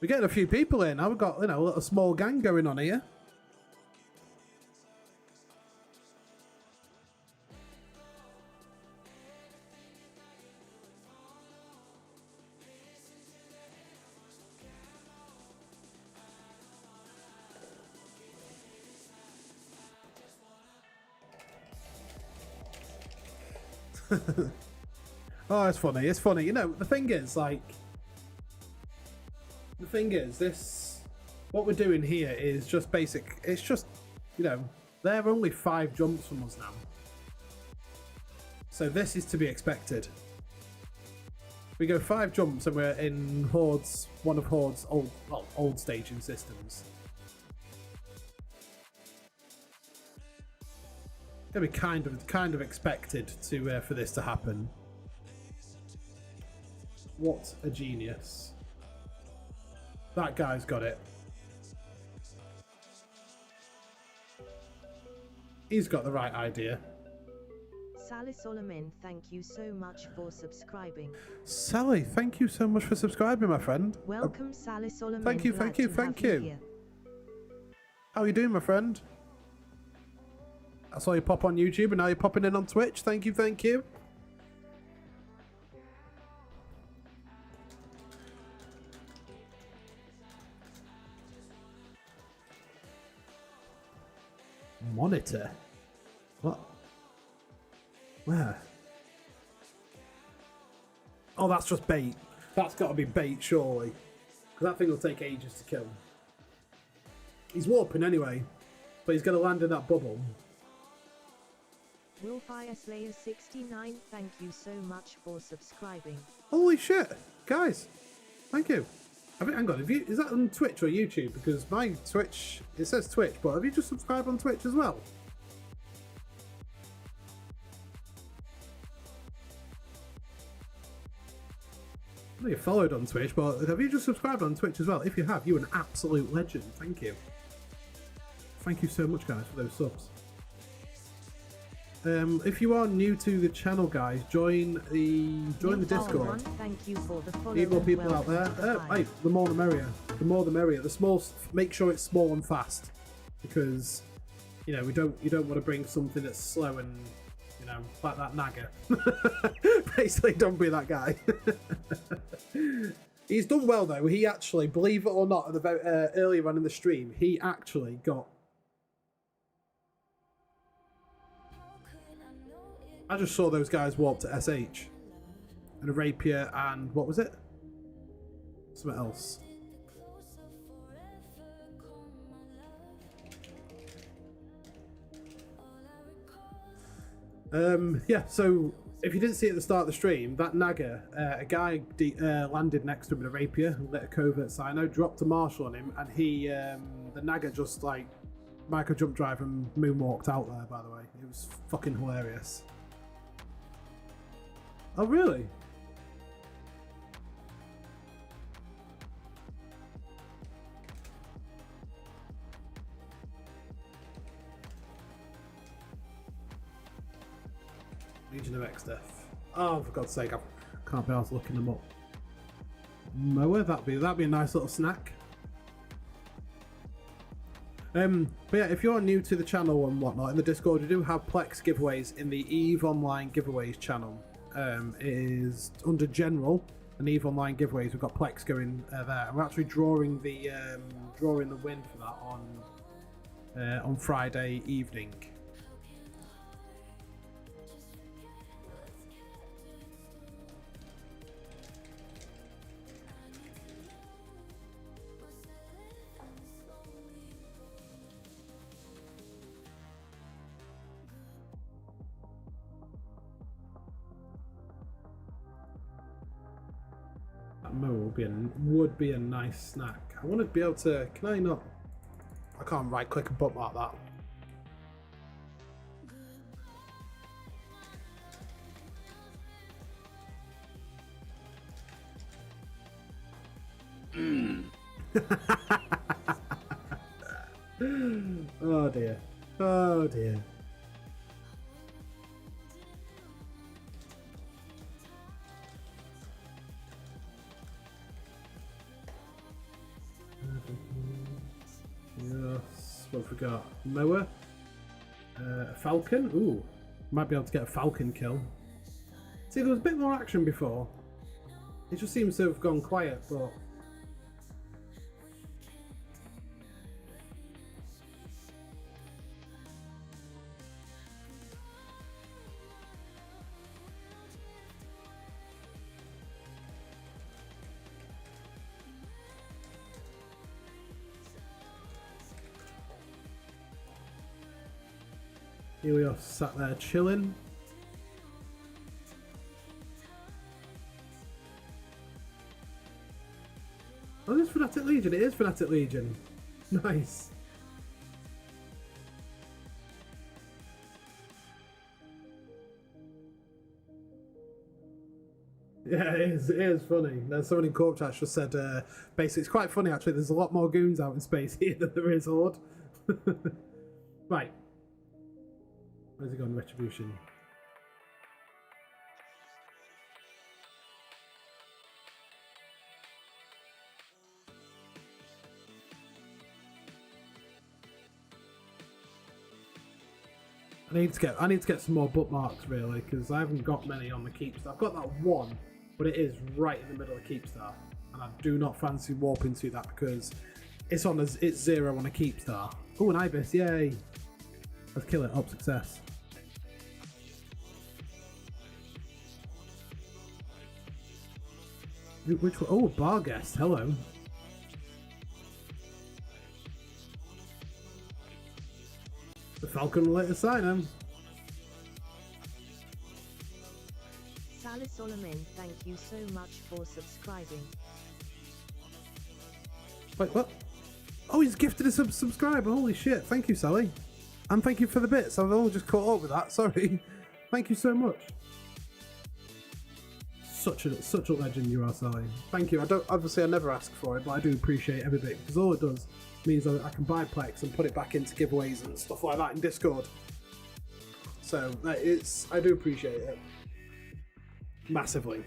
We're getting a few people in. Now we've got, you know, a little small gang going on here. Oh, it's funny. It's funny. You know, the thing is, this, what we're doing here is just basic. It's just, you know, they're only 5 jumps from us now. So this is to be expected. We go 5 jumps and we're in Hordes, one of Hordes' old staging systems. Gonna be kind of expected to for this to happen. What a genius! That guy's got it. He's got the right idea. Sally Solomon, thank you so much for subscribing. Sally, thank you so much for subscribing, my friend. Welcome, Sally Solomon. Thank you. How are you doing, my friend? I saw you pop on YouTube and now you're popping in on Twitch. Thank you. Monitor? What? Where? Oh, that's just bait. That's got to be bait, surely. Because that thing will take ages to kill. He's warping anyway, but he's going to land in that bubble. Willfire Slayer 69, thank you so much for subscribing. Holy shit, guys! Thank you. Hang on, is that on Twitch or YouTube? Because my Twitch, it says Twitch, but have you just subscribed on Twitch as well? I know you're followed on Twitch, but have you just subscribed on Twitch as well? If you have, you're an absolute legend. Thank you. Thank you so much, guys, for those subs. If you are new to the channel, guys, join the Discord. Thank you for the follow. Need more people out there. Hey, the more the merrier. The more the merrier. The small. Make sure it's small and fast, because you know you don't want to bring something that's slow and like that Naga. Basically, don't be that guy. He's done well though. He actually, believe it or not, earlier on in the stream, he actually got. I just saw those guys warp to SH. And a rapier and what was it? Something else. Yeah, so if you didn't see it at the start of the stream, that Naga, a guy landed next to him with a rapier, lit a covert Sino, dropped a marshal on him, and he, the Naga just like micro jump drive and moonwalked out there, by the way. It was fucking hilarious. Oh, really? Legion of X-Death. Oh, for God's sake, I can't be arsed looking them up. Mower, that'd be a nice little snack. But yeah, if you're new to the channel and whatnot, in the Discord, we do have Plex giveaways in the EVE Online giveaways channel. It is under General and EVE Online giveaways. We've got Plex going there. We're actually drawing the win for that on Friday evening. Would be a nice snack. I want to be able to. Can I not? I can't right click and bookmark that. Oh dear. Oh dear. Yes, what have we got? Mower. Falcon. Ooh, might be able to get a Falcon kill. See, there was a bit more action before. It just seems to have gone quiet, but... Helios sat there chilling. Oh, this is Fanatic Legion. It is Fanatic Legion. Nice. Yeah, it is funny. There's someone in Corp Chat just said, basically, it's quite funny actually. There's a lot more goons out in space here than there is Horde. Right. Where's he gone? Retribution. I need to get some more bookmarks really, because I haven't got many on the Keepstar. I've got that one, but it is right in the middle of Keepstar, and I do not fancy warping to that because it's 0 on a Keepstar. Oh, an Ibis, yay! Let's kill it. Up success. Which one? Oh, bar guest. Hello. The Falcon will later sign him. Salah Solomon, thank you so much for subscribing. Wait, what? Oh, he's gifted a subscriber. Holy shit. Thank you, Sally. And thank you for the bits. I've all just caught up with that. Sorry. Thank you so much. Such a legend you are, Sally. Thank you. I never ask for it, but I do appreciate every bit, because all it does means I can buy Plex and put it back into giveaways and stuff like that in Discord. So I do appreciate it massively.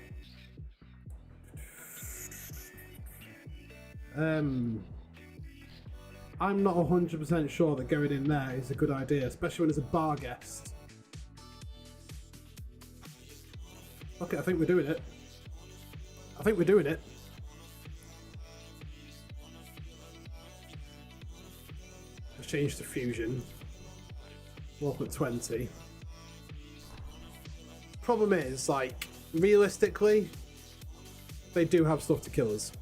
I'm not 100% sure that going in there is a good idea, especially when there's a bar guest. Okay, I think we're doing it. Let's change to fusion. Walk at 20. Problem is, like, realistically, they do have stuff to kill us.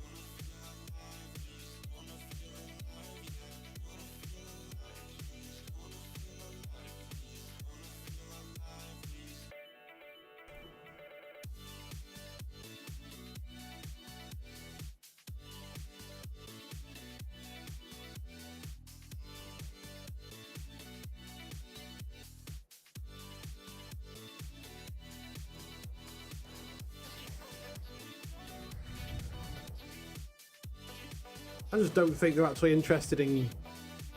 I just don't think they're actually interested in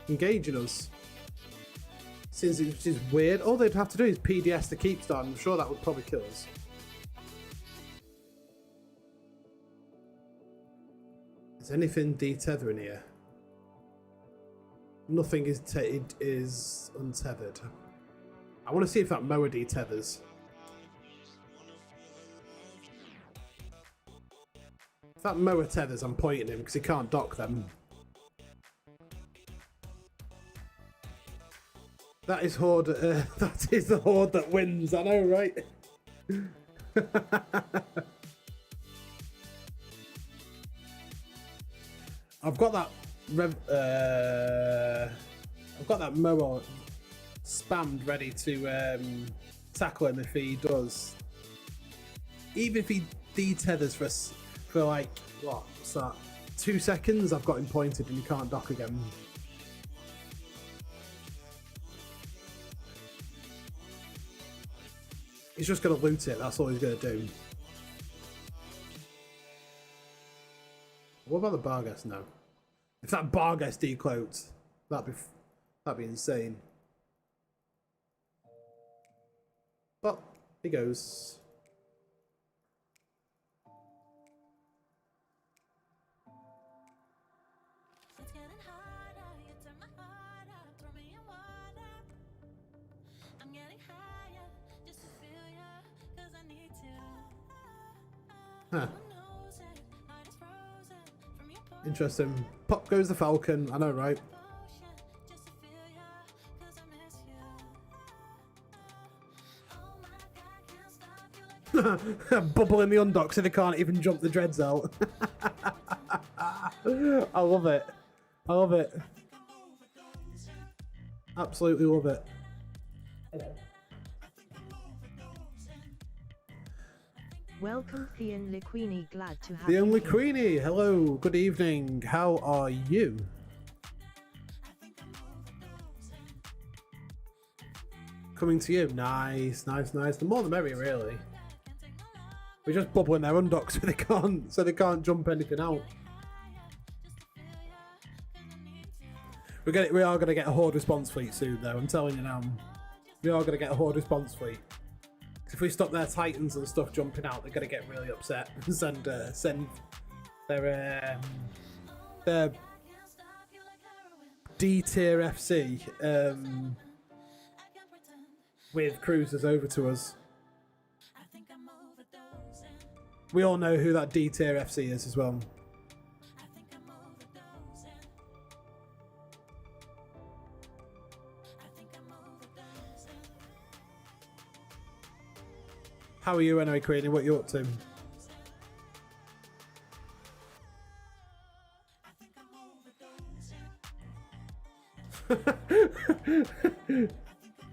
engaging us. Since it's just weird, all they'd have to do is PDS the Keepstar, and I'm sure that would probably kill us. Is anything detethering here? Nothing is untethered. I want to see if that mower detethers. If that mower tethers, I'm pointing him because he can't dock them. That is Horde. That is the Horde that wins. I know, right? I've got that. I've got that mower spammed ready to tackle him if he does. Even if he detethers for like, what's that? 2 seconds, I've got him pointed and he can't dock again. He's just going to loot it, that's all he's going to do. What about the Barghest now? If that Barghest decloaked, that'd be insane. But, he goes. Huh. Interesting. Pop goes the Falcon. I know, right? Bubble in the undock so they can't even jump the dreads out. I love it. I love it. Absolutely love it. Hello. Welcome, Theon Liquini. Glad to have The you only here. Queenie. Hello. Good evening. How are you? Coming to you. Nice, nice, nice. The more the merrier, really. We're just bubbling their undocks so they can't jump anything out. We are going to get a Horde response fleet soon, though. I'm telling you now. We are going to get a Horde response fleet. If we stop their Titans and stuff jumping out, they're going to get really upset and send their D tier FC with cruisers over to us. We all know who that D tier FC is as well. How are you anyway, Queenie? What are you up to?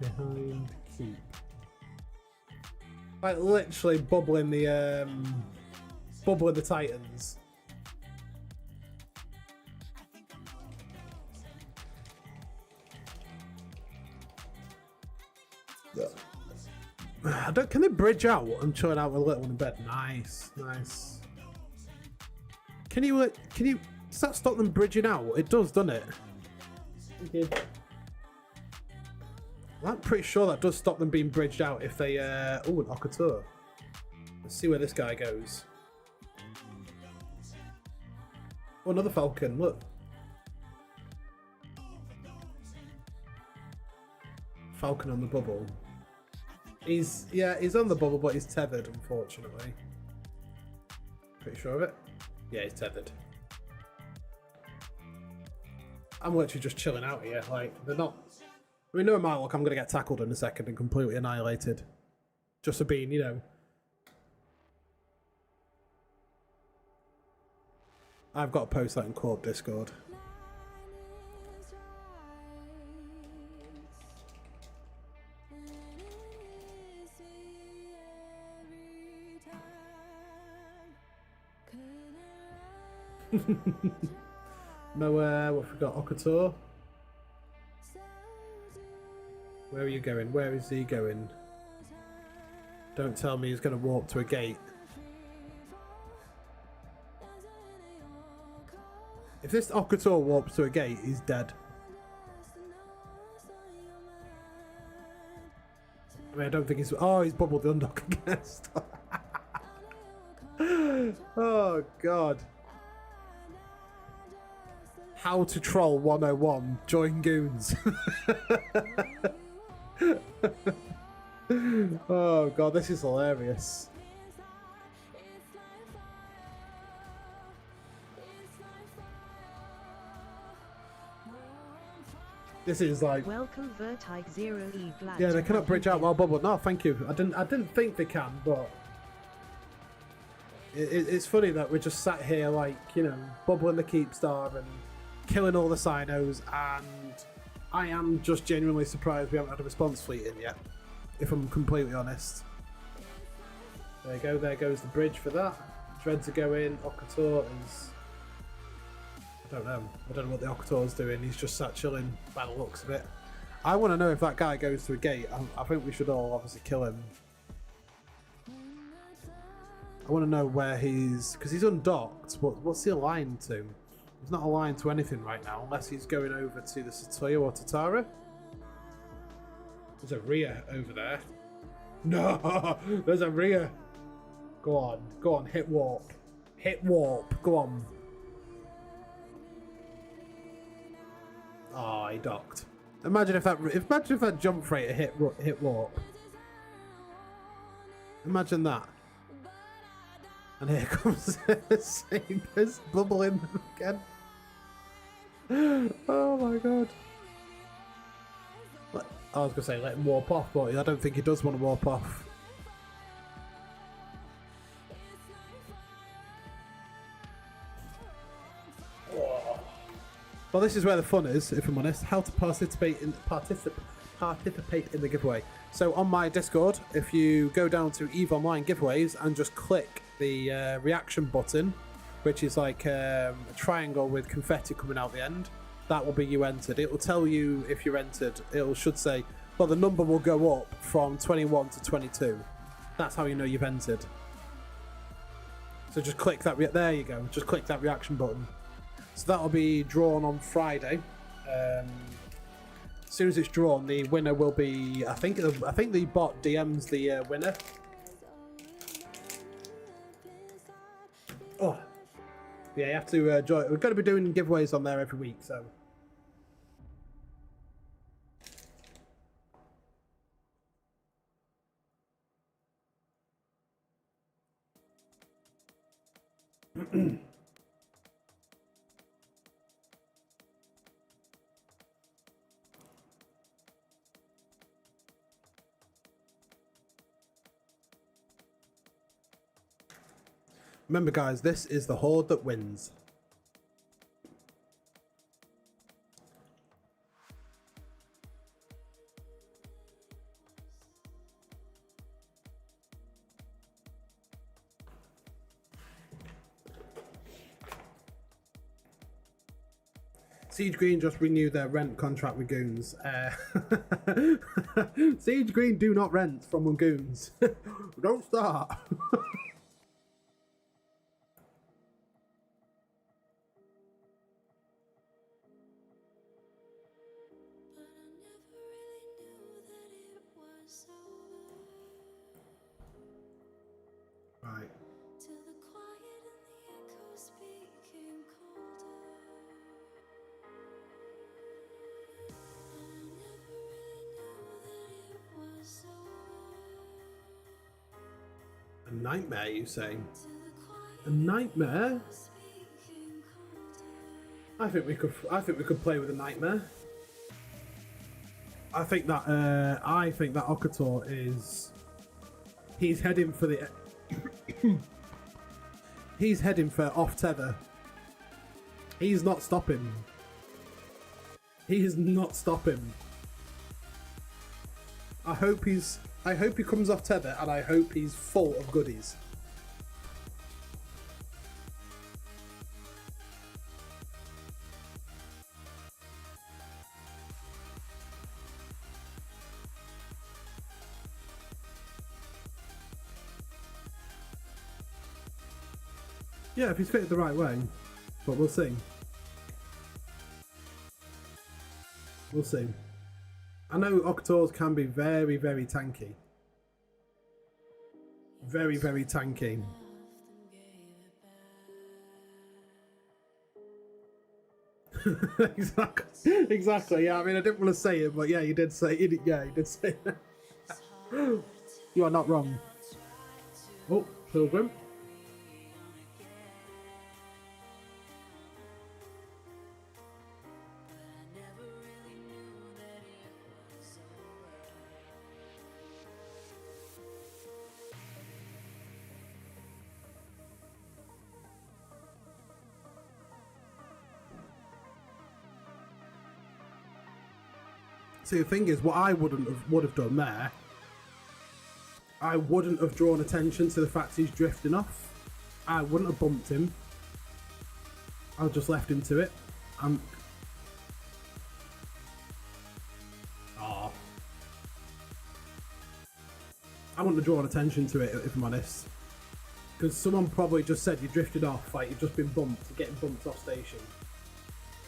Behind keep. Like literally bubbling the Titans. Can they bridge out? I'm chilling out with a little one in bed. Nice, nice. Can you does that stop them bridging out? It does, doesn't it? I'm pretty sure that does stop them being bridged out if they oh, an Okator. Let's see where this guy goes. Oh, another Falcon, look. Falcon on the bubble. He's on the bubble, but he's tethered, unfortunately. Pretty sure of it. Yeah, he's tethered. I'm literally just chilling out here. Like, they're not. I mean, no matter what, I'm going to get tackled in a second and completely annihilated. Just for being, you know. I've got to post that in Corp Discord. No, what have we got? Okator. Where are you going? Where is he going? Don't tell me he's going to warp to a gate. If this Okator warps to a gate, he's dead. I mean, I don't think he's... Oh, he's bubbled the undock again. Oh, God. How to troll 101. Join Goons. Oh, God, this is hilarious. This is like... Welcome, Vertike 0E. Glad yeah, they to cannot have bridge you out here. while bubbled. No, thank you. I didn't think they can, but... It's funny that we're just sat here like, you know, bubbling the Keepstar and killing all the Sinos, and I am just genuinely surprised we haven't had a response fleet in yet, if I'm completely honest. There you go, there goes the bridge for that. Dreads are going, Okator is... I don't know what the Okator's doing, he's just sat chilling by the looks of it. I want to know if that guy goes to a gate. I think we should all obviously kill him. I want to know where he's... because he's undocked. What's he aligned to? He's not aligned to anything right now, unless he's going over to the Satoya or Tatara. There's a Rhea over there. No! There's a Rhea! Go on, hit warp. Hit warp, go on. Oh, he docked. Imagine if that jump freighter hit warp. Imagine that. And here comes Sabers bubbling them again. Oh my god. I was going to say let him warp off, but I don't think he does want to warp off. Well, this is where the fun is, if I'm honest. How to participate participate in the giveaway. So on my Discord, if you go down to EVE Online giveaways and just click the reaction button, which is like a triangle with confetti coming out the end, that will be you entered. It will tell you if you're entered. It should say, well, the number will go up from 21 to 22. That's how you know you've entered. So just click that, there you go, just click that reaction button. So that'll be drawn on Friday. As soon as it's drawn, the winner will be, I think the bot DMs the winner. Oh, yeah, you have to join. We're going to be doing giveaways on there every week, so. Remember, guys, this is the Horde that wins. Siege Green just renewed their rent contract with Goons. Siege Green do not rent from Goons. Don't start. Right. A nightmare, you say? A nightmare? I think we could play with a nightmare. I think that Okator is. He's heading for the. He's heading for off tether. He's not stopping. He is not stopping. I hope he comes off tether, and I hope he's full of goodies. Yeah, if he's fitted the right way, but we'll see. We'll see. I know Octors can be very, very tanky. Very, very tanky. Exactly. Yeah, I mean, I didn't want to say it, but yeah, you did say it. Yeah, you did say it. You are not wrong. Oh, Pilgrim. See, the thing is, what I would have done there, I wouldn't have drawn attention to the fact he's drifting off. I wouldn't have bumped him. I just left him to it. Oh. I wouldn't have drawn attention to it, if I'm honest. Because someone probably just said you drifted off, like you've just been bumped, getting bumped off station.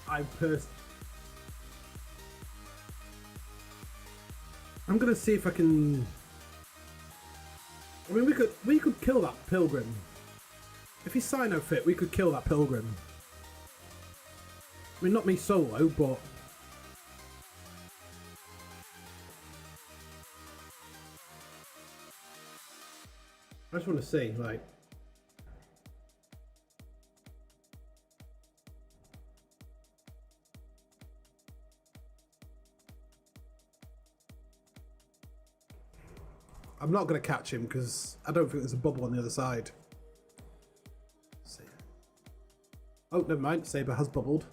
I'm gonna see if I can. I mean, we could kill that Pilgrim. If he's Sino fit, we could kill that Pilgrim. I mean, not me solo, but I just want to see, like. I'm not going to catch him because I don't think there's a bubble on the other side. Let's see. Oh, never mind. Saber has bubbled.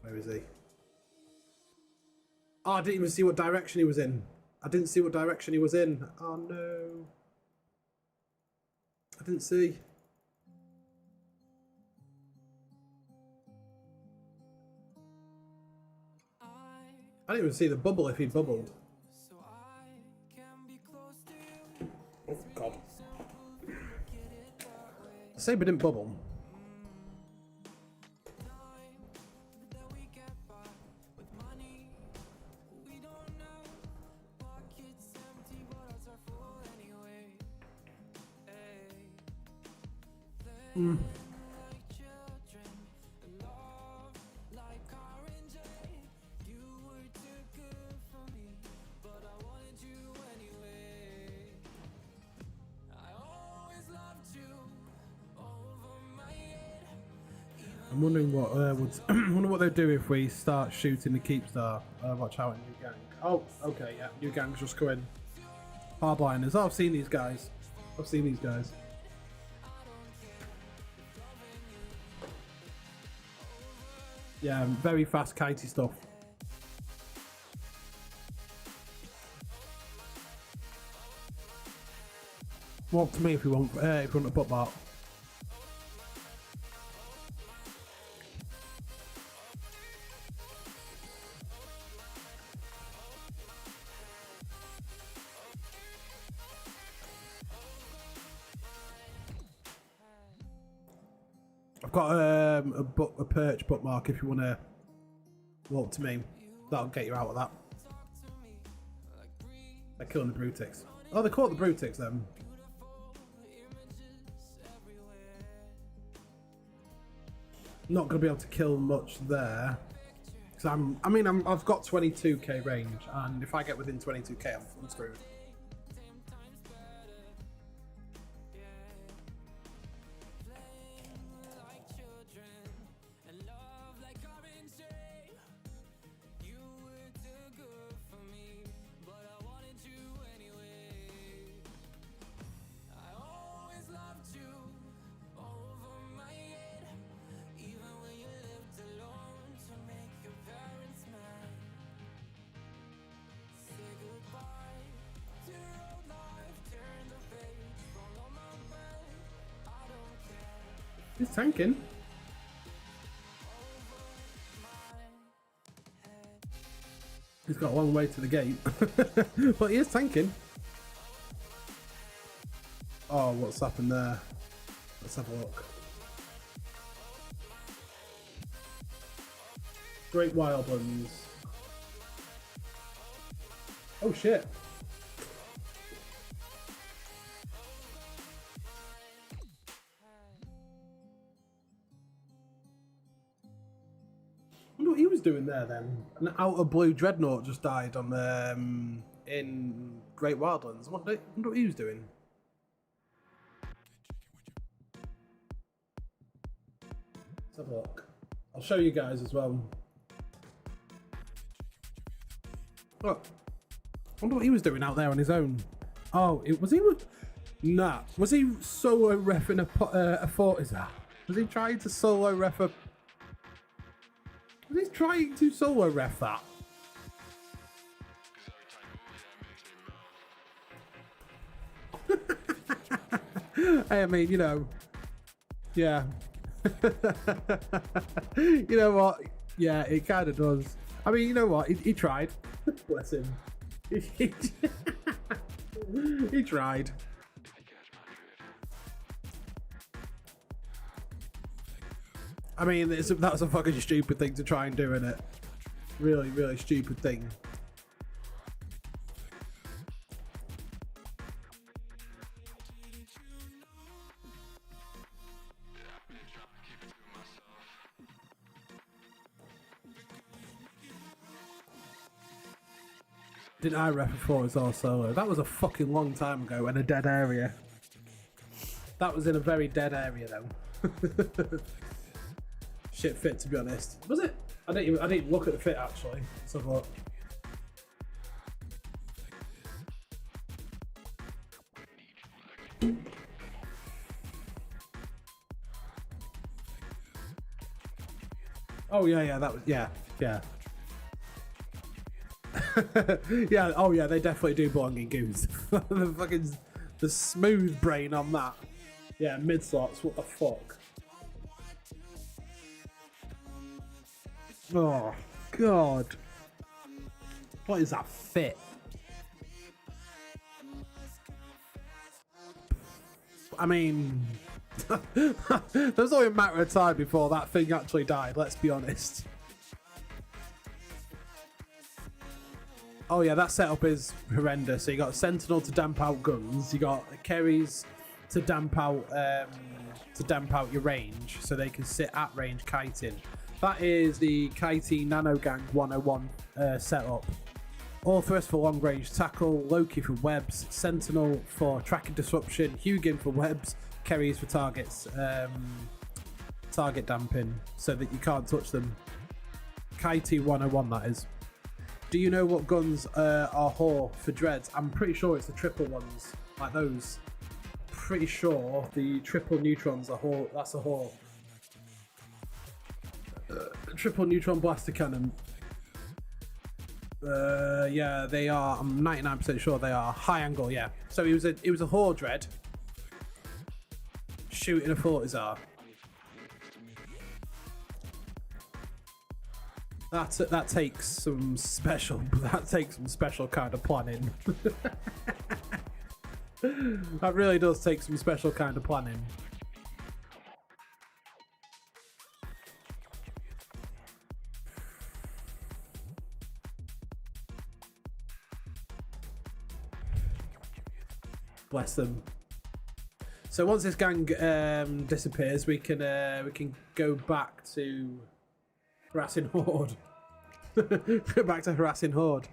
Where is he? Oh, I didn't even see what direction he was in. I didn't see what direction he was in. Oh no. I didn't see. I didn't even see the bubble if he bubbled. Oh god. Saber didn't bubble. I'm wondering what wonder what they'd do if we start shooting the keep star. Watch out, new gang. Oh, okay, yeah, new gang's just coming. Hardliners. Oh, I've seen these guys. I've seen these guys. Yeah, very fast kitey stuff. Walk to me if you want a butt mark. I've got a perch bookmark if you want to walk to me. That'll get you out of that. They're killing the Brutix. Oh, they caught the Brutix then. Not going to be able to kill much there. Because I've got 22k range, and if I get within 22k, I'm screwed. He's tanking. He's got a long way to the gate. But he is tanking. Oh, what's happened there? Let's have a look. Great Wildlands. Oh shit. I wonder what he was doing there then. An outer blue dreadnought just died on in Great Wildlands. I wonder what he was doing. Let's have a look. I'll show you guys as well. Look. I wonder what he was doing out there on his own. Oh, was he solo reffing a fort? Is that? Was he trying to solo ref a? Was he trying to solo ref that? Hey, I mean, you know, yeah. You know what? Yeah, it kind of does. I mean, you know what? He tried. Bless him. He tried. I mean, that's a fucking stupid thing to try and do, isn't it? Really, really stupid thing. Didn't I ref before it's all solo? That was a fucking long time ago in a dead area. That was in a very dead area though. Shit fit, to be honest. Was it? I didn't look at the fit actually. Let's have a look. Oh yeah, that was yeah. Yeah, oh yeah, they definitely do belong in Goons. The smooth brain on that. Yeah, mid slots, what the fuck? Oh, God. What is that fit? I mean, there was only a matter of time before that thing actually died, let's be honest. Oh yeah, that setup is horrendous. So you got Sentinel to damp out guns, you got Kerries to damp out your range, so they can sit at range kiting. That is the Kiting Nano Gang 101 setup. Orthrus for long range tackle, Loki for webs, Sentinel for tracking disruption, Hugin for webs, Kerries for targets, target damping, so that you can't touch them. Kiting 101 that is. Do you know what guns are Horde for dreads? I'm pretty sure it's the triple ones, like those. Pretty sure the triple neutrons are Horde. That's a Horde. Triple neutron blaster cannon. Yeah, they are. I'm 99% sure they are high angle. Yeah. So it was a Horde dread shooting a Fortizar. That takes some special. That takes some special kind of planning. That really does take some special kind of planning. Bless them. So once this gang disappears, we can go back to harassing Horde. Go back to harassing Horde.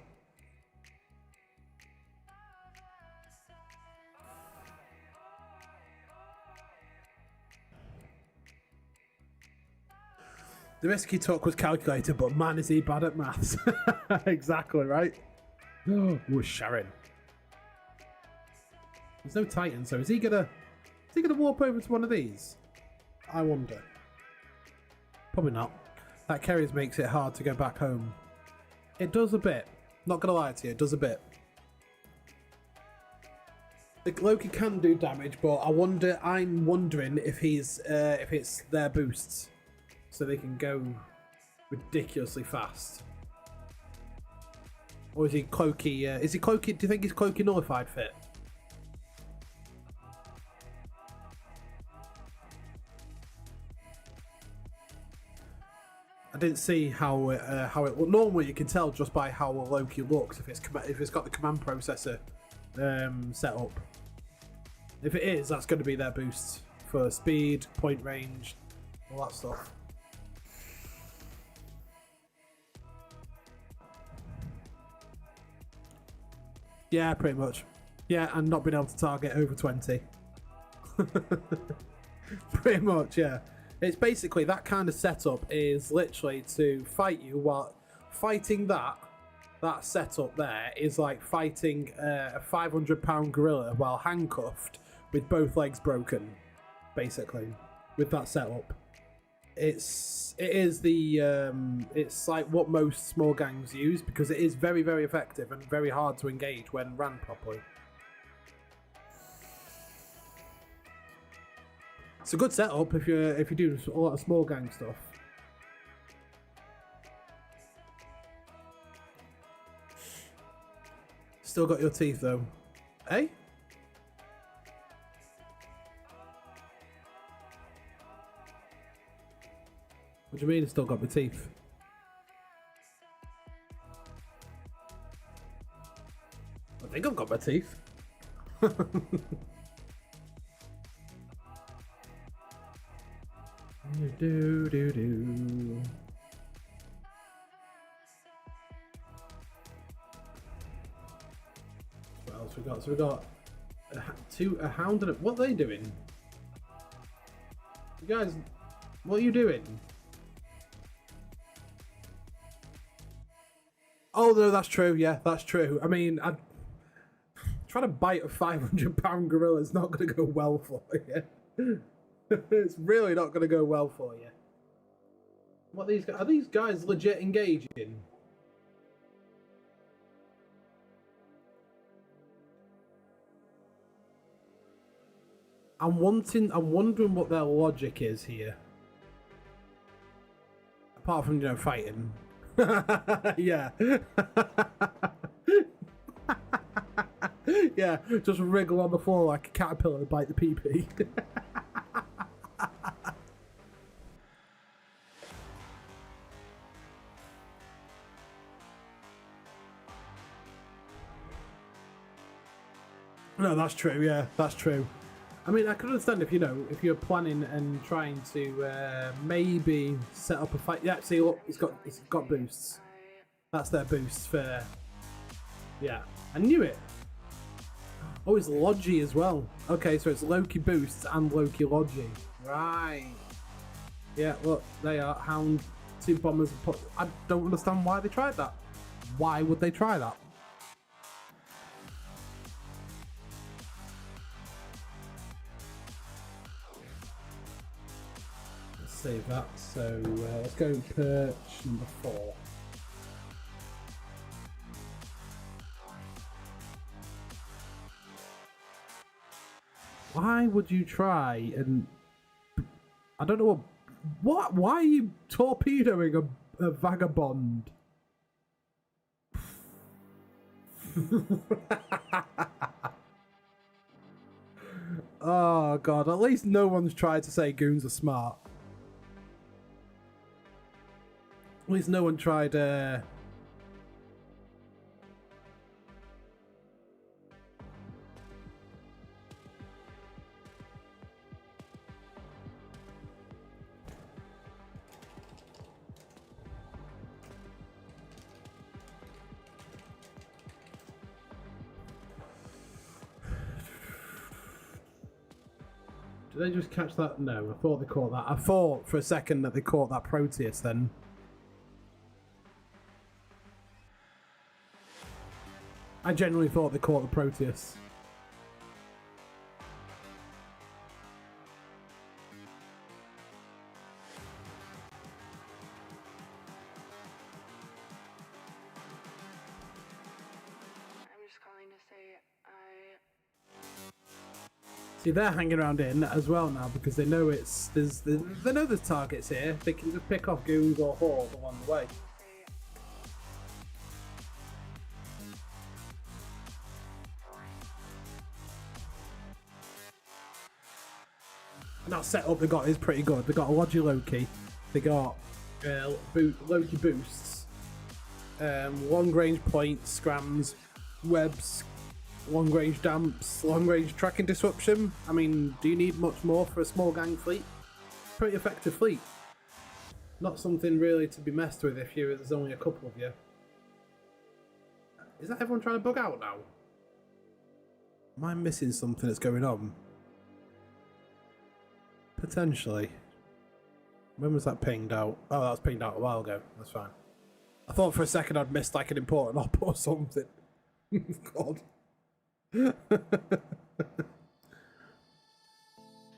The risk he took was calculated, but man, is he bad at maths. Exactly, right? Oh, Sharon. There's no Titan, so is he gonna warp over to one of these? I wonder. Probably not. That Kerries makes it hard to go back home. It does a bit. Not gonna lie to you, it does a bit. The Loki can do damage, but I'm wondering if it's their boosts, so they can go ridiculously fast. Or is he Cloaky? Is he Cloaky? Do you think he's Cloaky nullified fit? I didn't see how it. Well, normally you can tell just by how Loki looks if it's got the command processor set up. If it is, that's going to be their boost for speed, point range, all that stuff. Yeah, pretty much. Yeah, and not being able to target over 20. Pretty much, yeah. It's basically that kind of setup is literally to fight you while fighting that setup there is like fighting a 500-pound gorilla while handcuffed with both legs broken, basically, with that setup. It's like what most small gangs use because it is very, very effective and very hard to engage when ran properly. It's a good setup if you do a lot of small gang stuff. Still got your teeth though, eh? What do you mean? Still got my teeth? I think I've got my teeth. Do. What else we got? So we got a hound and a... What are they doing? You guys, what are you doing? Oh no, that's true. Yeah, that's true. I mean, trying to bite a 500-pound gorilla is not going to go well for you. It's really not going to go well for you. What are these guys legit engaging? I'm wondering what their logic is here. Apart from, you know, fighting. Yeah. Yeah, just wriggle on the floor like a caterpillar and bite the pee-pee. No, that's true, yeah, that's true. I mean, I can understand if, you know, if you're planning and trying to maybe set up a fight. Yeah, see, look, it's got boosts. That's their boosts for... Yeah, I knew it. Oh, it's Logi as well. Okay, so it's Loki boosts and Loki Logi. Right. Yeah, look, they are Hound, 2 bombers. I don't understand why they tried that. Why would they try that? Let's save that. So let's go perch number 4. Why would you try and... I don't know what... Why are you torpedoing a vagabond? Oh god, at least no one's tried to say goons are smart. At least no one tried Did they just catch that? No, I thought they caught that. I thought for a second that they caught that Proteus then. I genuinely thought they caught the Proteus. See, they're hanging around in as well now because they know they know there's targets here. They can just pick off goons or hordes along the way. And that setup they got is pretty good. They got a Logi Loki. They got Loki boosts, long range points, scrams, webs, long range damps, long range tracking disruption. I mean, do you need much more for a small gang fleet? Pretty effective fleet. Not something really to be messed with if there's only a couple of you. Is that everyone trying to bug out now? Am I missing something that's going on? Potentially. When was that pinged out? Oh, that was pinged out a while ago. That's fine. I thought for a second I'd missed like an important op or something. God. But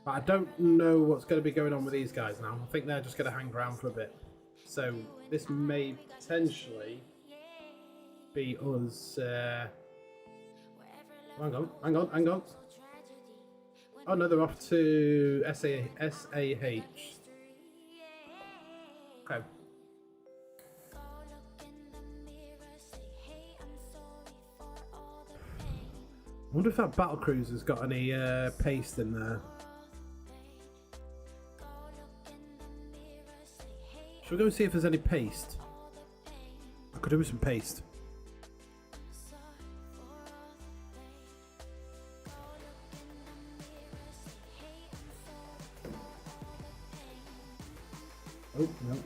I don't know what's going to be going on with these guys now. I think they're just going to hang around for a bit. So this may potentially be us. Hang on. Oh no, they're off to SAH. Okay. I wonder if that battle cruiser's got any paste in there. Should we go and see if there's any paste? I could do with some paste. Oh, no.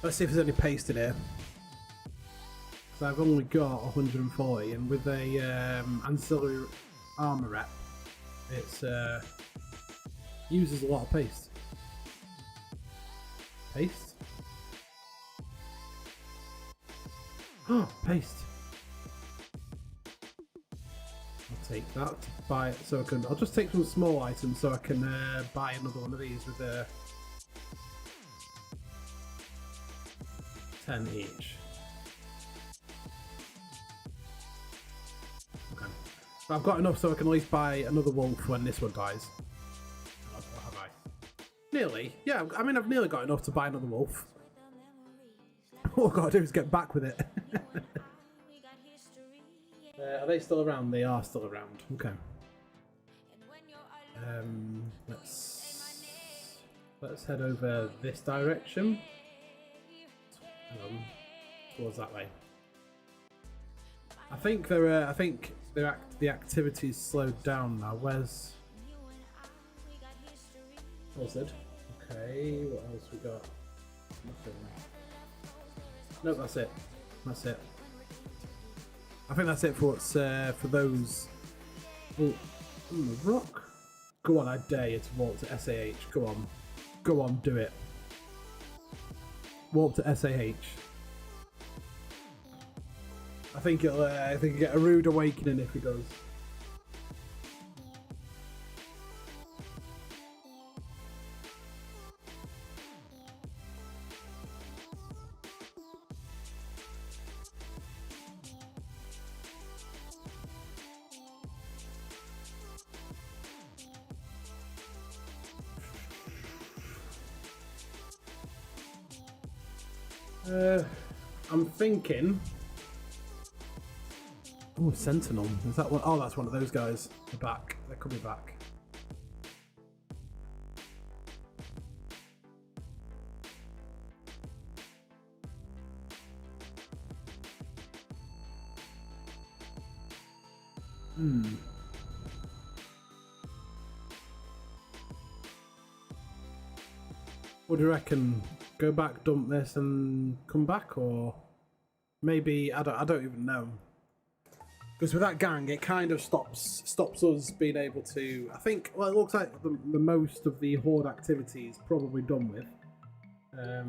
Let's see if there's any paste in here. So I've only got 140, and with a ancillary armor rep, it's uses a lot of paste. Paste? Oh, paste. I'll take that to buy it so I can. I'll just take some small items so I can buy another one of these with 10 each. Okay. I've got enough so I can at least buy another wolf when this one dies. What have I? Nearly. Yeah, I mean, I've nearly got enough to buy another wolf. All I've got to do is get back with it. Are they still around? They are still around. Okay. Let's head over this direction. Towards that way. I think the activity's slowed down now. Where's it? Okay, what else we got? Nothing. No, that's it. That's it. I think that's it for what's for those. Oh, rock. Go on, I dare you to warp to SAH. Go on. Go on, do it. Warp to SAH. I think it'll get a rude awakening if it goes. I'm thinking. Oh, Sentinel. Is that one? Oh, that's one of those guys. They're back. They're coming back. What do you reckon? Go back, dump this, and come back, or maybe I don't even know. Because with that gang, it kind of stops us being able to. I think. Well, it looks like the most of the Horde activity is probably done with. I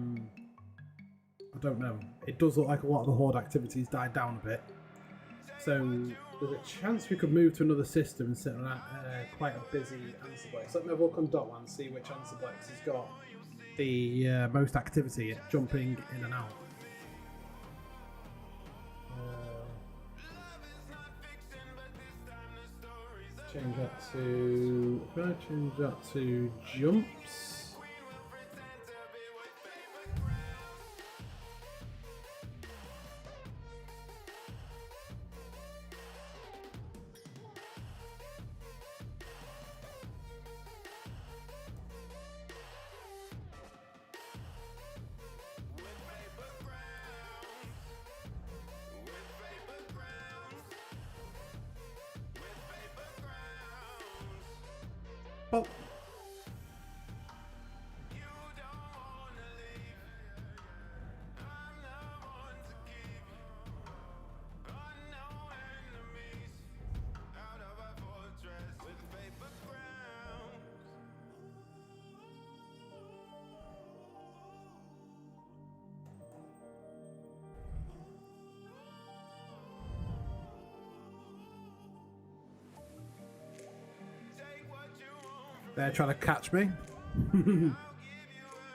don't know. It does look like a lot of the Horde activities died down a bit. So there's a chance we could move to another system and sit on quite a busy Answerplex. Let me have a look on Doand and see which Answerplex has got the most activity at jumping in and out. Change that to. Can I change that to jumps? Oh. They're trying to catch me.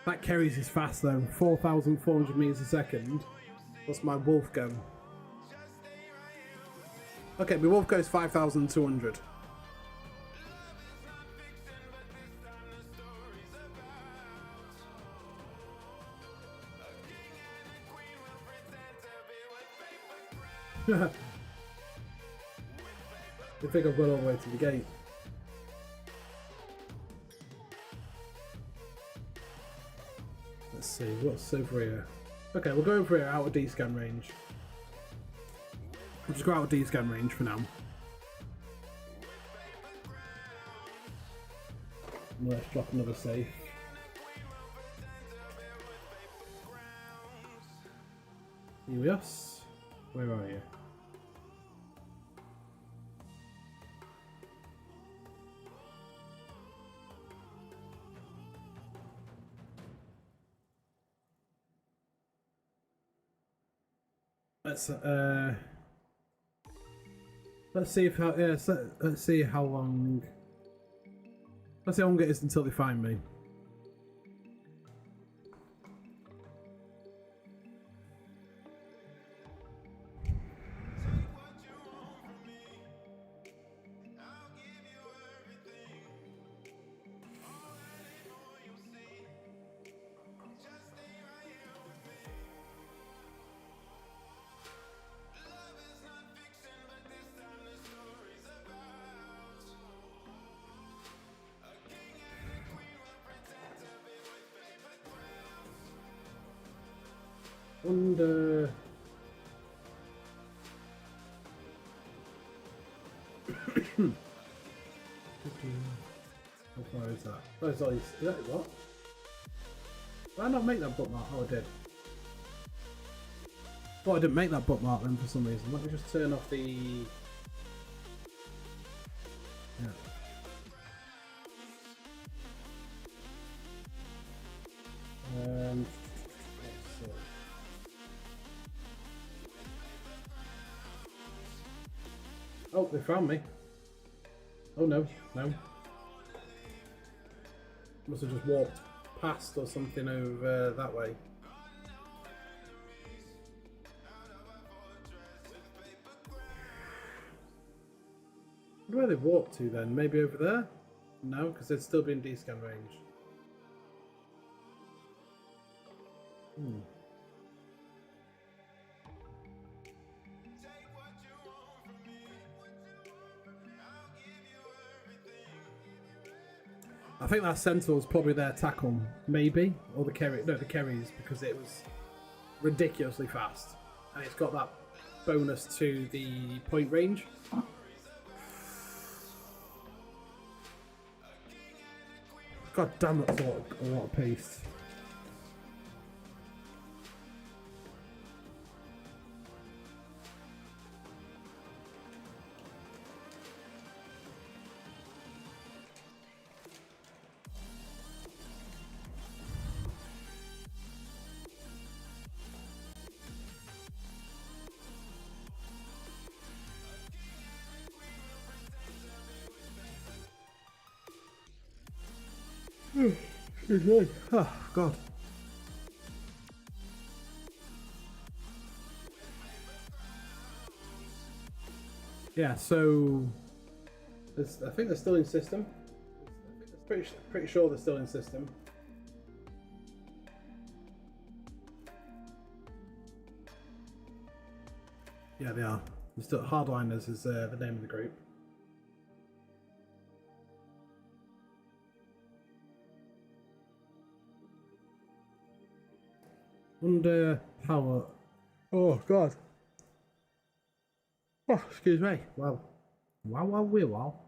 That carries is fast though, 4,400 meters a second. What's my wolf go? Okay, my wolf goes 5,200. I think I've got all the way to the gate. Let's see, what's over here? Okay, we'll go over here out of D-scan range. We'll just go out of D-scan range for now. Let's drop another safe. Helios, where are you? Let's see if let's see how long. Let's see how long it is until they find me. Wonder. How far is that? Oh, it's always, is that what? Did I not make that bookmark? Oh, I did. Thought I didn't make that bookmark then for some reason. Let me just turn off the. Yeah. So. Oh, they found me. Oh no, no. Must have just walked past or something over that way. Where do they walk to then? Maybe over there? No, because they'd still be in D-scan range. I think that Sentinel's probably their tackle, maybe, or the Kerry. No, the Kerry's, because it was ridiculously fast, and it's got that bonus to the point range. God damn, that's a lot of pace. Oh, God. Yeah, so I think they're still in system. Pretty sure they're still in system. Yeah, they are. They're still Hardliners is the name of the group. Wonder how. Oh God. Oh, excuse me. Wow. Wow.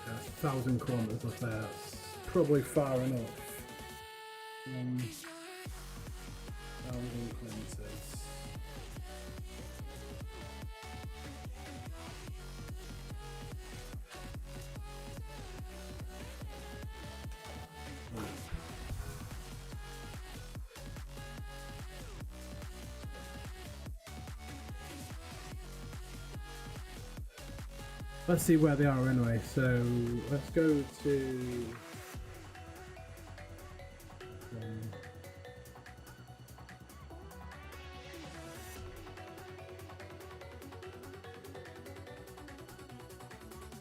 That's 1,000 kilometers up there. That's probably far enough. 1,000 kilometers. Let's see where they are anyway. So let's go to.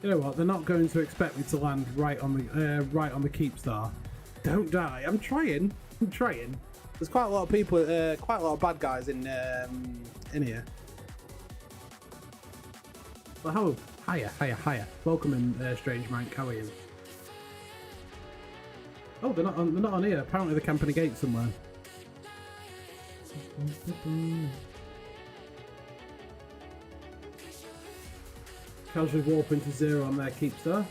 You know what? They're not going to expect me to land right on the keep star. Don't die. I'm trying. There's quite a lot of people, quite a lot of bad guys in here. Well, hello. Hiya. Welcome in, Strange Rank. How are you? Oh, they're not on here. Apparently they're camping a gate somewhere. Casually warping to 0 on their keep star.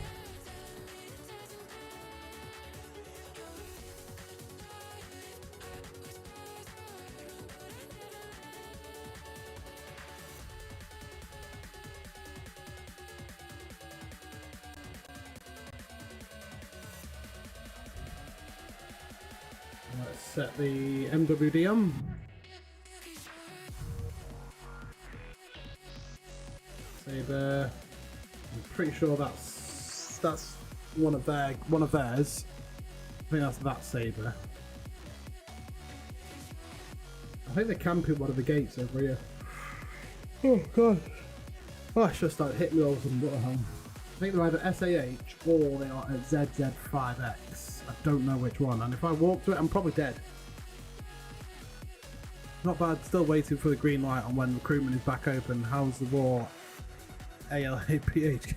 Let's set the MWD on. Saber. I'm pretty sure that's one of theirs. think that's that saber. I think they're camping one of the gates over here. Oh god. Oh, I should have started hitting me over some butterham. I think they're either SAH or they are at ZZ5X. I don't know which one, and if I walk to it I'm probably dead. Not bad, still waiting for the green light on when recruitment is back open. How's the war? ALAPH.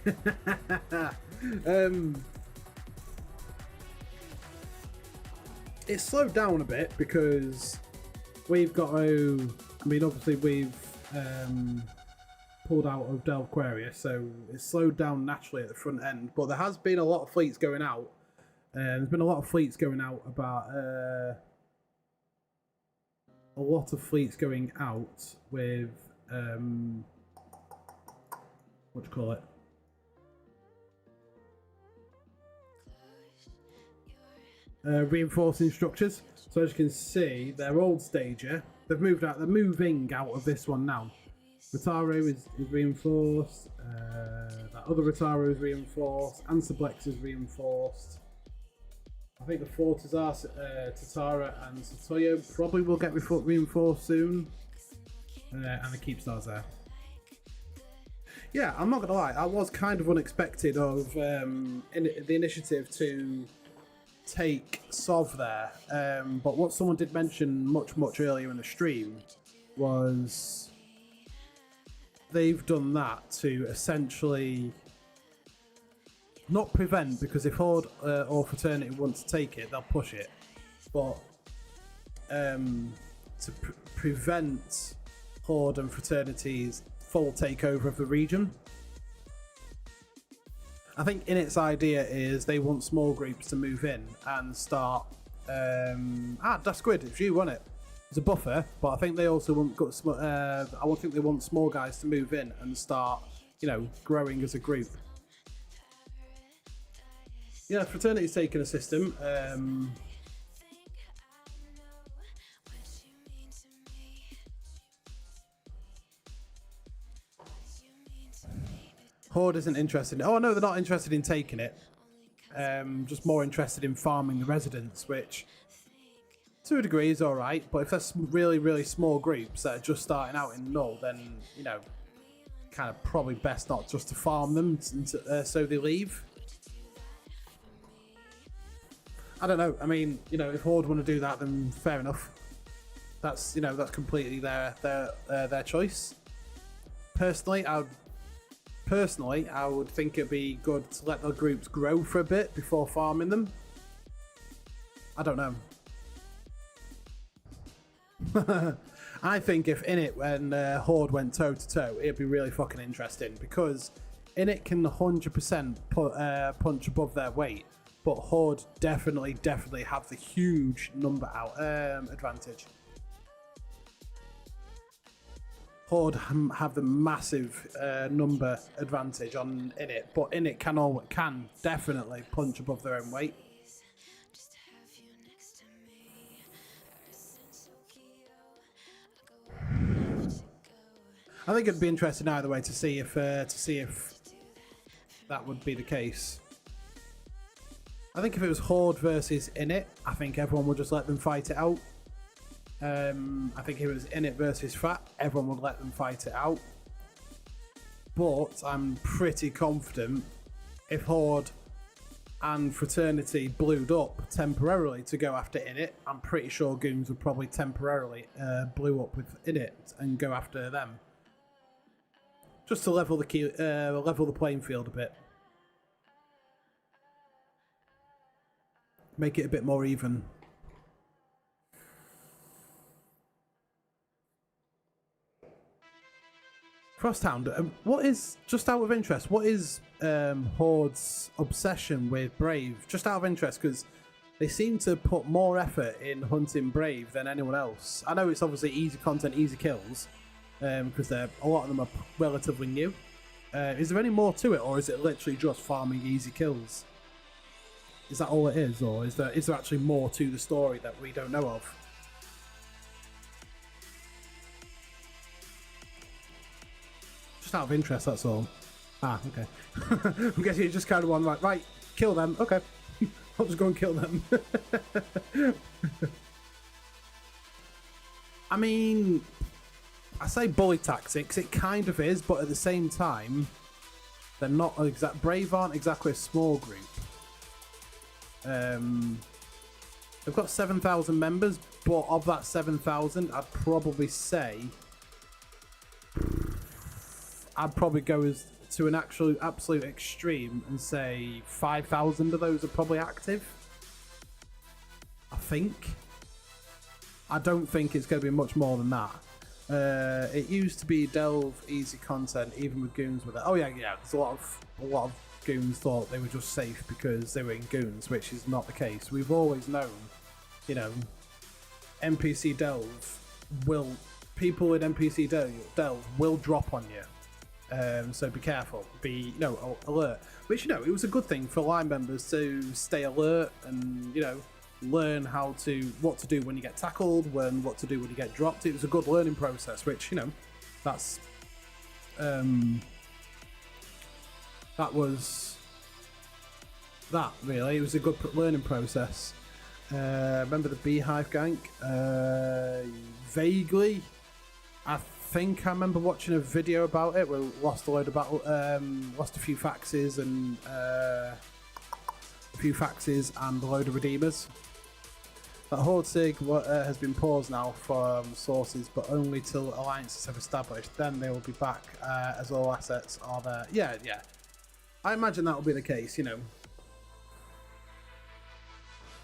It's slowed down a bit because we've got to, I mean obviously we've pulled out of Del Aquarius, so it's slowed down naturally at the front end, but there has been a lot of fleets going out. There's been a lot of fleets going out about a lot of fleets going out with what do you call it? Reinforcing structures. So as you can see, their old stager, they've moved out. They're moving out of this one now. Rotaro is reinforced. That other Rotaro is reinforced. Ansablex is reinforced. I think the Fortizar, Tatara and Satoyo probably will get reinforced soon. And the Keepstars there. Yeah, I'm not going to lie, that was kind of unexpected of the initiative to take Sov there. But what someone did mention much earlier in the stream was they've done that to essentially not prevent, because if Horde or Fraternity want to take it, they'll push it, but to prevent Horde and Fraternity's full takeover of the region. I think in its idea is they want small groups to move in and start that's Squid, it's you, wasn't it? It's a buffer, but I think they also want I think they want small guys to move in and start, you know, growing as a group. Yeah, Fraternity's taken a system. Horde isn't interested. Oh no, they're not interested in taking it. Just more interested in farming the residents, which to a degree is alright, but if there's really small groups that are just starting out in Null, then, you know, kind of probably best not just to farm them so they leave. I don't know. I mean, you know, if Horde want to do that, then fair enough. That's, you know, that's completely their choice. Personally, I would think it'd be good to let the groups grow for a bit before farming them. I don't know. I think if Init and Horde went toe to toe, it'd be really fucking interesting, because Init can 100% punch above their weight, but Horde definitely have the huge number out advantage. Horde have the massive number advantage on Init, but Init can definitely punch above their own weight. I think it'd be interesting either way to see if that would be the case. I think if it was Horde versus Init, I think everyone would just let them fight it out. I think if it was Init versus Fat, everyone would let them fight it out. But I'm pretty confident if Horde and Fraternity blued up temporarily to go after Init, I'm pretty sure Goons would probably temporarily blue up with Init and go after them. Just to level the playing field a bit. Make it a bit more even. Frosthound, what is, just out of interest, what is Horde's obsession with Brave? Just out of interest, because they seem to put more effort in hunting Brave than anyone else. I know it's obviously easy content, easy kills, because a lot of them are relatively new. Is there any more to it, or is it literally just farming easy kills? Is that all it is, or is there actually more to the story that we don't know of? Just out of interest, that's all. Ah, okay. I'm guessing you just kind of want, like, right, kill them, okay. I'll just go and kill them. I mean, I say bully tactics, it kind of is, but at the same time, they're not exact. Brave aren't exactly a small group. They've got 7,000 members, but of that 7,000, I'd probably say I'd probably go to an absolute extreme and say 5,000 of those are probably active. I think. I don't think it's going to be much more than that. It used to be delve easy content, even with Goons with it. Oh yeah. There's a lot of Goons thought they were just safe because they were in Goons, which is not the case. We've always known, you know, NPC delve people in NPC delve will drop on you. So be careful, alert. Which, you know, it was a good thing for line members to stay alert and, you know, learn what to do when you get tackled, what to do when you get dropped. It was a good learning process, which, you know, that really. It was a good learning process. Remember the Beehive gank? Vaguely. I think I remember watching a video about it. We lost a load of lost a few faxes and a load of redeemers. That Horde SIG has been paused now from sources, but only till alliances have established. Then they will be back as all assets are there. Yeah. I imagine that will be the case, you know.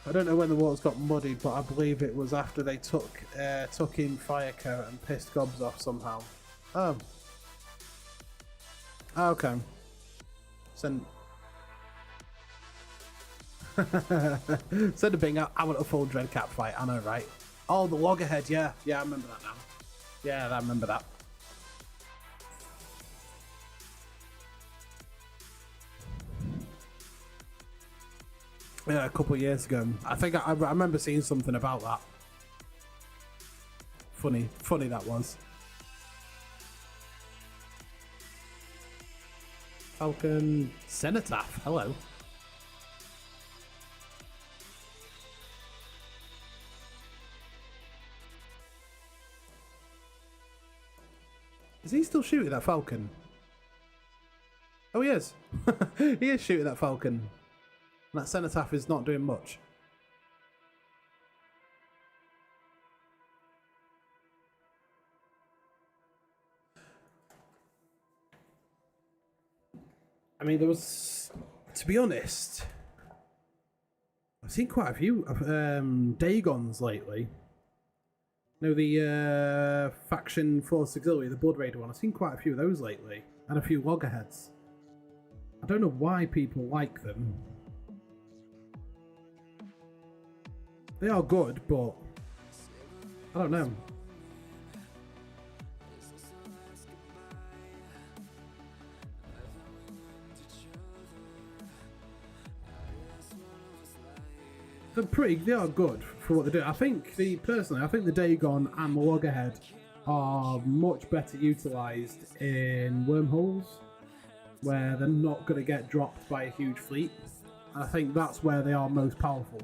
I don't know when the waters got muddied, but I believe it was after they took in Fire Carrot and pissed Gobs off somehow. Oh. Okay. Send a bing out. I want a full Dreadcat fight. I know, right? Oh, the Loggerhead. Yeah, I remember that now. Yeah, I remember that. Yeah, a couple of years ago. I think I remember seeing something about that. Funny that was. Falcon Cenotaph. Hello. Is he still shooting that Falcon? Oh, he is. He is shooting that Falcon. And that Cenotaph is not doing much. I mean, there was, to be honest, I've seen quite a few Dagons lately. You know, the Faction Force Auxiliary, the Blood Raider one. I've seen quite a few of those lately. And a few Loggerheads. I don't know why people like them. They are good, but I don't know. They are good for what they do. I think personally, the Dagon and the Loggerhead are much better utilised in wormholes, where they're not going to get dropped by a huge fleet. And I think that's where they are most powerful.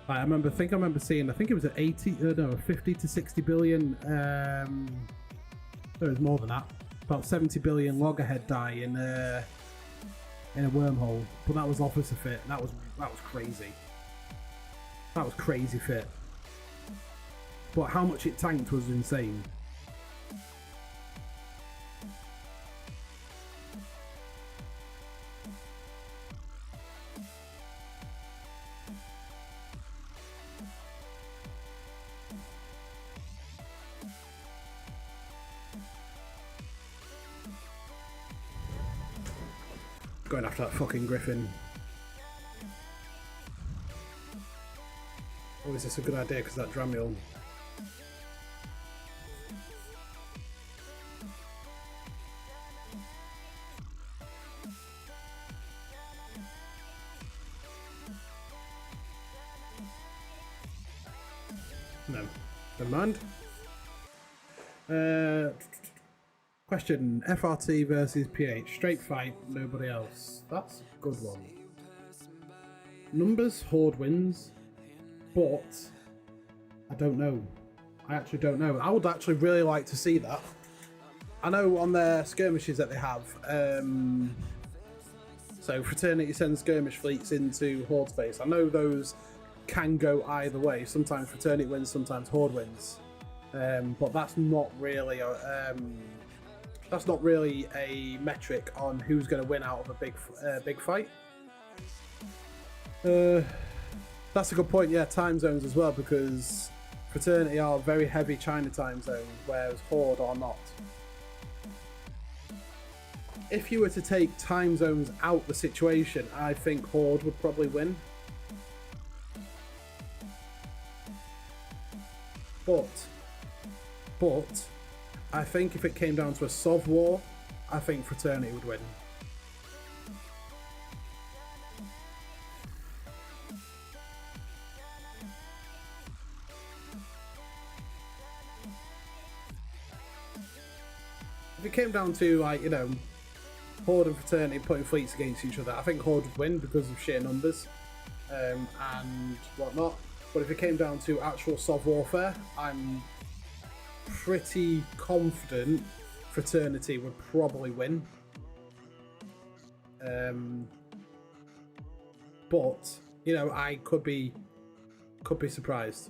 I remember seeing, I think it was at 50 to 60 billion, there was more than that, about 70 billion Loggerhead die in a wormhole, but that was officer fit, and that was crazy. That was crazy fit. But how much it tanked was insane. Going after that fucking Griffin. Oh, is this a good idea? Because that Dramiel. No. Never mind. Question, FRT versus PH, straight fight, nobody else. That's a good one. Numbers, Horde wins, but I don't know. I actually don't know. I would actually really like to see that. I know on their skirmishes that they have, so Fraternity sends skirmish fleets into Horde space. I know those can go either way. Sometimes Fraternity wins, sometimes Horde wins. But that's not really a metric on who's going to win out of a big fight. That's a good point. Yeah, time zones as well, because Fraternity are very heavy China time zone, whereas Horde are not. If you were to take time zones out the situation, I think Horde would probably win. But I think if it came down to a Sov war, I think Fraternity would win. If it came down to, like, you know, Horde and Fraternity putting fleets against each other, I think Horde would win because of sheer numbers and whatnot. But if it came down to actual Sov warfare, I'm pretty confident Fraternity would probably win. But you know, I could be surprised.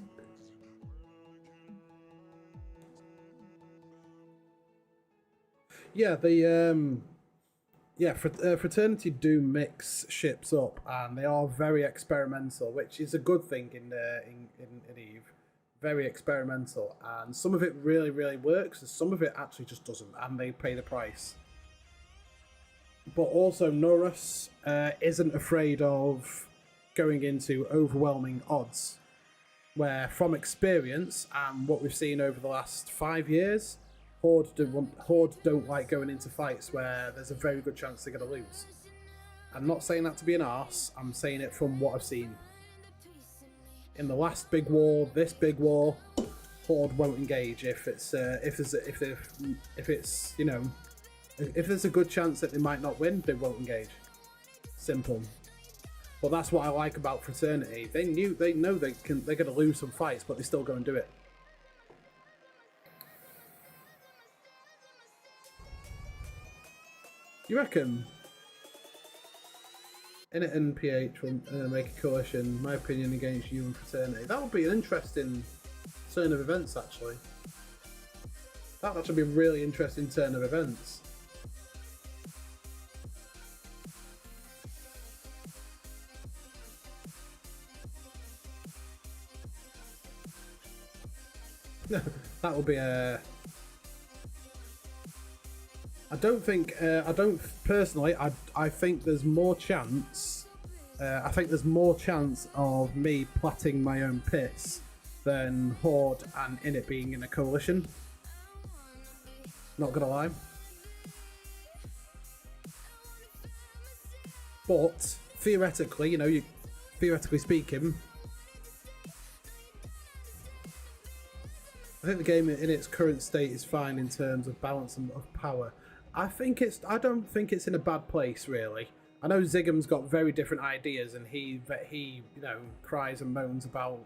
Yeah, Fraternity do mix ships up, and they are very experimental, which is a good thing in EVE. Very experimental, and some of it really, really works, and some of it actually just doesn't, and they pay the price. But also, Norus isn't afraid of going into overwhelming odds, where from experience and what we've seen over the last 5 years, Horde don't like going into fights where there's a very good chance they're going to lose. I'm not saying that to be an arse, I'm saying it from what I've seen. In the last big war, this big war, Horde won't engage if there's a good chance that they might not win, they won't engage. Simple. But that's what I like about Fraternity. They know they're going to lose some fights, but they still go and do it. You reckon Init and PH will make a coalition, my opinion, against you and Fraternity? That would be an interesting turn of events, actually. That would actually be a really interesting turn of events. That would be a... I think there's more chance. I think there's more chance of me platting my own piss than Horde and Init being in a coalition. Not gonna lie. But theoretically, you know, theoretically speaking, I think the game in its current state is fine in terms of balance of power. I don't think it's in a bad place, really. I know Zigham's got very different ideas, and he you know, cries and moans about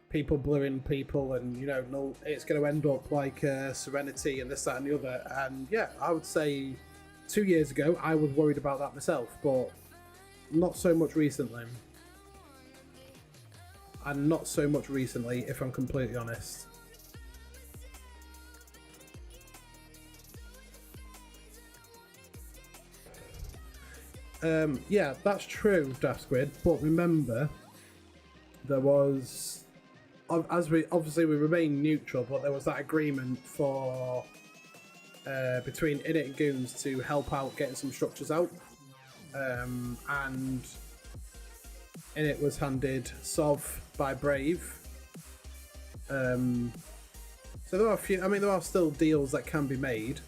people bluing people, and you know, no, it's going to end up like Serenity and this, that, and the other. And yeah, I would say 2 years ago I was worried about that myself, but not so much recently. And not so much recently, if I'm completely honest. Yeah, that's true, Daft Squid, but remember, there was, obviously we remain neutral, but there was that agreement for between Init and Goons to help out getting some structures out, and Init was handed Sov by Brave. So there are a few, I mean, there are still deals that can be made.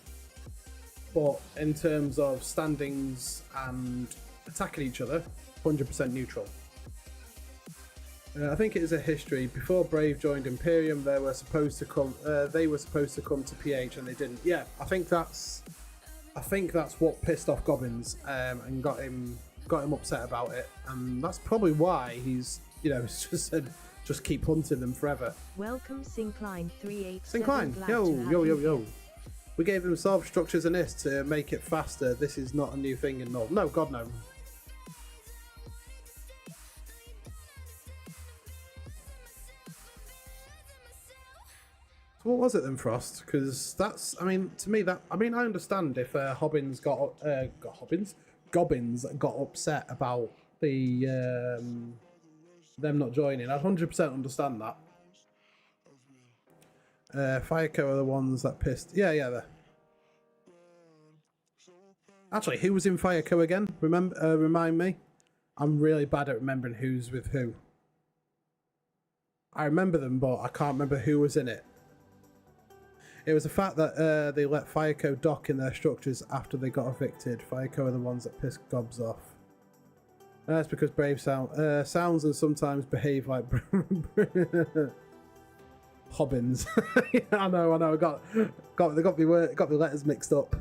But in terms of standings and attacking each other, 100% neutral. I think it is a history. Before Brave joined Imperium, they were supposed to come. They were supposed to come to PH, and they didn't. Yeah, I think that's what pissed off Gobbins and got him upset about it, and that's probably why he's just said just keep hunting them forever. Welcome Syncline 387. Syncline, yo. We gave them solve structures and this to make it faster. This is not a new thing in Null. No, God no. So what was it then, Frost? Because that's, I mean, to me I understand if Gobbins got upset about the them not joining. I'd 100% understand that. Fireco are the ones that pissed. Yeah. Actually, who was in Fireco again? Remind me. I'm really bad at remembering who's with who. I remember them, but I can't remember who was in it. It was the fact that they let Fireco dock in their structures after they got evicted. Fireco are the ones that pissed Gobs off. That's because Brave sounds and sometimes behave like Hobbins. Yeah, I know. I got the letters mixed up.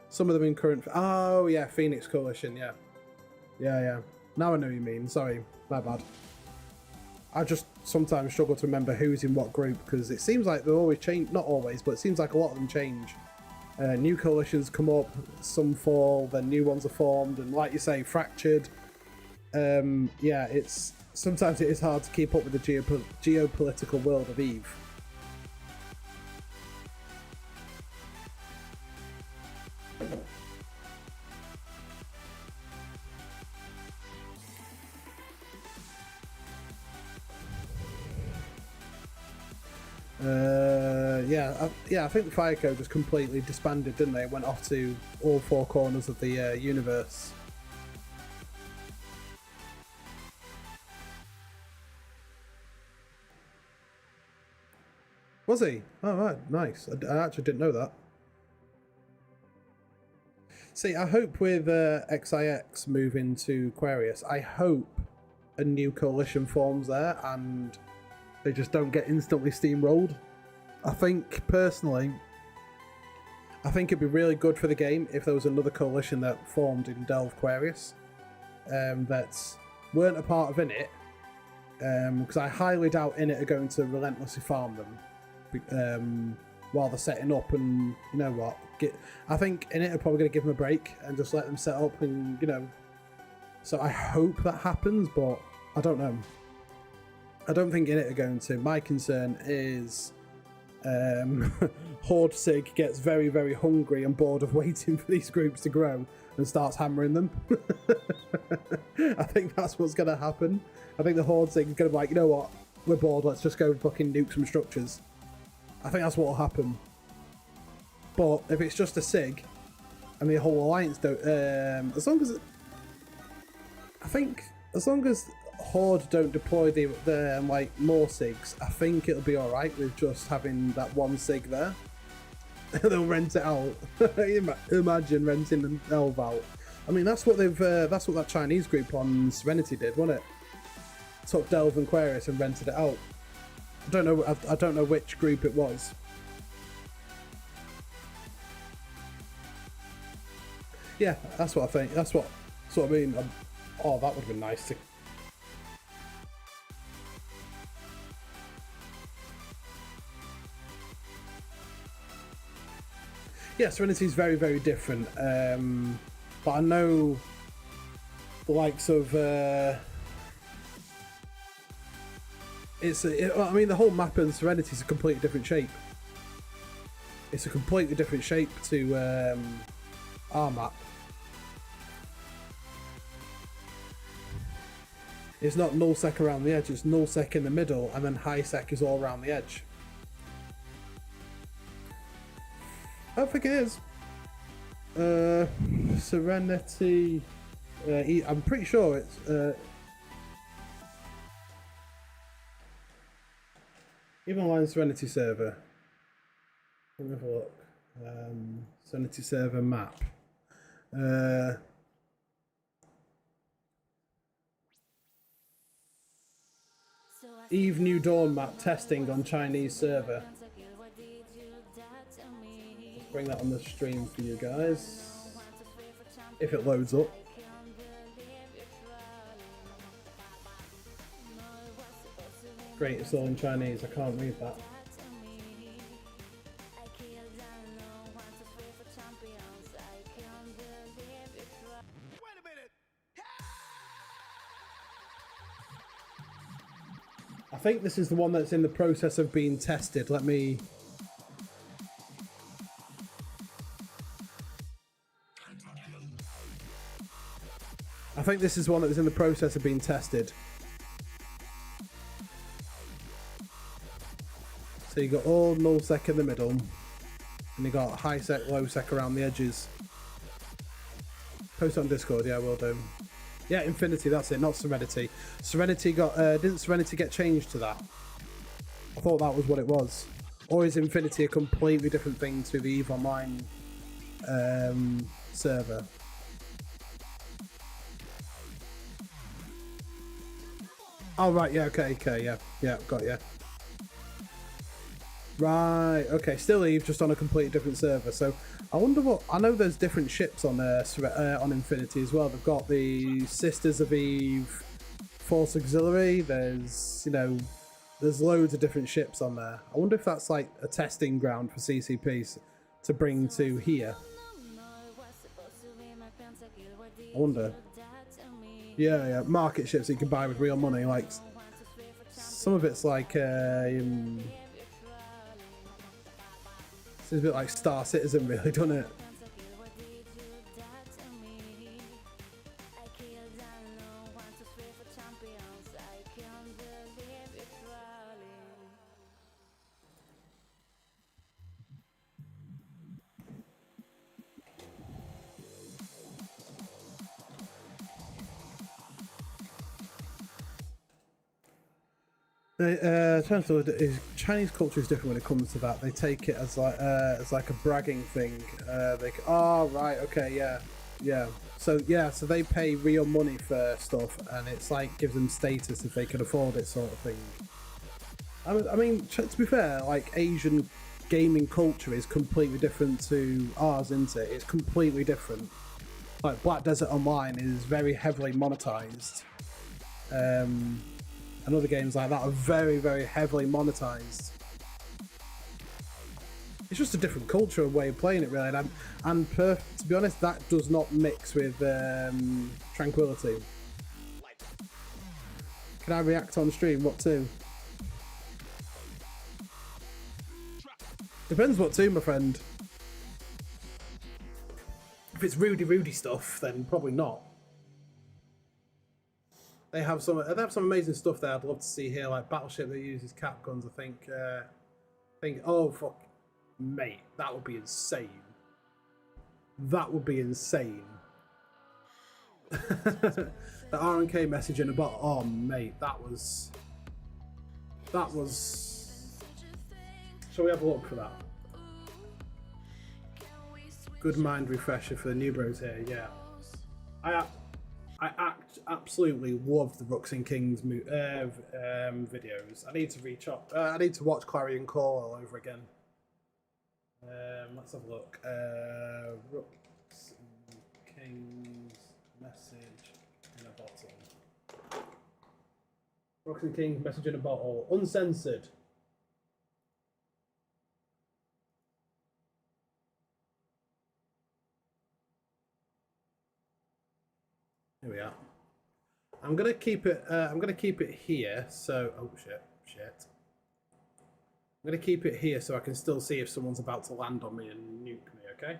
Some of them in current. Oh yeah, Phoenix Coalition. Yeah. Now I know what you mean. Sorry, my bad. I just sometimes struggle to remember who's in what group because it seems like they always change. Not always, but it seems like a lot of them change. New coalitions come up, some fall, then new ones are formed, and like you say, fractured. Yeah, sometimes it is hard to keep up with the geopolitical world of Eve. I think the Fireco just completely disbanded, didn't they? Went off to all four corners of the universe. Was he? Oh, right, nice. I actually didn't know that. See, I hope with XIX moving to Aquarius, I hope a new coalition forms there and they just don't get instantly steamrolled. I think, personally, it'd be really good for the game if there was another coalition that formed in Delve Aquarius that weren't a part of Init, because I highly doubt Init are going to relentlessly farm them while they're setting up, and you know what, I think Init are probably going to give them a break and just let them set up, and so I hope that happens, but I don't know. I don't think Init are going to. My concern is Horde Sig gets very, very hungry and bored of waiting for these groups to grow and starts hammering them. I think that's what's going to happen. I think the Horde Sig is going to be like, you know what, we're bored, let's just go fucking nuke some structures. I think that's what will happen. But if it's just a Sig and the whole alliance don't, as long as Horde don't deploy the like more SIGs, I think it'll be alright with just having that one SIG there. They'll rent it out. Imagine renting an Elf out. I mean, that's what that Chinese group on Serenity did, wasn't it? Took Delve and Aquarius and rented it out. I don't know which group it was. Yeah, that's what I think. That's what I mean. Oh, that would have been nice to. Yeah, Serenity is very, very different. But I know the likes of. I mean, the whole map in Serenity is a completely different shape. It's a completely different shape to our map. It's not null sec around the edge, it's null sec in the middle, and then high sec is all around the edge. I don't think it is. Serenity. I'm pretty sure it's. Even line Serenity server. Let me have a look. Serenity server map. Eve New Dawn map testing on Chinese server. Let's bring that on the stream for you guys. If it loads up. Great, it's all in Chinese, I can't read that. I think this is the one that's in the process of being tested. Let me... I think this is one that's in the process of being tested. So you got all null sec in the middle, and you got high sec, low sec around the edges. Post it on Discord, yeah, will do. Yeah, Infinity, that's it, not Serenity. Serenity got, didn't Serenity get changed to that? I thought that was what it was. Or is Infinity a completely different thing to the EVE Online server? Oh, right, yeah, okay, yeah, got you. Right, okay, still EVE, just on a completely different server. So I wonder what... I know there's different ships on on Infinity as well. They've got the Sisters of Eve Force Auxiliary. There's, you know, there's loads of different ships on there. I wonder if that's like a testing ground for CCPs to bring to here. I wonder. Yeah, market ships that you can buy with real money. Like, some of it's like... it's a bit like Star Citizen, really, doesn't it? Chinese culture is different when it comes to that. They take it as like a bragging thing. Oh right, okay, yeah. So they pay real money for stuff, and it's like gives them status if they can afford it, sort of thing. I mean, to be fair, like Asian gaming culture is completely different to ours, isn't it? It's completely different. Like Black Desert Online is very heavily monetized. And other games like that are very, very heavily monetized. It's just a different culture and way of playing it, really. And to be honest, that does not mix with Tranquility. Can I react on stream? What to? Depends what to, my friend. If it's Rudy stuff, then probably not. They have some amazing stuff there. I'd love to see here, like Battleship that uses cap guns. I think. Oh fuck, mate, that would be insane. That would be insane. The RNK message in a bot. Oh mate, that was. Shall we have a look for that? Good mind refresher for the new bros here. Yeah, I absolutely love the Rooks and Kings videos. I need to watch Clarion Call all over again. Let's have a look. Rooks and Kings message in a bottle. Rooks and Kings message in a bottle. Uncensored. Here we are. I'm gonna keep it here. So, oh shit. I'm gonna keep it here so I can still see if someone's about to land on me and nuke me. Okay.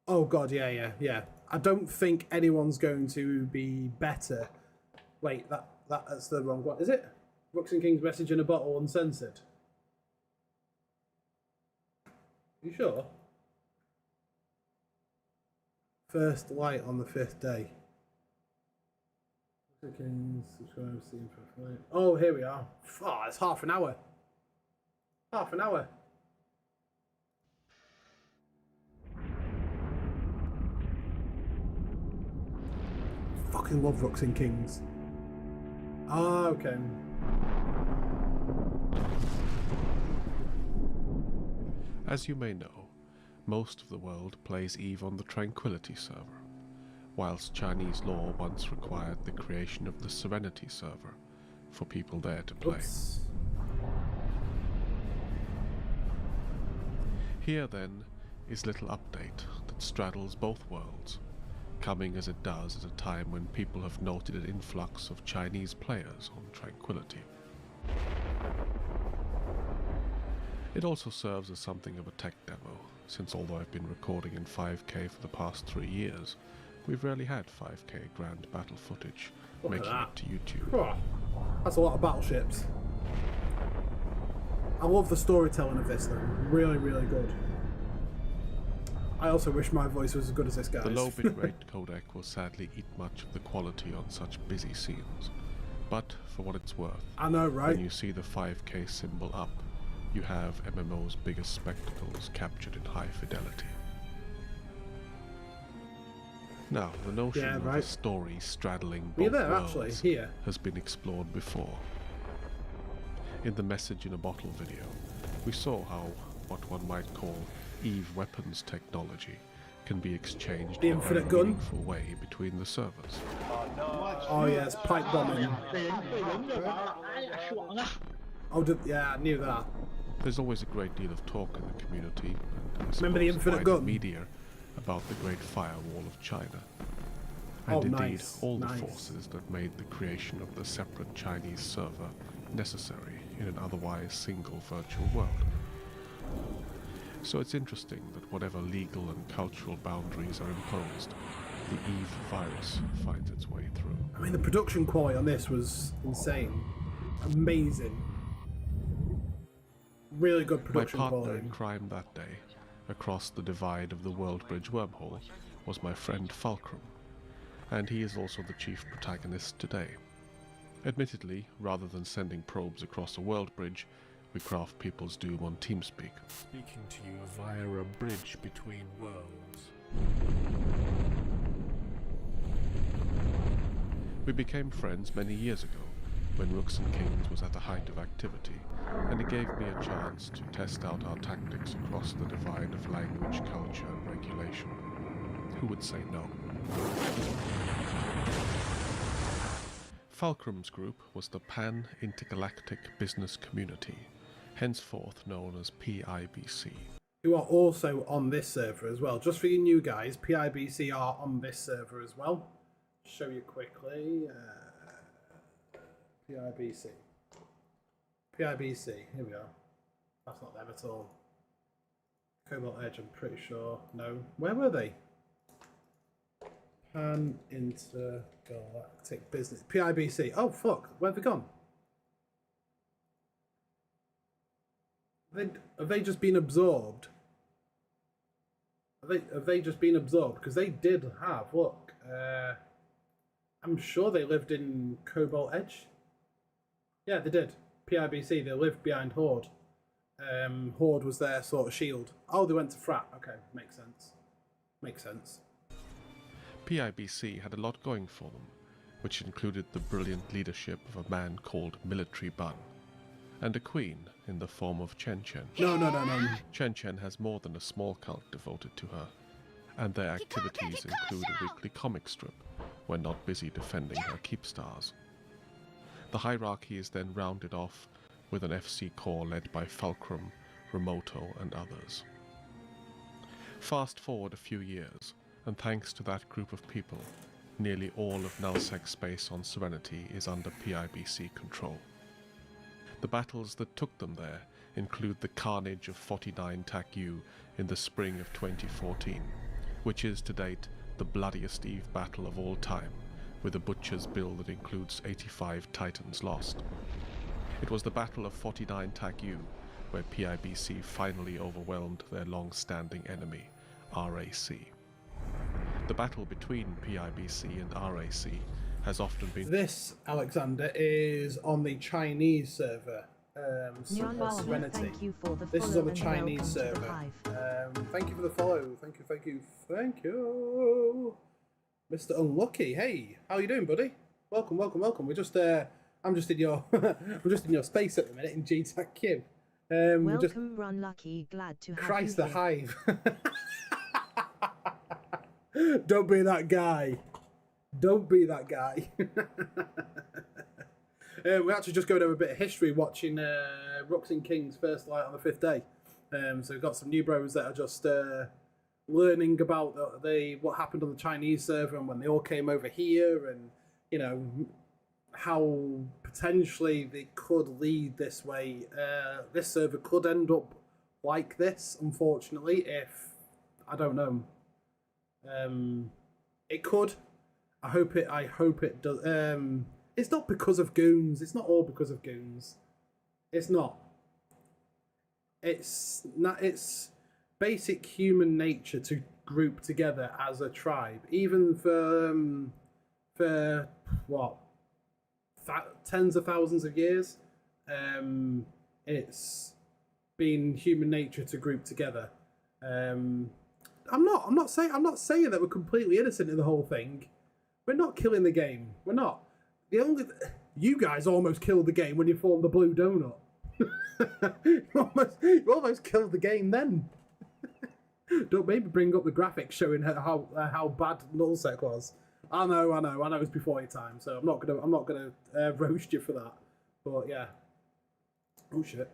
Oh god, yeah. I don't think anyone's going to be better. Wait, that's the wrong one. Is it? Rooks and Kings message in a bottle, uncensored. You sure? First light on the 5th day. Rooks and Kings, subscribe, see for light. Oh, here we are. Oh, it's half an hour. Half an hour. fucking love Rooks and Kings. Ah, okay. As you may know, most of the world plays EVE on the Tranquility server, whilst Chinese law once required the creation of the Serenity server for people there to play. Oops. Here then is little update that straddles both worlds, coming as it does at a time when people have noted an influx of Chinese players on Tranquility. It also serves as something of a tech demo, since although I've been recording in 5K for the past 3 years, we've rarely had 5K grand battle footage making it to YouTube. Oh, that's a lot of battleships. I love the storytelling of this though. Really, really good. I also wish my voice was as good as this guy's. The low bitrate codec will sadly eat much of the quality on such busy scenes, but for what it's worth, I know, right? when you see the 5K symbol up, you have MMO's biggest spectacles captured in high fidelity. Now, the notion of a story straddling both worlds has been explored before. In the Message in a Bottle video, we saw how what one might call EVE weapons technology can be exchanged in a very meaningful way between the servers. Oh yes, pipe bombing. Oh, yeah, I knew that. There's always a great deal of talk in the community, and remember the infinite gun? Media about the Great Firewall of China. And indeed, all the forces that made the creation of the separate Chinese server necessary in an otherwise single virtual world. So it's interesting that whatever legal and cultural boundaries are imposed, the EVE virus finds its way through. I mean, the production quality on this was insane. Amazing. Really good production quality. My partner in crime that day, across the divide of the World Bridge wormhole, was my friend Fulcrum, and he is also the chief protagonist today. Admittedly, rather than sending probes across a world bridge, we craft people's doom on TeamSpeak. Speaking to you via a bridge between worlds. We became friends many years ago, when Rooks and Kings was at the height of activity, and it gave me a chance to test out our tactics across the divide of language, culture, and regulation. Who would say no? Fulcrum's group was the Pan-Intergalactic Business Community, henceforth known as PIBC. Who are also on this server as well. Just for you new guys, PIBC are on this server as well. Show you quickly. PIBC. PIBC, here we are. That's not them at all. Cobalt Edge, I'm pretty sure. No. Where were they? Pan-Intergalactic Business. PIBC. Oh, fuck. Where have they gone? Have they just been absorbed? Have they just been absorbed? Because they did have, look. I'm sure they lived in Cobalt Edge. Yeah, they did. PIBC, they lived behind Horde. Horde was their sort of shield. Oh, they went to Frat. Okay, makes sense. Makes sense. PIBC had a lot going for them, which included the brilliant leadership of a man called Military Bun, and a queen in the form of Chen Chen. No. Chen Chen has more than a small cult devoted to her, and their activities include a weekly comic strip when not busy defending her keep stars. The hierarchy is then rounded off with an FC core led by Fulcrum, Remoto, and others. Fast forward a few years, and thanks to that group of people, nearly all of Null Sec space on Serenity is under PIBC control. The battles that took them there include the carnage of 49 TAC-U in the spring of 2014, which is to date the bloodiest EVE battle of all time, with a butcher's bill that includes 85 Titans lost. It was the Battle of 49 TAC-U where PIBC finally overwhelmed their long-standing enemy, RAC. The battle between PIBC and RAC has often been... This, Alexander, is on the Chinese server, Serenity. Thank you for the this is on the Chinese server. Thank you for the follow. Thank you. Mr. Unlucky. Hey, how you doing, buddy? Welcome, welcome, welcome. We're just I'm just in your we're just in your space at the minute in G-Q. Welcome, Run Lucky. Glad to have Christ, you the here. hive. Don't be that guy. Don't be that guy. We're actually just going over a bit of history watching Rooks and Kings First Light on the 5th day. So we've got some new bros that are just learning about what happened on the Chinese server and when they all came over here, and you know how potentially they could lead this way. This server could end up like this, unfortunately, if I don't know. It could. I hope it does. It's not because of Goons. It's not all because of Goons. It's not. It's not. It's basic human nature to group together as a tribe, even for what, tens of thousands of years. It's been human nature to group together. I'm not saying that we're completely innocent in the whole thing. We're not killing the game. We're not. You guys almost killed the game when you formed the Blue Donut. you almost killed the game then. Don't maybe bring up the graphics showing how bad Null Sec was. I know it's before your time, so I'm not gonna roast you for that. But yeah. Oh shit.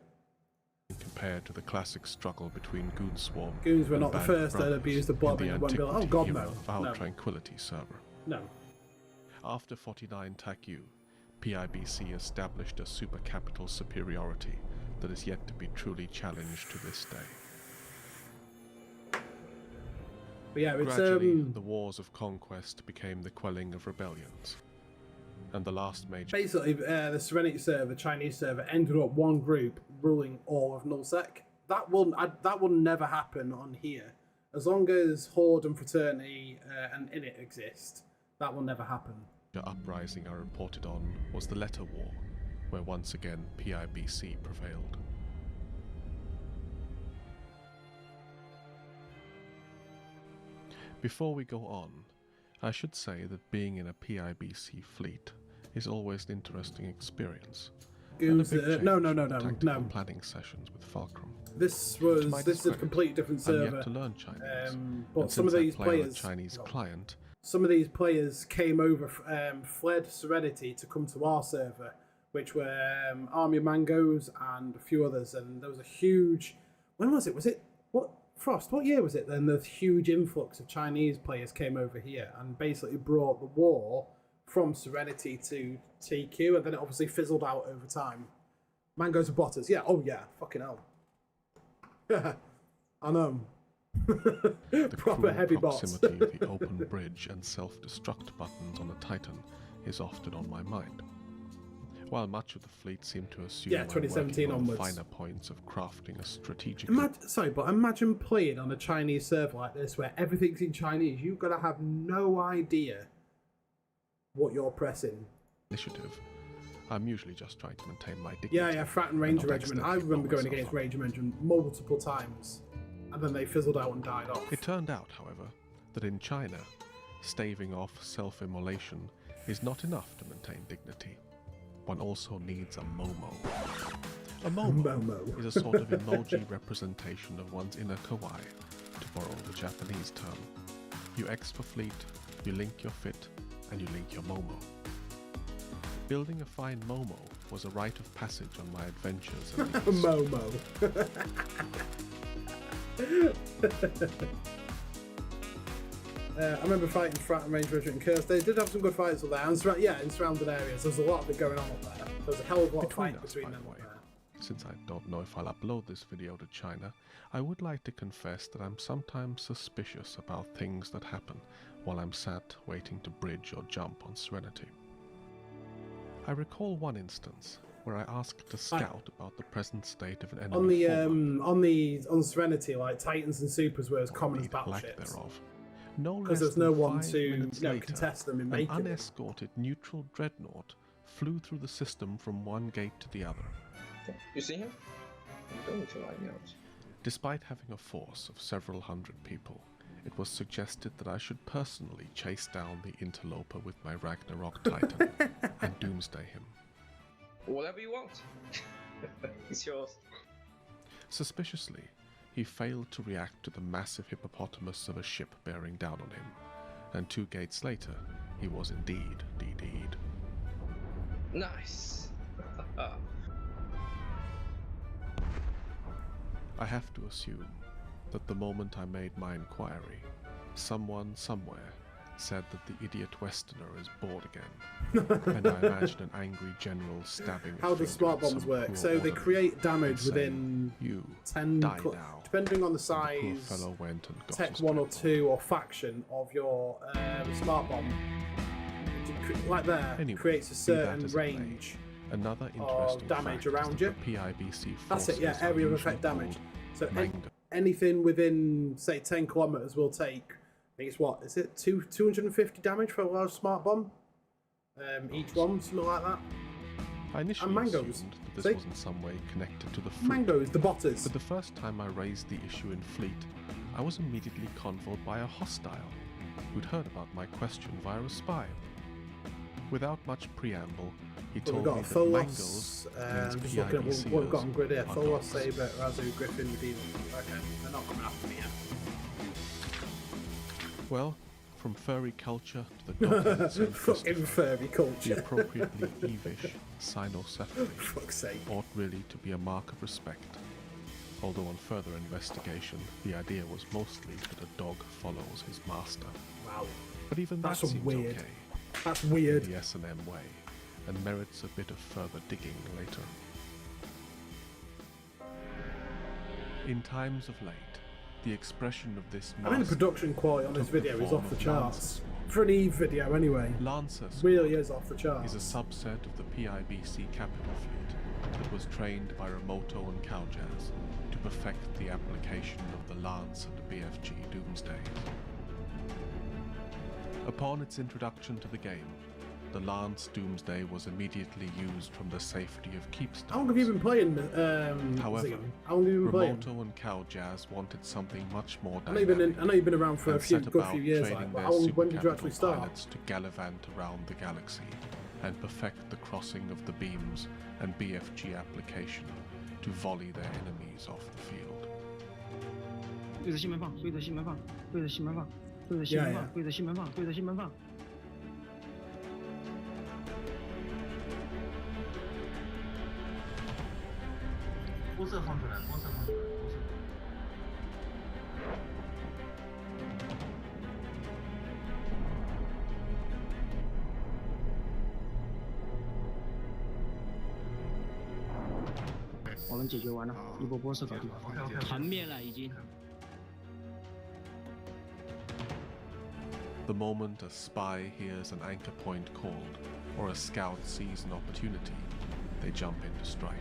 Compared to the classic struggle between Goon Swarm. Goons were and not the Band first that Brothers abused the blob in and the won't be like, oh Antiquity god Hero no. Vowed No. Tranquility server. No. After 49 TACU, PIBC established a super capital superiority that is yet to be truly challenged to this day. But yeah, it's Gradually, the wars of conquest became the quelling of rebellions, and the last major... Basically, the Serenity server, the Chinese server, ended up one group ruling all of Null Sec. That will never happen on here. As long as Horde and Fraternity and Init exist, that will never happen. The uprising I reported on was the Letter War, where once again PIBC prevailed. Before we go on, I should say that being in a PIBC fleet is always an interesting experience. Goons, no. Tactical planning sessions with Fulcrum. This is a completely different server. I'm yet to learn Chinese. But and some of these I play on players, a Chinese client. some of these players came over, fled Serenity to come to our server, which were Army of Mangoes and a few others. And there was a huge. When was it? Was it what? Frost, what year was it then? The huge influx of Chinese players came over here and basically brought the war from Serenity to TQ, and then it obviously fizzled out over time. Mangoes and botters, yeah, oh yeah, fucking hell. I know. The Proper heavy bots. proximity of the open bridge and self-destruct buttons on a Titan is often on my mind. While much of the fleet seemed to assume I'm 2017 working on onwards. the finer points of crafting a strategic... Imagine playing on a Chinese server like this where everything's in Chinese. You've got to have no idea what you're pressing. initiative. I'm usually just trying to maintain my dignity. Yeah, Frat and Ranger not Regiment. I accidentally remember blow going myself against up. Ranger Regiment multiple times. And then they fizzled out and died off. It turned out, however, that in China, staving off self-immolation is not enough to maintain dignity. One also needs a Momo. A Momo is a sort of emoji representation of one's inner kawaii, to borrow the Japanese term. You X for fleet, you link your fit, and you link your Momo. Building a fine Momo was a rite of passage on my adventures. Momo. I remember fighting Frat and Ranger Regiment and Curse. They did have some good fights up there. And in surrounded areas, there was a lot of it going on up there. There was a hell of a lot of fight between them up there. Since I don't know if I'll upload this video to China, I would like to confess that I'm sometimes suspicious about things that happen while I'm sat waiting to bridge or jump on Serenity. I recall one instance where I asked a scout about the present state of an enemy on Serenity, like Titans and Supers were as common as battleships. Because there's no one to contest them in making an unescorted neutral dreadnought flew through the system from one gate to the other. You see him? I'm going to line out. Despite having a force of several hundred people, it was suggested that I should personally chase down the interloper with my Ragnarok Titan and doomsday him. Whatever you want. It's yours. Suspiciously, he failed to react to the massive hippopotamus of a ship bearing down on him, and 2 gates later, he was indeed DD'd. Nice. I have to assume that the moment I made my inquiry, someone somewhere said that the idiot Westerner is bored again, and I imagine an angry general stabbing. How do smart bombs work? So they create damage saying, within 10, depending on the size, fellow went and got tech 1 or 2 or faction of your smart bomb. Like there, anyway, creates a certain range another of damage around you. That's it, yeah, area of effect damage. So anything within, say, 10 kilometers will take, I think it's what, is it 250 damage for a large smart bomb? Each one, something like that. I initially assumed that this was in some way connected to the fruit. Mangoes, the botters. But the first time I raised the issue in Fleet, I was immediately convoyed by a hostile who'd heard about my question via a spy. Without much preamble, he told me that mangoes I'm just looking at what we've got on grid here. Folos, Saber, Razu, Griffin, Demon. Okay, they're not coming after me yet. Well, from furry culture to the dog fucking furry culture. The appropriately Evish cynocephaly fuck's sake ought really to be a mark of respect. Although on further investigation, the idea was mostly that a dog follows his master. Wow. But even that seems weird. okay. That's weird. In the S&M way, and merits a bit of further digging later. In times of late, the expression of this I mean, the production quality on this video is off the charts. For an Eve video, anyway. Lancer really is off the charts. Is a subset of the PIBC capital fleet that was trained by Remoto and Cowjazz to perfect the application of the Lance and BFG Doomsdays. Upon its introduction to the game, the Lance Doomsday was immediately used from the safety of Keepstars. How long have you been playing? However, how long have you been playing? Remoto and Cowjazz wanted something much more I dynamic. know you've been around for a good few years, like, but when did you actually start? Pilots to gallivant around the galaxy and perfect the crossing of the beams and BFG application to volley their enemies off the field. 对着西门放，对着西门放，对着西门放，对着西门放，对着西门放，对着西门放。多色放出来，多色放出来，多色。我们解决完了，一波波色搞定，团灭了已经。 The moment a spy hears an anchor point called, or a scout sees an opportunity, they jump in to strike.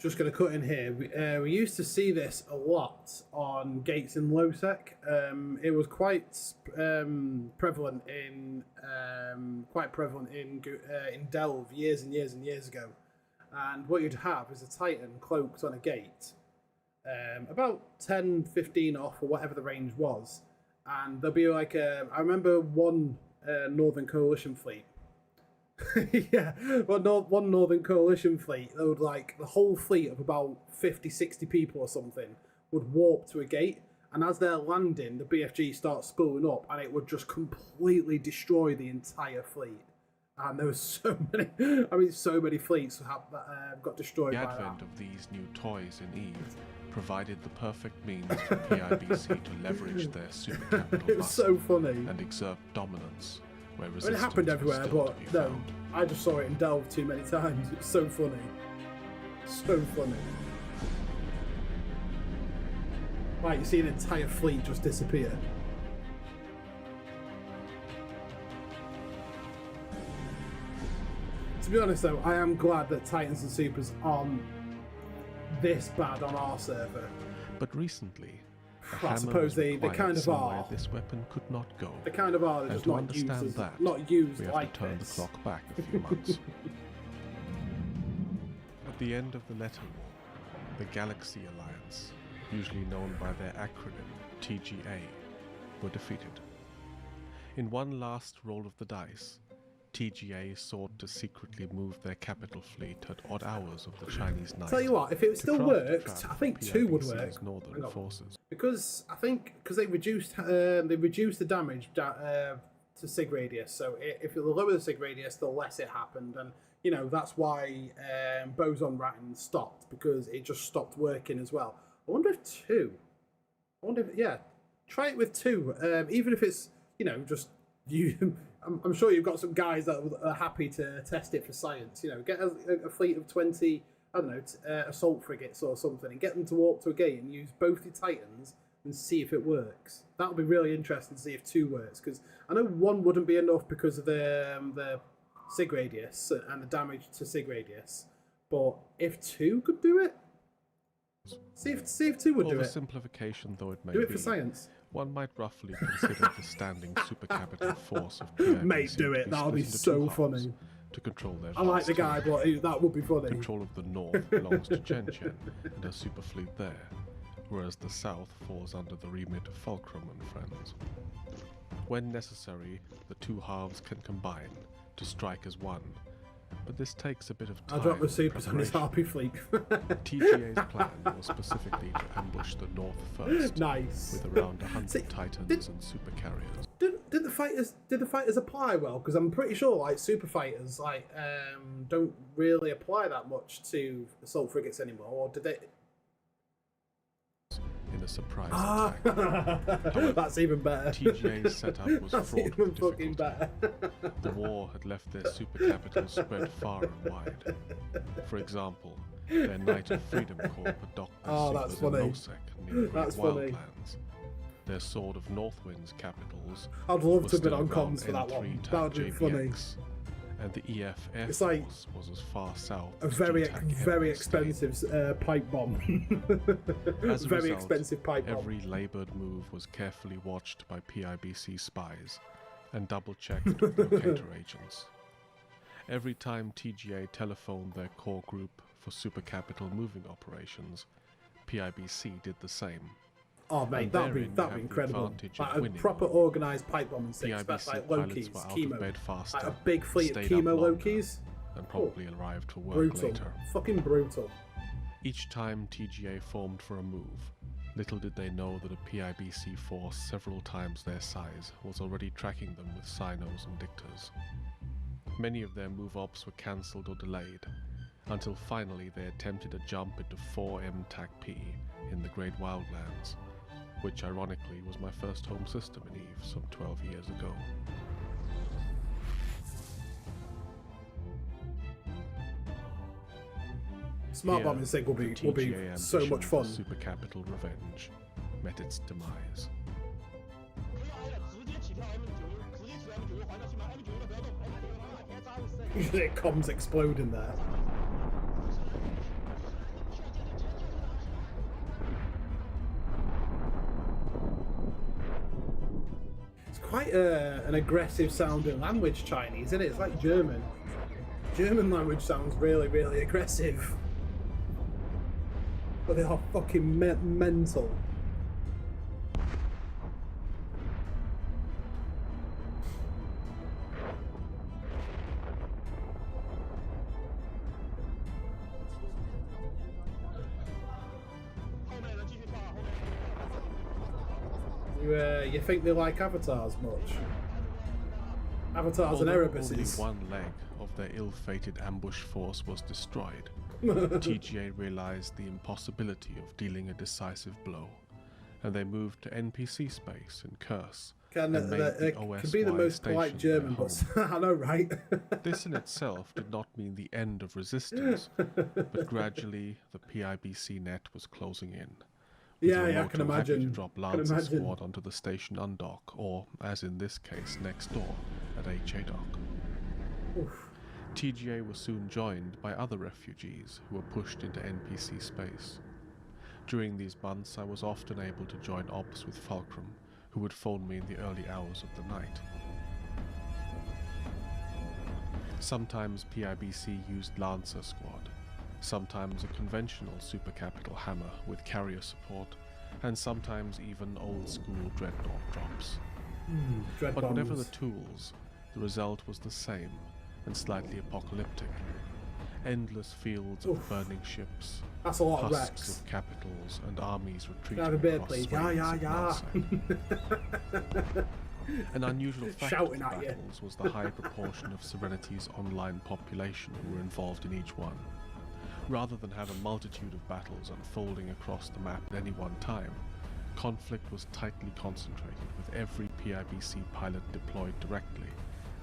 Just going to cut in here. We used to see this a lot on gates in low sec. It was quite prevalent in Delve years and years and years ago. And what you'd have is a Titan cloaked on a gate, about 10, 15 off or whatever the range was. And there'll be like I remember one Northern Coalition fleet. Yeah, well, one Northern Coalition fleet, they would like the whole fleet of about 50, 60 people or something would warp to a gate, and as they're landing, the BFG starts spooling up, and it would just completely destroy the entire fleet. And there was so many, so many fleets that got destroyed by that. The advent of these new toys in Eve provided the perfect means for PIBC to leverage their supercapital It was so funny. and exert dominance. It happened everywhere, but no, I just saw it in Delve too many times. It's so funny. So funny. Like, you see an entire fleet just disappear. To be honest though, I am glad that Titans and Supers aren't this bad on our server. But recently, The I suppose they kind of are. This weapon could not go. They kind of are. They're And just to not understand used, that, not used we have like to turn this. the clock back a few months. At the end of the Letter War, the Galaxy Alliance, usually known by their acronym TGA, were defeated. In one last roll of the dice, TGA sought to secretly move their capital fleet at odd hours of the Chinese night. Tell you what, if it still craft a worked, trap I think for 2 would PIBC's work. northern forces. Because I think they reduced the damage to sig radius. So if you lower the sig radius, the less it happened, and you know that's why boson ratting stopped, because it just stopped working as well. I wonder if 2. I wonder if try it with 2. Even if it's just you. I'm sure you've got some guys that are happy to test it for science. Get a fleet of 20, I don't know, assault frigates or something, and get them to walk to a gate and use both the Titans and see if it works. That would be really interesting to see if 2 works, because I know 1 wouldn't be enough because of the sig radius and the damage to sig radius. But if 2 could do it, see if 2 would do it. Oversimplification though it may Do it be, for science. one might roughly consider the standing supercapital force of PIBC Mate, do to it. be That'll be split into so 2 halves funny. to control their I like the vast guy, territory. but that would be funny. Control of the north belongs to Chen Chen and her superfleet there, whereas the south falls under the remit of Fulcrum and friends. When necessary, the 2 halves can combine to strike as one, but this takes a bit of time. I'll drop the and supers on his preparation. Harpy fleet. TGA's plan was specifically to ambush the north first, Nice. with around 100 See, Titans and supercarriers. Did the fighters apply well? Because I'm pretty sure like super fighters don't really apply that much to assault frigates anymore, or did they? In a surprise attack. However, That's even better. TGA's setup was That's fraught even with fucking difficulty. better. The war had left their supercapitals spread far and wide. For example, their Knight of Freedom Corps had docked Oh, their that's supers in funny. Nosec near the That's Great funny. Wildlands. Their Sword of Northwind's capitals I'd love was to have been still on around comms for that N3 one. TAC That would be funny. JBX, and the EF Air It's Force like was as far south A as very GTAC very ever stayed. expensive pipe bomb. As a Very result, expensive pipe bomb. every laboured move was carefully watched by PIBC spies and double-checked with locator agents. Every time TGA telephoned their core group for supercapital moving operations, PIBC did the same. Oh mate, And that'd be therein you have the incredible. advantage Like of a winning. proper organised pipe bombing six. PIBC That's like pilots Loki's, were out chemo. of bed faster, Like a big fleet of stayed up chemo longer, Lokis. and probably arrived for work Brutal. later. Fucking brutal. Each time TGA formed for a move, little did they know that a PIBC force several times their size was already tracking them with sinos and dictors. Many of their move ops were cancelled or delayed, until finally they attempted a jump into 4M TAC-P in the Great Wildlands, which ironically was my first home system in EVE some 12 years ago. Smart Here, bombing sig will be the TGA so much ambition fun. for supercapital revenge met its demise. It comes exploding there. It's quite an aggressive sounding language, Chinese, isn't it? It's like German. German language sounds really, really aggressive. But they are fucking mental. You think they like avatars much? Avatars and Although Erebuses. only one leg of their ill-fated ambush force was destroyed, TGA realized the impossibility of dealing a decisive blow, and they moved to NPC space in Curse Can and made the be the OSY most polite station German, their but home. I know, right? This in itself did not mean the end of resistance, but gradually the PIBC net was closing in. Yeah, with I Remoto can happy imagine. to drop Lancer Squad onto the station undock, or, as in this case, next door at HA Dock. Oof. TGA was soon joined by other refugees who were pushed into NPC space. During these months, I was often able to join ops with Fulcrum, who would phone me in the early hours of the night. Sometimes PIBC used Lancer Squad, sometimes a conventional Super Capital Hammer with carrier support, and sometimes even old-school Dreadnought drops. Dread But whatever the bombs. tools, the result was the same, and slightly apocalyptic. Endless fields of Oof. burning ships, That's a lot of husks wrecks. of capitals, and armies Can retreating I have a beer, across please? swathes Yeah, of yeah, Null yeah. An unusual fact of Shouting the at you. battles was the high proportion of Serenity's online population who were involved in each one. Rather than have a multitude of battles unfolding across the map at any one time, conflict was tightly concentrated, with every PIBC pilot deployed directly,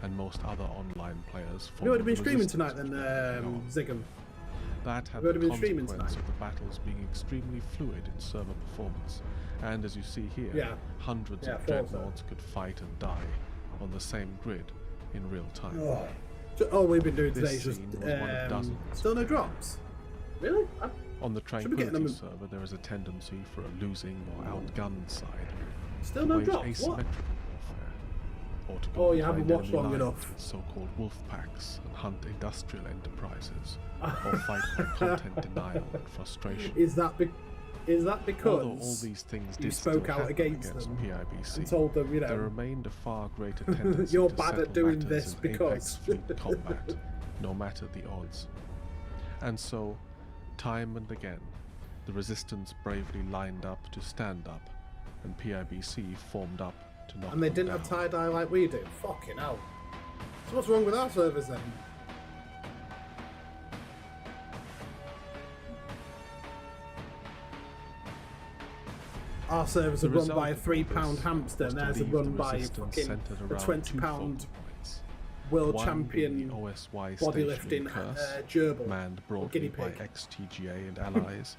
and most other online players You would have forming been the streaming tonight resistance then, between them. Ziggum. That had You would the have been streaming consequence tonight. of the battles being extremely fluid in server performance, and as you see here, Yeah. hundreds Yeah, of Forza. dreadnoughts could fight and die on the same grid in real time. Oh. All we've been doing This today is just scene was one of dozens. still no drops. Really? On the Should we get Tranquility them- server, there is a tendency for a losing or outgunned side Still to no wage drops. What? asymmetrical warfare, or to Oh, go you haven't behind watched enemy long lines enough. with so-called wolf packs and hunt industrial enterprises, or fight by content denial and frustration. Is that because Although all these things you did spoke still out happen against against them PIBC, and told them, you there know, remained a far greater tendency you're to bad settle at doing matters this in because Apex fleet combat, no matter the odds. And so, time and again, the Resistance bravely lined up to stand up, and PIBC formed up to knock and they them didn't have down. tie-dye like we do. Fucking hell. So what's wrong with our servers then? Our servers are The run result by a of all £3 this hamster, was and to theirs are leave run the by a Resistance fucking centered a around £20 two focal points. world One being champion the OSY bodylifting station in Curse, gerbil. manned guinea broadly by pig. ex-TGA and allies,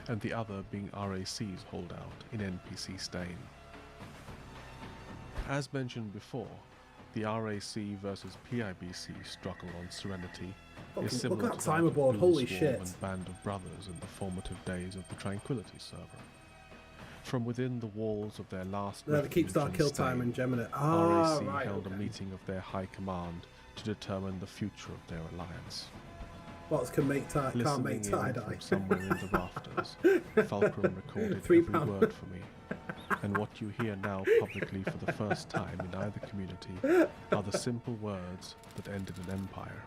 and the other being RAC's holdout in NPC Stain. As mentioned before, the RAC versus PIBC struggle on Serenity Fucking- is similar look at to that that timer of board, Blue holy Swarm shit. and Band of Brothers in the formative days of the Tranquility server. From within the walls of their last No, the keep refuge star in kill time Stain, and Gemini. Ah, RAC right. held Okay. a meeting of their high command to determine the future of their alliance. Bots can't make Listening tie in dye. from somewhere in the rafters, Fulcrum recorded £3. every word for me, and what you hear now publicly for the first time in either community are the simple words that ended an empire.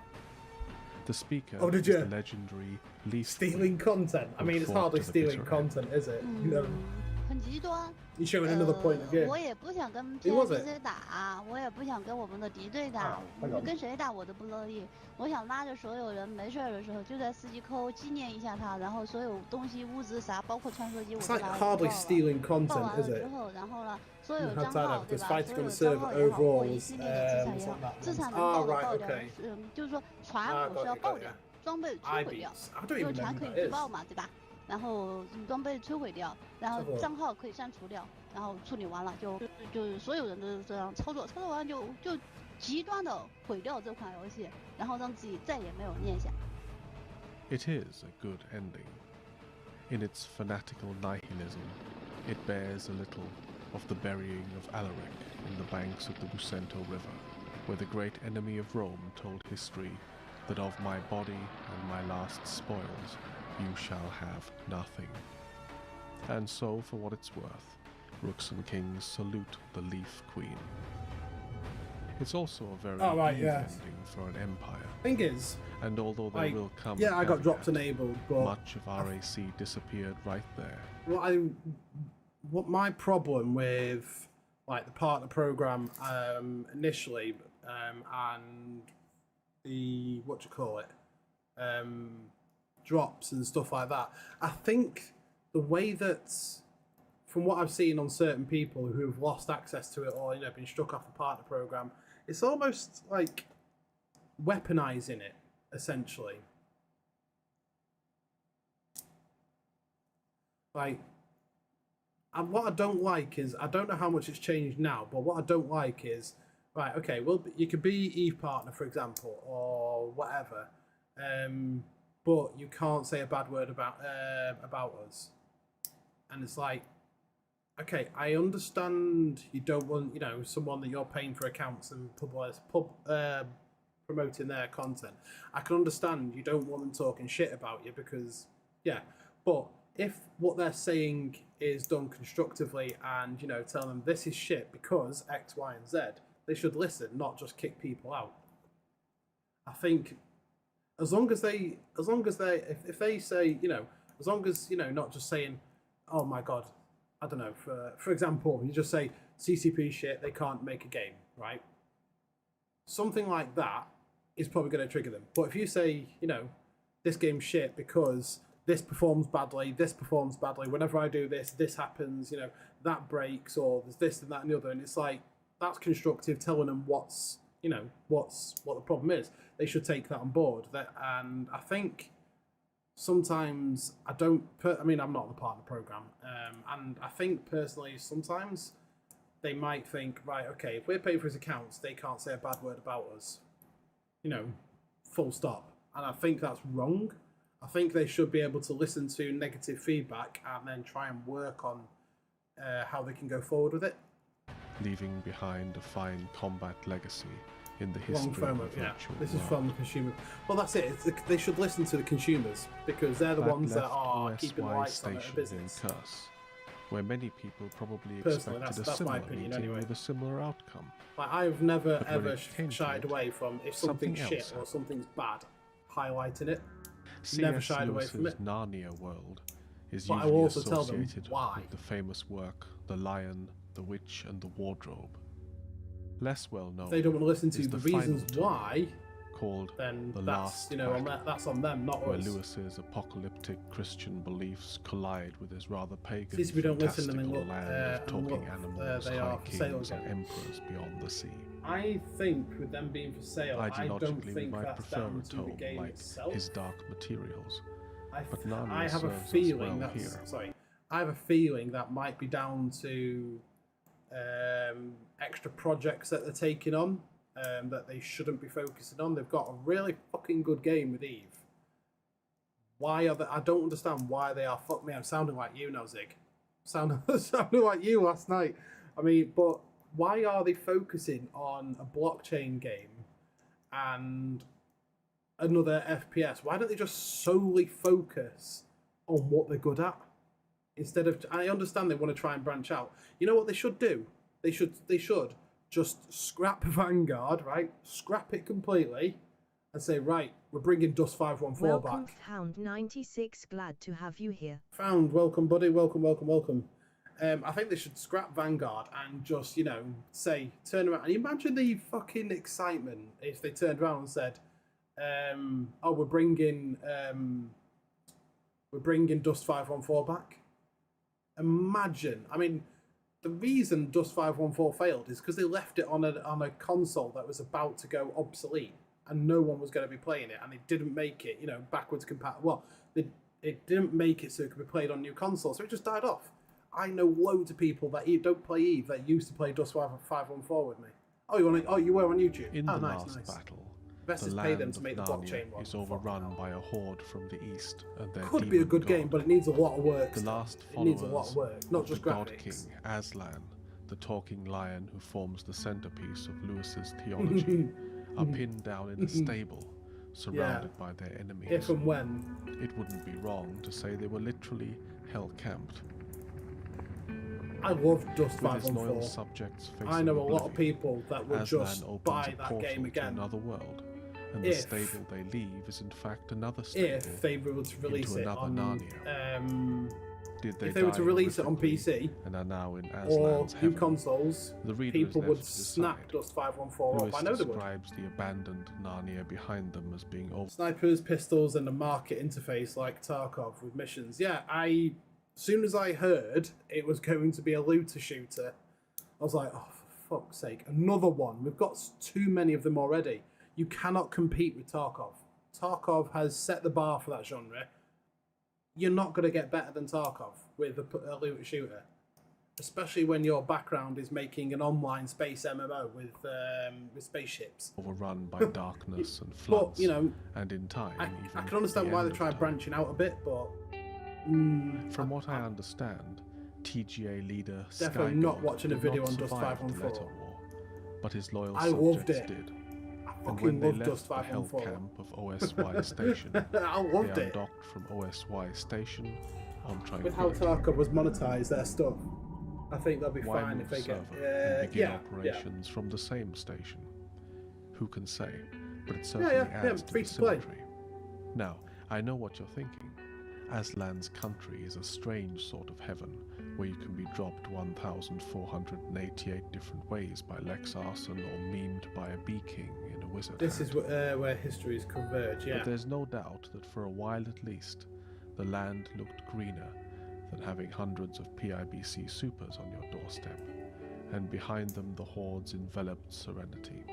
The speaker Oh, did is you? the legendary Leaf Stealing content. I mean, it's fought hardly to the stealing bitter content, is it? You know, 很极端。 you're showing another point of view. 我也不想跟 Who was it? PIBC 打，我也不想跟我们的敌对打， hang on. 跟谁打我都不乐意。我想拉着所有人没事儿的时候就在四季抠纪念一下他，然后所有东西物资啥，包括穿梭机我 It's 都 like 拿 hardly 报了。 stealing 报 content, 完 is 了 it? 之后，然后呢，所有 You 账 had that 号 up, 对 because 吧？ fighting 所 on 有 the 账 server 号也好，或 overall 一 was 系列的资产也 was 好 not，that 资产 much. 能 Ah, 爆的 right, 爆掉 okay.，就是说船 Ah, 我是要 got you, 爆 got 掉 you.，装备摧毁掉， IBs. I don't 因 even 为 know 船 who 可以 that 自 is. 爆嘛，对吧？然后装备摧毁掉，然后账号可以删除掉，然后处理完了就所有人都这样操作，操作完就极端的毁掉这款游戏，然后让自己再也没有念想。 It is a good ending. In its fanatical nihilism, it bears a little of the burying of Alaric in the banks of the Bucento River, where the great enemy of Rome told history that of my body and my last spoils you shall have nothing. And so, for what it's worth, Rooks and Kings salute the Leaf Queen. It's also a very Oh, right, Eve yes. ending for an empire, Thing is, and although there will come yeah, a I got drops caveat, enabled, but much of RAC disappeared right there. what my problem with like the partner program initially and the drops and stuff like that, I think the way that, from what I've seen on certain people who've lost access to it or been struck off the partner program, it's almost like weaponizing it essentially. Like, and what I don't like is, I don't know how much it's changed now, but what I don't like is, right, okay, well, you could be Eve partner, for example, or whatever, but you can't say a bad word about us. And it's like, okay, I understand you don't want, you know, someone that you're paying for accounts and promoting their content. I can understand you don't want them talking shit about you because, yeah, but if what they're saying is done constructively and, you know, tell them this is shit because X, Y, and Z, they should listen, not just kick people out. I think as long as they, if they say, you know, as long as, you know, not just saying, oh my God, I don't know, for example, you just say CCP shit, they can't make a game, right? Something like that is probably going to trigger them. But if you say, you know, this game's shit because this performs badly, whenever I do this, this happens, you know, that breaks, or there's this and that and the other, and it's like, that's constructive, telling them what's, you know, what the problem is. They should take that on board. And I think sometimes I mean, I'm not the part of the program, and I think personally sometimes they might think, right, okay, if we're paying for his accounts, they can't say a bad word about us, you know, full stop. And I think that's wrong. I think they should be able to listen to negative feedback and then try and work on how they can go forward with it. Leaving behind a fine combat legacy in the history of the virtual This is world. from the consumer. Well, that's it. They should listen to the consumers because they're the ones that are keeping the lights on at a business. In Curse, where many people probably Personally, expected that's a my similar opinion meeting anyway. with a similar outcome. Like, I've never But when ever it came to shied it, away from if something's something shit else or something's bad, highlighting it. C.S. Never shied away from Lewis's it. Narnia world is But I will usually also tell them associated why. with the famous work The Lion, the Witch and the Wardrobe. Less well known, If they don't want to listen to is the final reasons tome, why, called then The that's, Last you know, Battle, that's on them, not where us. Lewis's apocalyptic Christian beliefs collide with his rather pagan, See, if we don't listen and fantastical then look, land of and talking look, animals, they high are for sale kings, and again. emperors beyond the sea. I think with them being for sale, I don't Ideologically, we think might that's prefer down a to the tome game like itself. His Dark Materials, but I Narnia have a serves us feeling well that's here. sorry. I have a feeling that might be down to extra projects that they're taking on that they shouldn't be focusing on. They've got a really fucking good game with Eve. Why are they? I don't understand why they are. Fuck me, I'm sounding like you now, Zig. Sounding like you last night. I mean, but why are they focusing on a blockchain game and another FPS? Why don't they just solely focus on what they're good at? Instead of, I understand they want to try and branch out. You know what they should do? They should just scrap Vanguard, right? Scrap it completely and say, right, we're bringing Dust 514 Welcome, back. Found 96. Glad to have you here. Found, welcome, buddy. Welcome. I think they should scrap Vanguard and just, you know, say, turn around. And imagine the fucking excitement if they turned around and said, oh, we're bringing Dust 514 back. Imagine. I mean, the reason Dust 514 failed is because they left it on a console that was about to go obsolete and no one was going to be playing it, and they didn't make it, you know, backwards compatible. Well, it didn't make it so it could be played on new consoles, so it just died off. I know loads of people that don't play Eve that used to play Dust 514 with me. Oh, you were on YouTube? In oh, the nice, last nice. battle, Best the is pay land them to make the of blockchain Narnia one. is overrun by a horde from the east and their Could be a demon good game, god. but it needs a lot of work. The still. last It needs a lot followers of work, not of just the God King, graphics. Aslan, the talking lion who forms the centerpiece of Lewis's theology, are pinned down in a stable, surrounded by their enemies. If and when. It wouldn't be wrong to say they were literally hell-camped. I love Dust With his loyal 514. subjects facing I know a lot of oblivion, people that would Aslan just opens buy a that portal game to again another world, and the if- stable they leave is in fact another stable if they were to release into it another on Narnia. Did if they were die to release it on horrifically PC and are now in or Aslan's new heaven? consoles, The reader people is would left to snap decide. Dust 514 Lewis up. I know they would. describes the abandoned Narnia behind them as being over. Snipers, pistols, and a market interface like Tarkov with missions. Yeah, as soon as I heard it was going to be a looter shooter, I was like, oh, for fuck's sake, another one. We've got too many of them already. You cannot compete with Tarkov. Tarkov has set the bar for that genre. You're not going to get better than Tarkov with a looter shooter. Especially when your background is making an online space MMO with spaceships. Overrun by darkness and floods, But, you know, and in time, I even can understand the why end they of tried time. branching out a bit, but From what I understand, TGA leader Definitely Skygod not watching a did video not on Dust survive 514. the Letter War, but his loyal I loved subjects it. did. I And when fucking they loved left Dust the hell 514. camp of OSY Station, I loved they it. undocked from OSY Station on With how Tranquility. Tarkov was monetized their stuff, I think they'll be Why fine if move they get. server and begin Yeah, operations from the same station? Who can say? But it yeah, certainly adds to free the to play. symmetry. Now, I know what you're thinking. Aslan's country is a strange sort of heaven, where you can be dropped 1,488 different ways by Lex Arson or memed by a Bee King in a wizard This hat. is where histories converge. Yeah. But there's no doubt that for a while at least, the land looked greener than having hundreds of PIBC supers on your doorstep, and behind them the Hordes enveloped Serenity.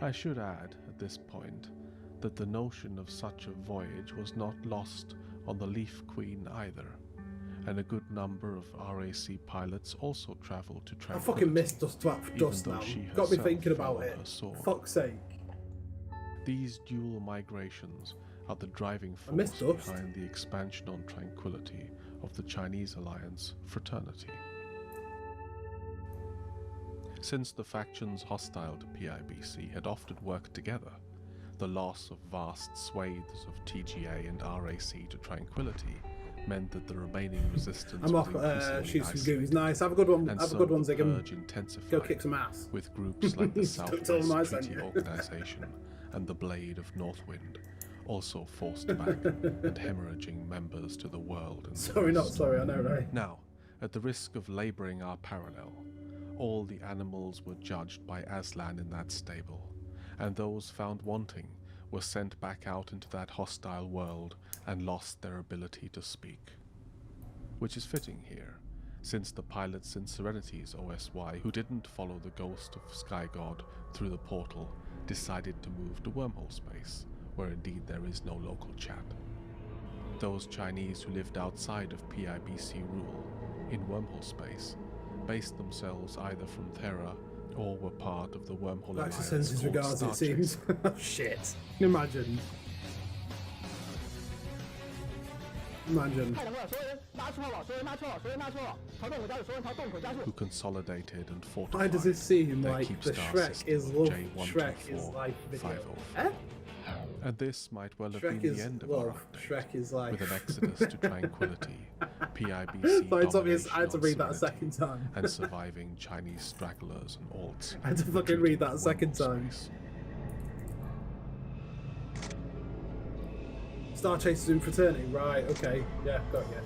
I should add, at this point, that the notion of such a voyage was not lost on the Leaf Queen either, and a good number of RAC pilots also travelled to I Tranquility. fucking missed Dust even now. though she Got me herself thinking fell about on it. her sword. Fuck's sake. These dual migrations are the driving I missed force Dust. behind the expansion on Tranquility of the Chinese alliance, Fraternity. Since the factions hostile to PIBC had often worked together, the loss of vast swathes of TGA and RAC to Tranquility meant that the remaining resistance I'm was off. increasingly Shoot some isolated. goons. Nice. Have a good one. And Have a so good one, the Ziggum. purge intensified, Go kick some ass. with groups like the Don't tell them I Southwest sent Treaty you. Organization and the Blade of Northwind also forced back and hemorrhaging members to the world. And the Sorry, not West. sorry. I know, right? Now, at the risk of labouring our parallel, all the animals were judged by Aslan in that stable, and those found wanting were sent back out into that hostile world and lost their ability to speak. Which is fitting here, since the pilots in Serenity's OSY who didn't follow the ghost of Skygod through the portal decided to move to wormhole space, where indeed there is no local chat. Those Chinese who lived outside of PIBC rule, in wormhole space, based themselves either from Terra or were part of the wormhole Galaxy alliance sends his called regards, it seems. Starchaser. Shit. Can you imagine? Imagine. Who consolidated and fortified Why does it seem their like the Keepstar Shrek system is of love? J124 Shrek is life video. 504. Eh? And this might well have Shrek been is the end of our love. update, Shrek is life. with an exodus to Tranquility, PIBC So it's obvious domination I had to on read that a Serenity, second time. and surviving Chinese stragglers and alts. I had to fucking read that a second time. Star Chasers in Fraternity, right? Okay, yeah, got you.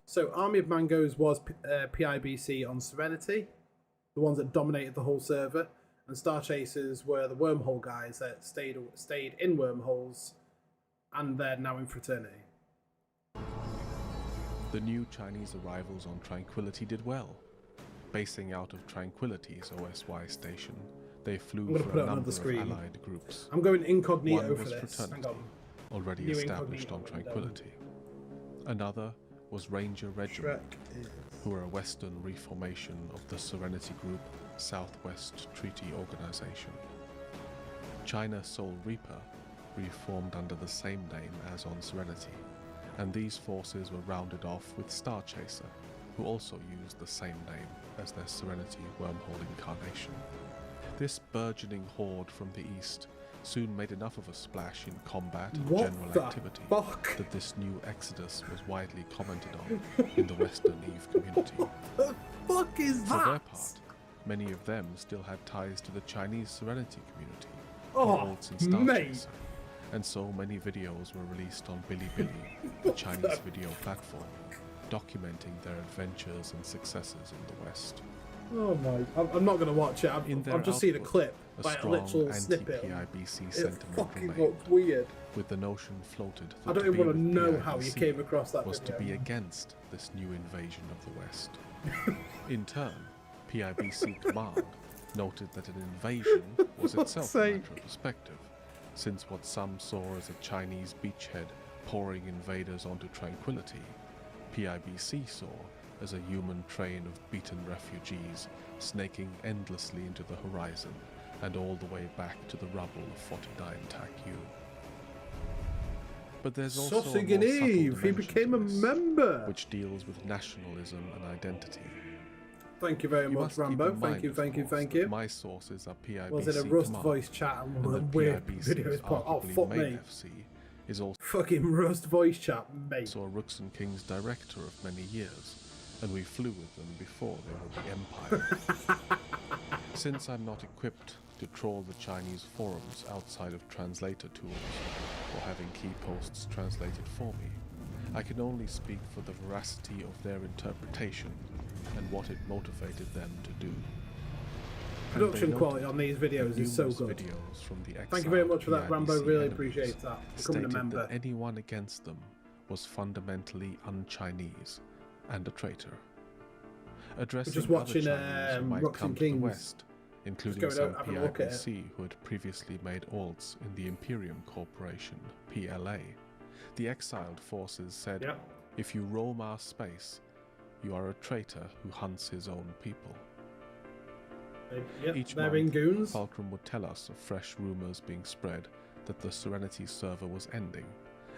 So Army of Mangoes was PIBC on Serenity, the ones that dominated the whole server, and Star Chasers were the wormhole guys that stayed in wormholes, and they're now in Fraternity. The new Chinese arrivals on Tranquility did well. Basing out of Tranquility's OSY station, they flew gonna for put it a on number the of screen. allied groups. I'm going incognito One for was this. Fraternity, Hang on. already New established on incognito, Tranquility. Another was Ranger Regiment, Shrek is... who are a Western reformation of the Serenity Group Southwest Treaty Organization. China Soul Reaper reformed under the same name as on Serenity, and these forces were rounded off with Star Chaser, who also used the same name as their Serenity wormhole incarnation. This burgeoning horde from the east soon made enough of a splash in combat and What general the activity fuck? that this new exodus was widely commented on in the Western Eve community. The fuck is For their that? part, many of them still had ties to the Chinese Serenity community, Oh, Hordes and Star mate. Chaser, and so many videos were released on Bilibili, the Chinese video platform, documenting their adventures and successes in the West. Oh my! I'm not gonna watch it. I've just seen a output, clip, a like a strong literal snippet. anti-PIBC It sentiment fucking remained, looked weird. with the notion floated that I don't to even be want to with know how you PIBC came across that was video. to be against this new invasion of the West. In turn, PIBC Command noted that an invasion was itself a matter of perspective, since what some saw as a Chinese beachhead pouring invaders onto Tranquility, PIBC saw as a human train of beaten refugees snaking endlessly into the horizon and all the way back to the rubble of 49 TAC-U. But there's also a more subtle Eve, he dimension became a to this, member. which deals with nationalism and identity. Thank you very You much, must keep Rambo. in Thank mind, you, of thank you, course, thank that you. My sources are PIBC Was it a Rust Command, voice chat and and that weird PIBC's videos pop? Oh, arguably fuck main me. FC is also Fucking Rust voice chat, mate. a Rooks and Kings director of many years, and we flew with them before they were the Empire. Since I'm not equipped to trawl the Chinese forums outside of translator tools, or having key posts translated for me, I can only speak for the veracity of their interpretation and what it motivated them to do. Production And they quality noted on these videos is so numerous good. videos from the Thank you very exiled much for that, Rambo. PIBC Really enemies appreciate that. Becoming a stated member. that anyone against them was fundamentally un-Chinese and a traitor. Addressing just other watching, Chinese who might Rocks come and to the Kings. West, including Just some going out, having a look at it. PIBC who had previously made alts in the Imperium Corporation, PLA, the exiled forces said, Yep. if you roam our space, you are a traitor who hunts his own people. Yep, Each they're month, in Goons. Fulcrum would tell us of fresh rumors being spread that the Serenity server was ending,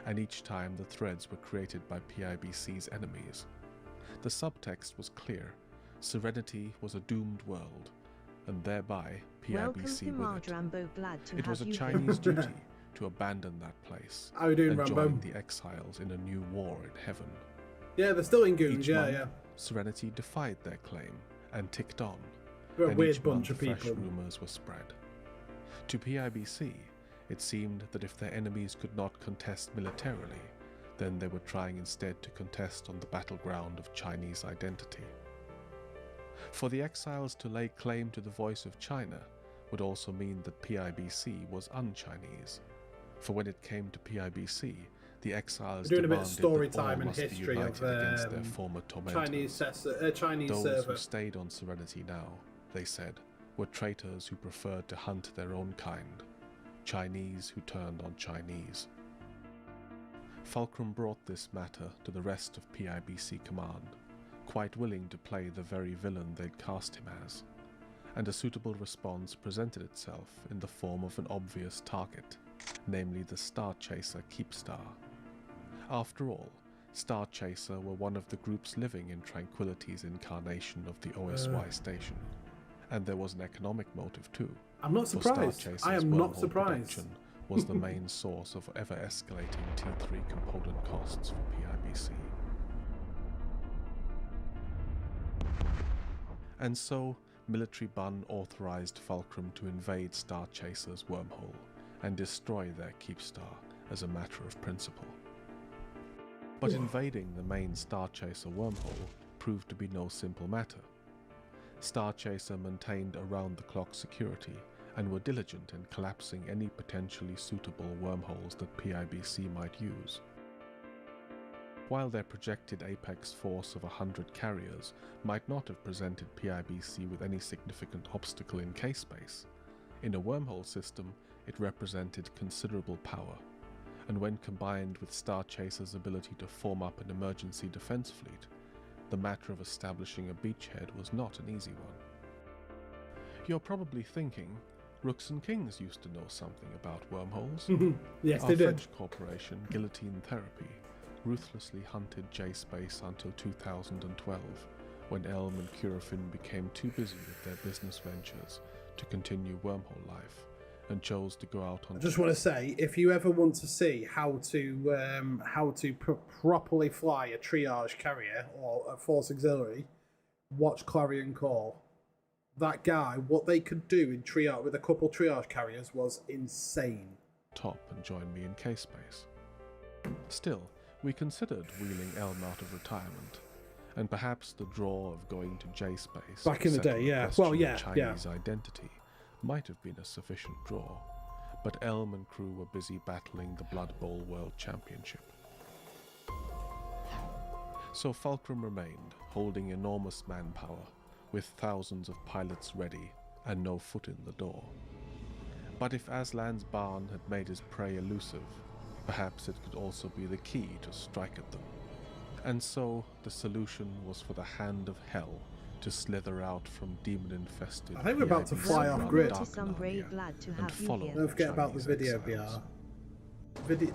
and each time the threads were created by PIBC's enemies. The subtext was clear. Serenity was a doomed world, and thereby Welcome PIBC to with Mard it. Rambo, glad to It have was a you Chinese here. duty to abandon that place How you doing, and Rambo? join the exiles in a new war in heaven. Yeah, they're still in Goons, Each yeah, month, yeah. Serenity defied their claim and ticked on. They're a and weird each bunch month of fresh people. rumors were spread. To PIBC, it seemed that if their enemies could not contest militarily, then they were trying instead to contest on the battleground of Chinese identity. For the exiles to lay claim to the voice of China would also mean that PIBC was un-Chinese. For when it came to PIBC, the exiles We're doing a bit of demanded story that all time and must be history united of against their former tormentors. Chinese Those server. who stayed on Serenity now, they said, were traitors who preferred to hunt their own kind, Chinese who turned on Chinese. Fulcrum brought this matter to the rest of PIBC Command, quite willing to play the very villain they'd cast him as, and a suitable response presented itself in the form of an obvious target, namely the Star Chaser Keepstar. After all, Star Chaser were one of the groups living in Tranquility's incarnation of the OSY station, and there was an economic motive too. I'm not for Star surprised. Chaser's I am not wormhole surprised. production was the main source of ever-escalating T3 component costs for PIBC. And so, Military Bun authorized Fulcrum to invade Star Chaser's wormhole and destroy their Keepstar as a matter of principle. But invading the main Star Chaser wormhole proved to be no simple matter. Star Chaser maintained around-the-clock security and were diligent in collapsing any potentially suitable wormholes that PIBC might use. While their projected apex force of 100 carriers might not have presented PIBC with any significant obstacle in K-space, in a wormhole system it represented considerable power, and when combined with Star Chaser's ability to form up an emergency defense fleet, the matter of establishing a beachhead was not an easy one. You're probably thinking, Rooks and Kings used to know something about wormholes. Yes, Our they did. French corporation, Guillotine Therapy, ruthlessly hunted J-Space until 2012, when Elm and Curafin became too busy with their business ventures to continue wormhole life, and chose to go out on... I just want to say, if you ever want to see how to properly fly a triage carrier or a force auxiliary, watch Clarion Call. That guy, what they could do in triage with a couple triage carriers was insane. top and join me in K-Space. Still, we considered wheeling Elm out of retirement, and perhaps the draw of going to J-Space Back in the day, yeah. Well, yeah, Chinese identity might have been a sufficient draw, but Elm and crew were busy battling the Blood Bowl World Championship. So Fulcrum remained, holding enormous manpower, with thousands of pilots ready and no foot in the door. But if Aslan's barn had made his prey elusive, perhaps it could also be the key to strike at them. And so the solution was for the hand of hell to slither out from demon-infested. I think we're about to fly off grid. To some brave lad to have you follow here. Don't forget about the Chinese video exiles. VR.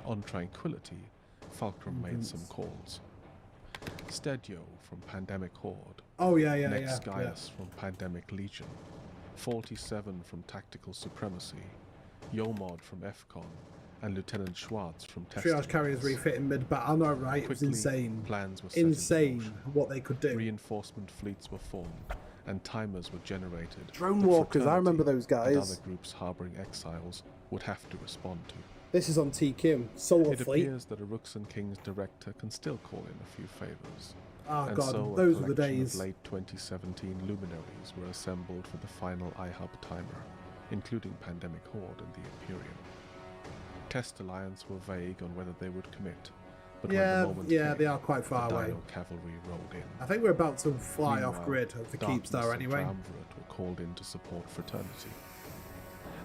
On Tranquility, Fulcrum made some calls. Stedio from Pandemic Horde, Oh yeah. Nex Gaius from Pandemic Legion, 47 from Tactical Supremacy, Yomod from FCON, and Lieutenant Schwartz from Testing. Triage carriers refitting mid-battle. I know, right? It was insane. Plans were set into motion. What they could do. Reinforcement fleets were formed, and timers were generated. Drone that walkers, I remember those Fraternity guys. And other groups harboring exiles would have to respond to. This is on TQ. Solar It Fleet. appears that a Rooks and Kings director can still call in a few favours. Oh And god, so those a were the collection days. of late 2017 luminaries were assembled for the final iHub timer, including Pandemic Horde and the Imperium. Test Alliance were vague on whether they would commit, but when the moment came, they are quite far the away. Dino cavalry rolled in. I think we're about to fly off Meanwhile, grid of the Darkness Keepstar and anyway. Triumvirate were called in to support Fraternity.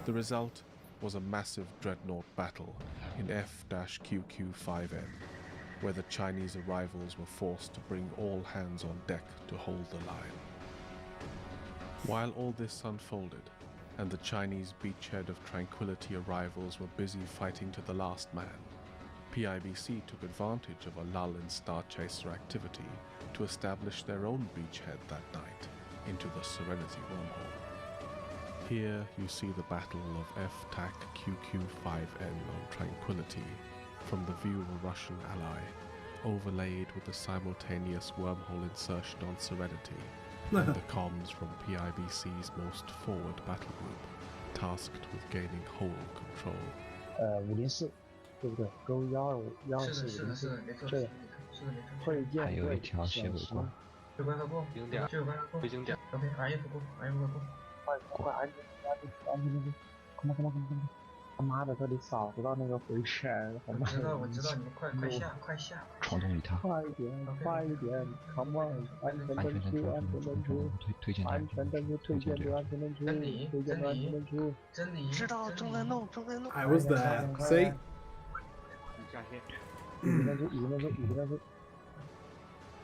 The result was a massive dreadnought battle in F-QQ-5N, where the Chinese arrivals were forced to bring all hands on deck to hold the line. While all this unfolded, and the Chinese beachhead of Tranquility arrivals were busy fighting to the last man, PIBC took advantage of a lull in Star Chaser activity to establish their own beachhead that night into the Serenity wormhole. Here you see the battle of F-QQ-5N on Tranquility from the view of a Russian ally, overlaid with the simultaneous wormhole insertion on Serenity and the comms from PIBC's most forward battle group, tasked with gaining whole control. 504，对不对？勾125、124、是的，没错，这样。是的，没错。会见还有一条血鬼关，血鬼可过，经典，血鬼可过，最经典。 OK，俺也不过，俺也不过。快，安全！come on！他妈的，这里扫不到那个回旋，好吗？我知道，你们快下！闯动一趟，快一点 ，come on！ 安全登出，推荐安全登出，推荐的安全登出，推荐的安全登出。真理，知道，正在弄。I was there. See? 已经登出。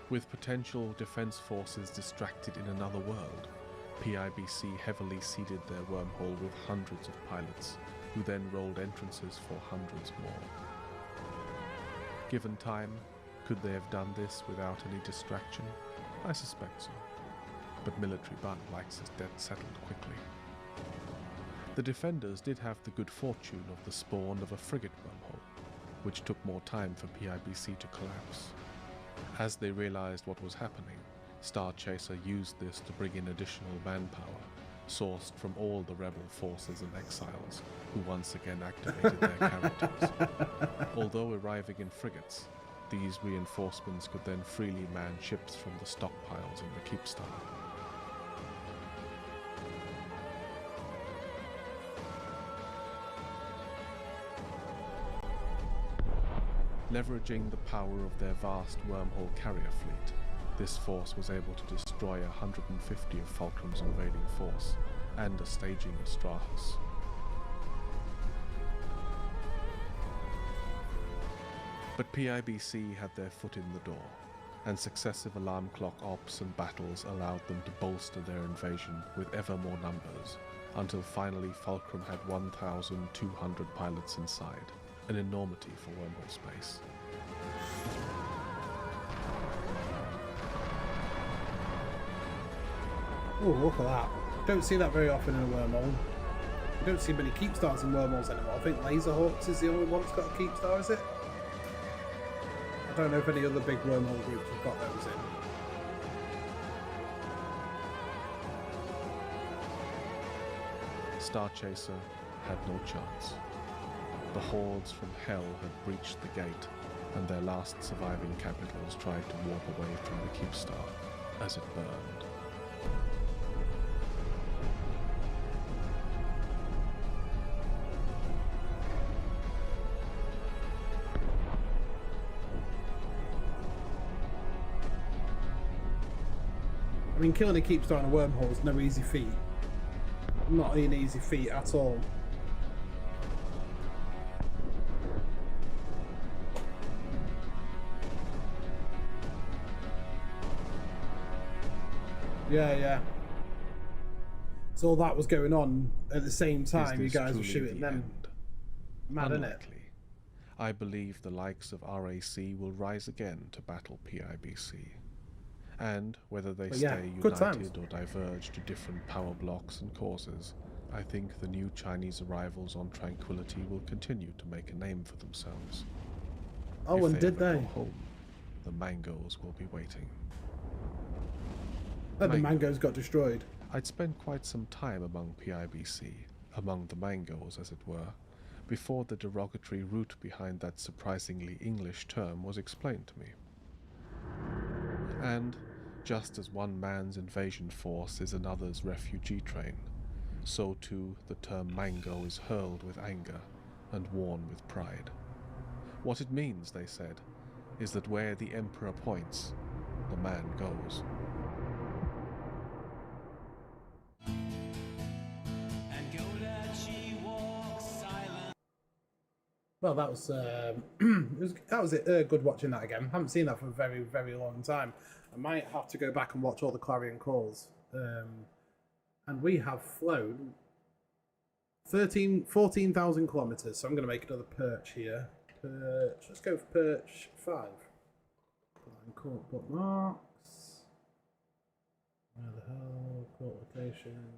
With potential defense forces distracted in another world, PIBC heavily seeded their wormhole with hundreds of pilots, who then rolled entrances for hundreds more. Given time, could they have done this without any distraction? I suspect so. But military Bun likes his debt settled quickly. The defenders did have the good fortune of the spawn of a frigate wormhole, which took more time for PIBC to collapse. As they realized what was happening, Star Chaser used this to bring in additional manpower, sourced from all the rebel forces and exiles, who once again activated their characters. Although arriving in frigates, these reinforcements could then freely man ships from the stockpiles in the Keepstar. Leveraging the power of their vast wormhole carrier fleet, this force was able to destroy 150 of Fulcrum's invading force and a staging Astratus. But PIBC had their foot in the door, and successive alarm clock ops and battles allowed them to bolster their invasion with ever more numbers, until finally Fulcrum had 1,200 pilots inside, an enormity for wormhole space. Oh, look at that. Don't see that very often in a wormhole. You don't see many Keepstars in wormholes anymore. I think Laserhawks is the only one that's got a Keepstar, is it? I don't know if any other big wormhole groups have got those in. Star Chaser had no chance. The hordes from hell had breached the gate, and their last surviving capitals tried to warp away from the Keepstar as it burned. I mean, killing a Keepstar in a wormhole is no easy feat. Not an easy feat at all. Yeah, yeah. So all that was going on at the same Is time. You this guys were truly shooting the them. end? Mad, innit? Unlikely. I believe the likes of RAC will rise again to battle PIBC. And whether they But yeah, stay good times. united or diverge to different power blocks and causes, I think the new Chinese arrivals on Tranquility will continue to make a name for themselves. Oh, If and did ever they? go home, the mangoes will be waiting. And the mangoes got destroyed. I'd spent quite some time among PIBC, among the mangoes as it were, before the derogatory root behind that surprisingly English term was explained to me. And, just as one man's invasion force is another's refugee train, so too the term mango is hurled with anger and worn with pride. What it means, they said, is that where the emperor points, the man goes. Well, that was good watching that again. Haven't seen that for a very, very long time. I might have to go back and watch all the clarion calls. And we have flown 14,000 kilometers. So I'm going to make another perch here. Perch. Let's go for perch 5. Court bookmarks. Where the hell? Court locations.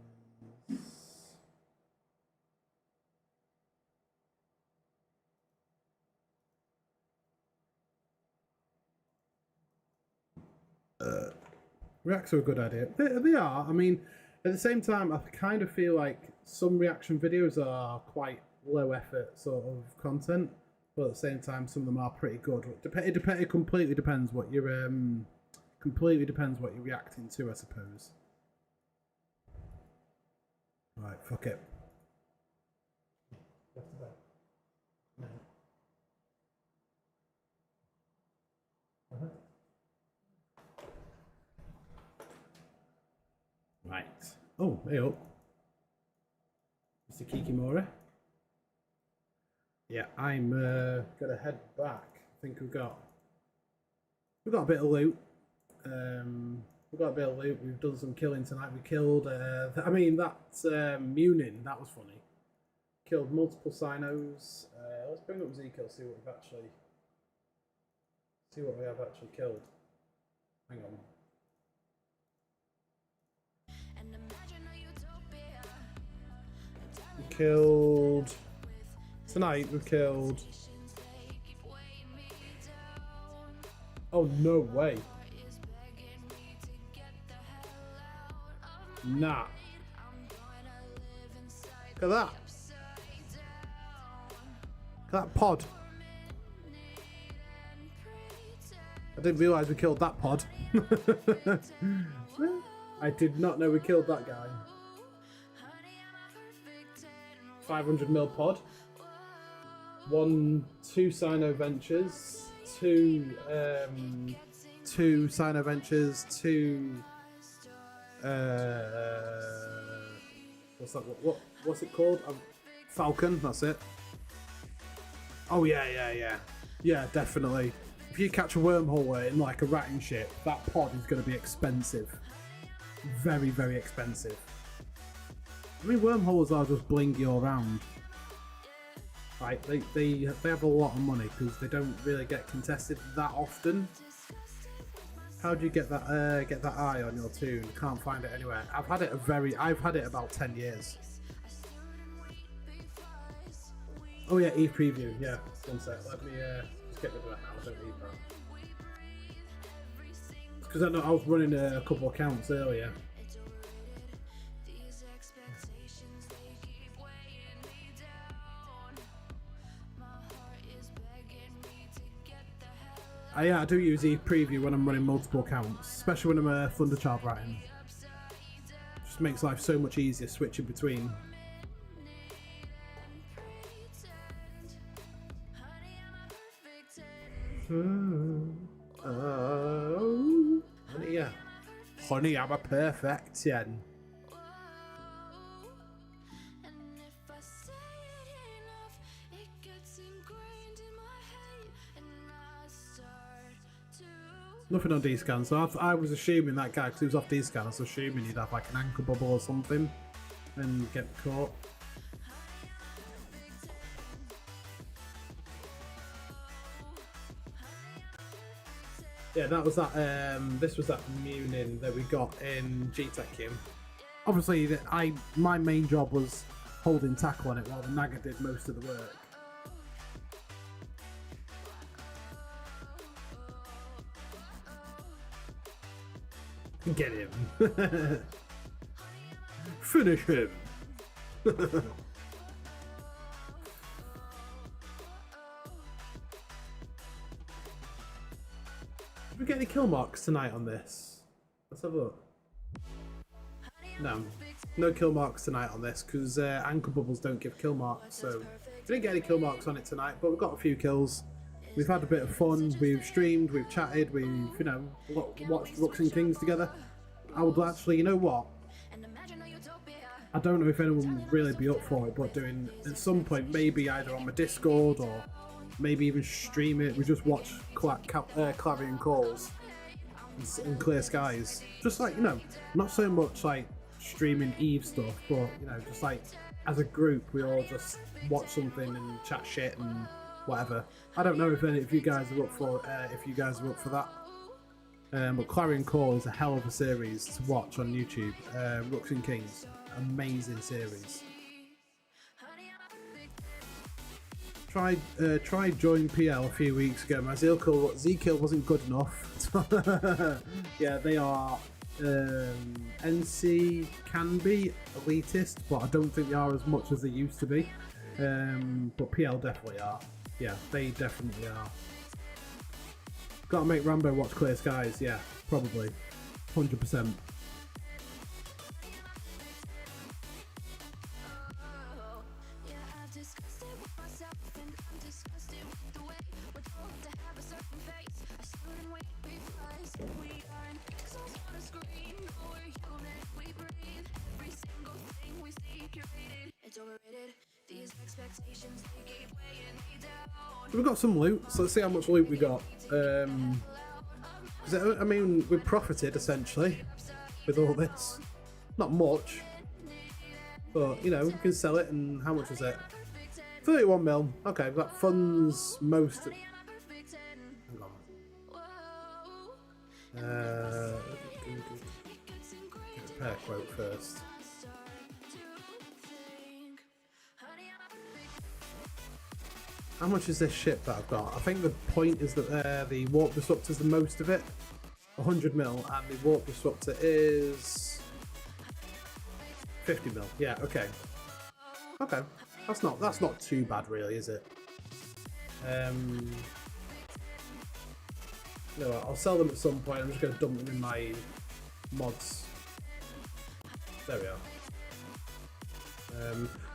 Reacts are a good idea. They are. I mean, at the same time, I kind of feel like some reaction videos are quite low effort sort of content, but at the same time, some of them are pretty good. It completely depends what you're reacting to, I suppose. Right, fuck it. No. Right. Oh, hey up. Mr. Kikimura. Yeah, I'm gonna head back. I think we've got a bit of loot. We've done some killing tonight. We killed that Munin, that was funny. Killed multiple Sinos. Let's bring up Z-Kill, see what we have actually killed. Hang on. Tonight we killed. Oh, no way. Nah. Look at that. Look at that pod. I didn't realise we killed that pod. I did not know we killed that guy. 500 mil pod. 2 Sino Ventures. 2 Sino Ventures. 2 what's that? What's it called? Falcon. That's it. Oh yeah, definitely. If you catch a wormhole in like a ratting ship, that pod is going to be expensive. Very, very expensive. I mean, wormholes are just blingy all around. Right, they have a lot of money because they don't really get contested that often. How do you get that eye on your tune? Can't find it anywhere. I've had it about 10 years. Oh yeah, e-preview. Yeah, one sec. Let me just get rid of that now. I don't need that. Because I know I was running a couple accounts earlier. Yeah, I do use e-preview when I'm running multiple accounts, especially when I'm a Thunderchild writing. Just makes life so much easier switching between. Honey, yeah. Honey, I'm a perfection. Nothing on D-scan, so I was assuming that guy, because he was off D-scan, I was assuming he'd have like an ankle bubble or something and get caught. Yeah, that was that. This was that Munin that we got in G-Tech. Obviously, my main job was holding tackle on it, while the Naga did most of the work. Get him. Finish him. Did we get any kill marks tonight on this? Let's have a look. No kill marks tonight on this because ankle bubbles don't give kill marks. So we didn't get any kill marks on it tonight, but we've got a few kills. We've had a bit of fun, we've streamed, we've chatted, we've, you know, watched Rooks and Kings together. I would actually, you know what? I don't know if anyone would really be up for it, but doing, at some point, maybe either on my Discord or maybe even stream it, we just watch Clarion Calls and Clear Skies. Just like, you know, not so much like streaming Eve stuff, but, you know, just like, as a group, we all just watch something and chat shit and whatever. I don't know if any of you guys are up for that. But Clarion Call is a hell of a series to watch on YouTube. Rooks and Kings, amazing series. Tried join PL a few weeks ago. My Z-Kill wasn't good enough. Yeah, they are. NC can be elitist, but I don't think they are as much as they used to be. But PL definitely are. Yeah, they definitely are. Gotta make Rambo watch Clear Skies, yeah, probably. 100%. So we've got some loot, so let's see how much loot we got. I mean, we've profited essentially with all this. Not much, but you know, we can sell it. And how much was it? 31 mil. Okay, we've got funds most. Hang on. Repair quote first. How much is this ship that I've got? I think the point is that the warp disruptor is the most of it, 100 mil, and the warp disruptor is 50 mil. Yeah, okay, okay, that's not too bad, really, is it? You know what, I'll sell them at some point. I'm just going to dump them in my mods. There we are.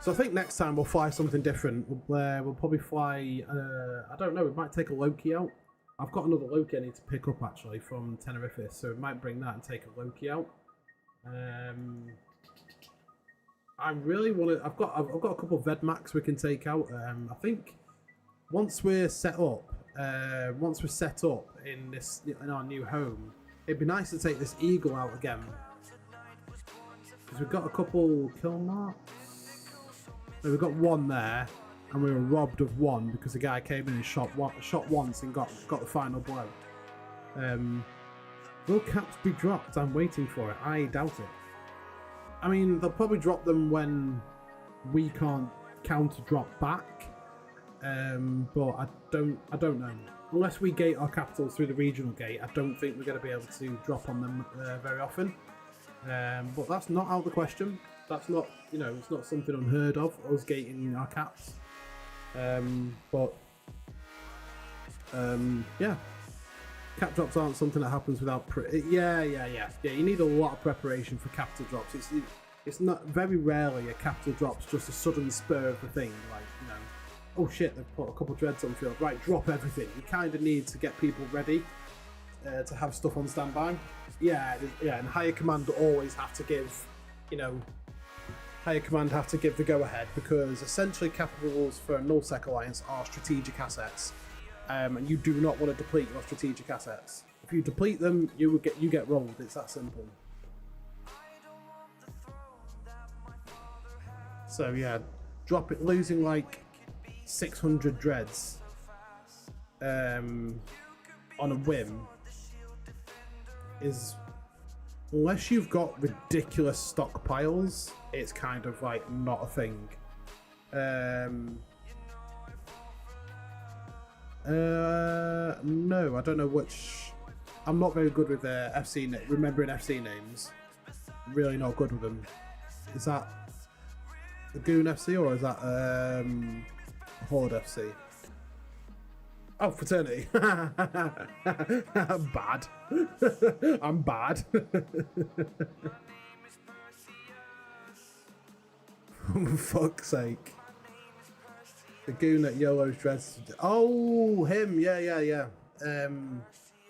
So I think next time we'll fly something different. We'll probably fly, I don't know, we might take a Loki out. I've got another Loki I need to pick up actually from Tenerife, so we might bring that and take a Loki out. I really want to, I've got a couple of Vedmax we can take out. I think once we're set up in our new home, it'd be nice to take this Eagle out again. Because we've got a couple kill marks. So we've got one there, and we were robbed of one because the guy came in and shot once and got the final blow. Will caps be dropped? I'm waiting for it. I doubt it. I mean, they'll probably drop them when we can't counter drop back. But I don't know. Unless we gate our capitals through the regional gate, I don't think we're going to be able to drop on them very often. But that's not out of the question. That's not, you know, it's not something unheard of, us gating our caps. Yeah. Cap drops aren't something that happens without... Yeah, you need a lot of preparation for capital drops. It's not... Very rarely a capital drop's just a sudden spur of the thing, like, you know, oh shit, they've put a couple of dreads on the field. Right, drop everything. You kind of need to get people ready to have stuff on standby. Yeah, and higher command always have to give, you know, higher command have to give the go-ahead, because essentially capitals for a null sec alliance are strategic assets, and you do not want to deplete your strategic assets. If you deplete them, you get rolled. It's that simple. So yeah, drop it, losing like 600 dreads on a whim is, unless you've got ridiculous stockpiles, it's kind of like not a thing. No, I don't know which. I'm not very good with remembering FC names. Really not good with them. Is that the Goon FC or is that Horde FC? Oh, Fraternity. I'm bad. I'm bad. For fuck's sake. The Goon at YOLO's Dreads. Oh, him. Yeah.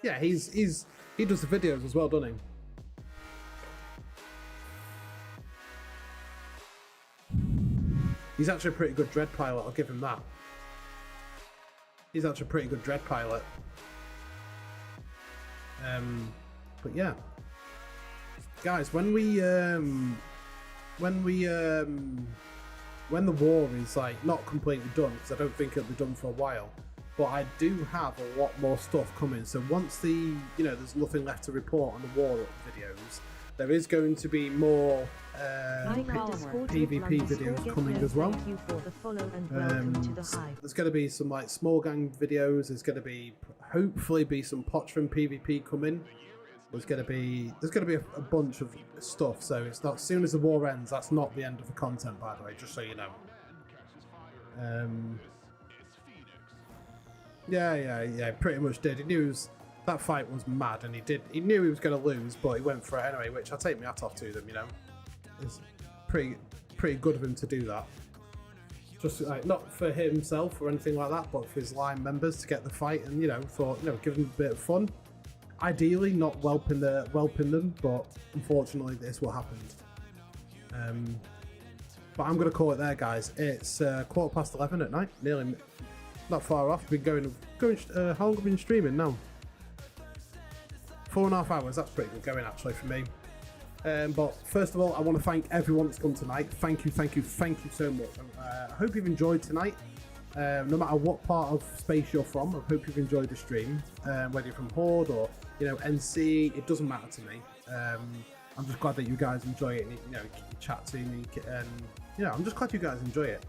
Yeah, he does the videos as well, doesn't he? He's actually a pretty good dread pilot, I'll give him that. He's actually a pretty good dread pilot. But yeah. Guys, when the war is like not completely done, because I don't think it'll be done for a while, but I do have a lot more stuff coming. So once there's nothing left to report on the war videos, there is going to be more PvP videos coming as well. Thank you for the follow and welcome to the hive. There's going to be some like small gang videos. There's going to be hopefully some pots from PvP coming. There's going to be a bunch of stuff. So it's not, as soon as the war ends, that's not the end of the content, by the way, just so you know. Yeah, pretty much did. He knew that fight was mad, and he knew he was going to lose, but he went for it anyway, which I take my hat off to them, you know. It's pretty good of him to do that. Just like, not for himself or anything like that, but for his line members to get the fight and, give them a bit of fun. Ideally, not whelping them, but unfortunately, this is what happened. But I'm going to call it there, guys. It's 11:15 at night, nearly not far off. We've been going. How long have we been streaming now? 4.5 hours. That's pretty good going, actually, for me. But first of all, I want to thank everyone that's come tonight. Thank you so much. I hope you've enjoyed tonight. No matter what part of space you're from, I hope you've enjoyed the stream. Whether you're from Horde or NC, it doesn't matter to me. I'm just glad that you guys enjoy it and chat to me, and I'm just glad you guys enjoy it.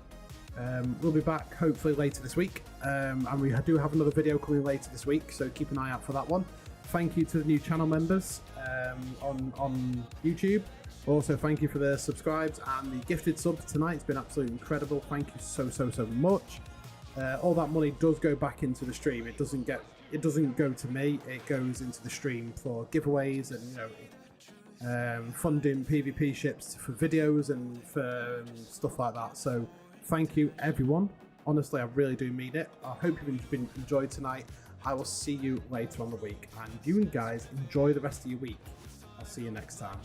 We'll be back hopefully later this week, and we do have another video coming later this week, so keep an eye out for that one. Thank you to the new channel members on YouTube. Also, thank you for the subscribes and the gifted subs tonight. It's been absolutely incredible. Thank you so much. All that money does go back into the stream. It doesn't go to me. It goes into the stream for giveaways and funding PvP ships for videos and for stuff like that. So thank you, everyone. Honestly, I really do mean it. I hope you've been enjoyed tonight. I will see you later on the week, and you guys enjoy the rest of your week. I'll see you next time.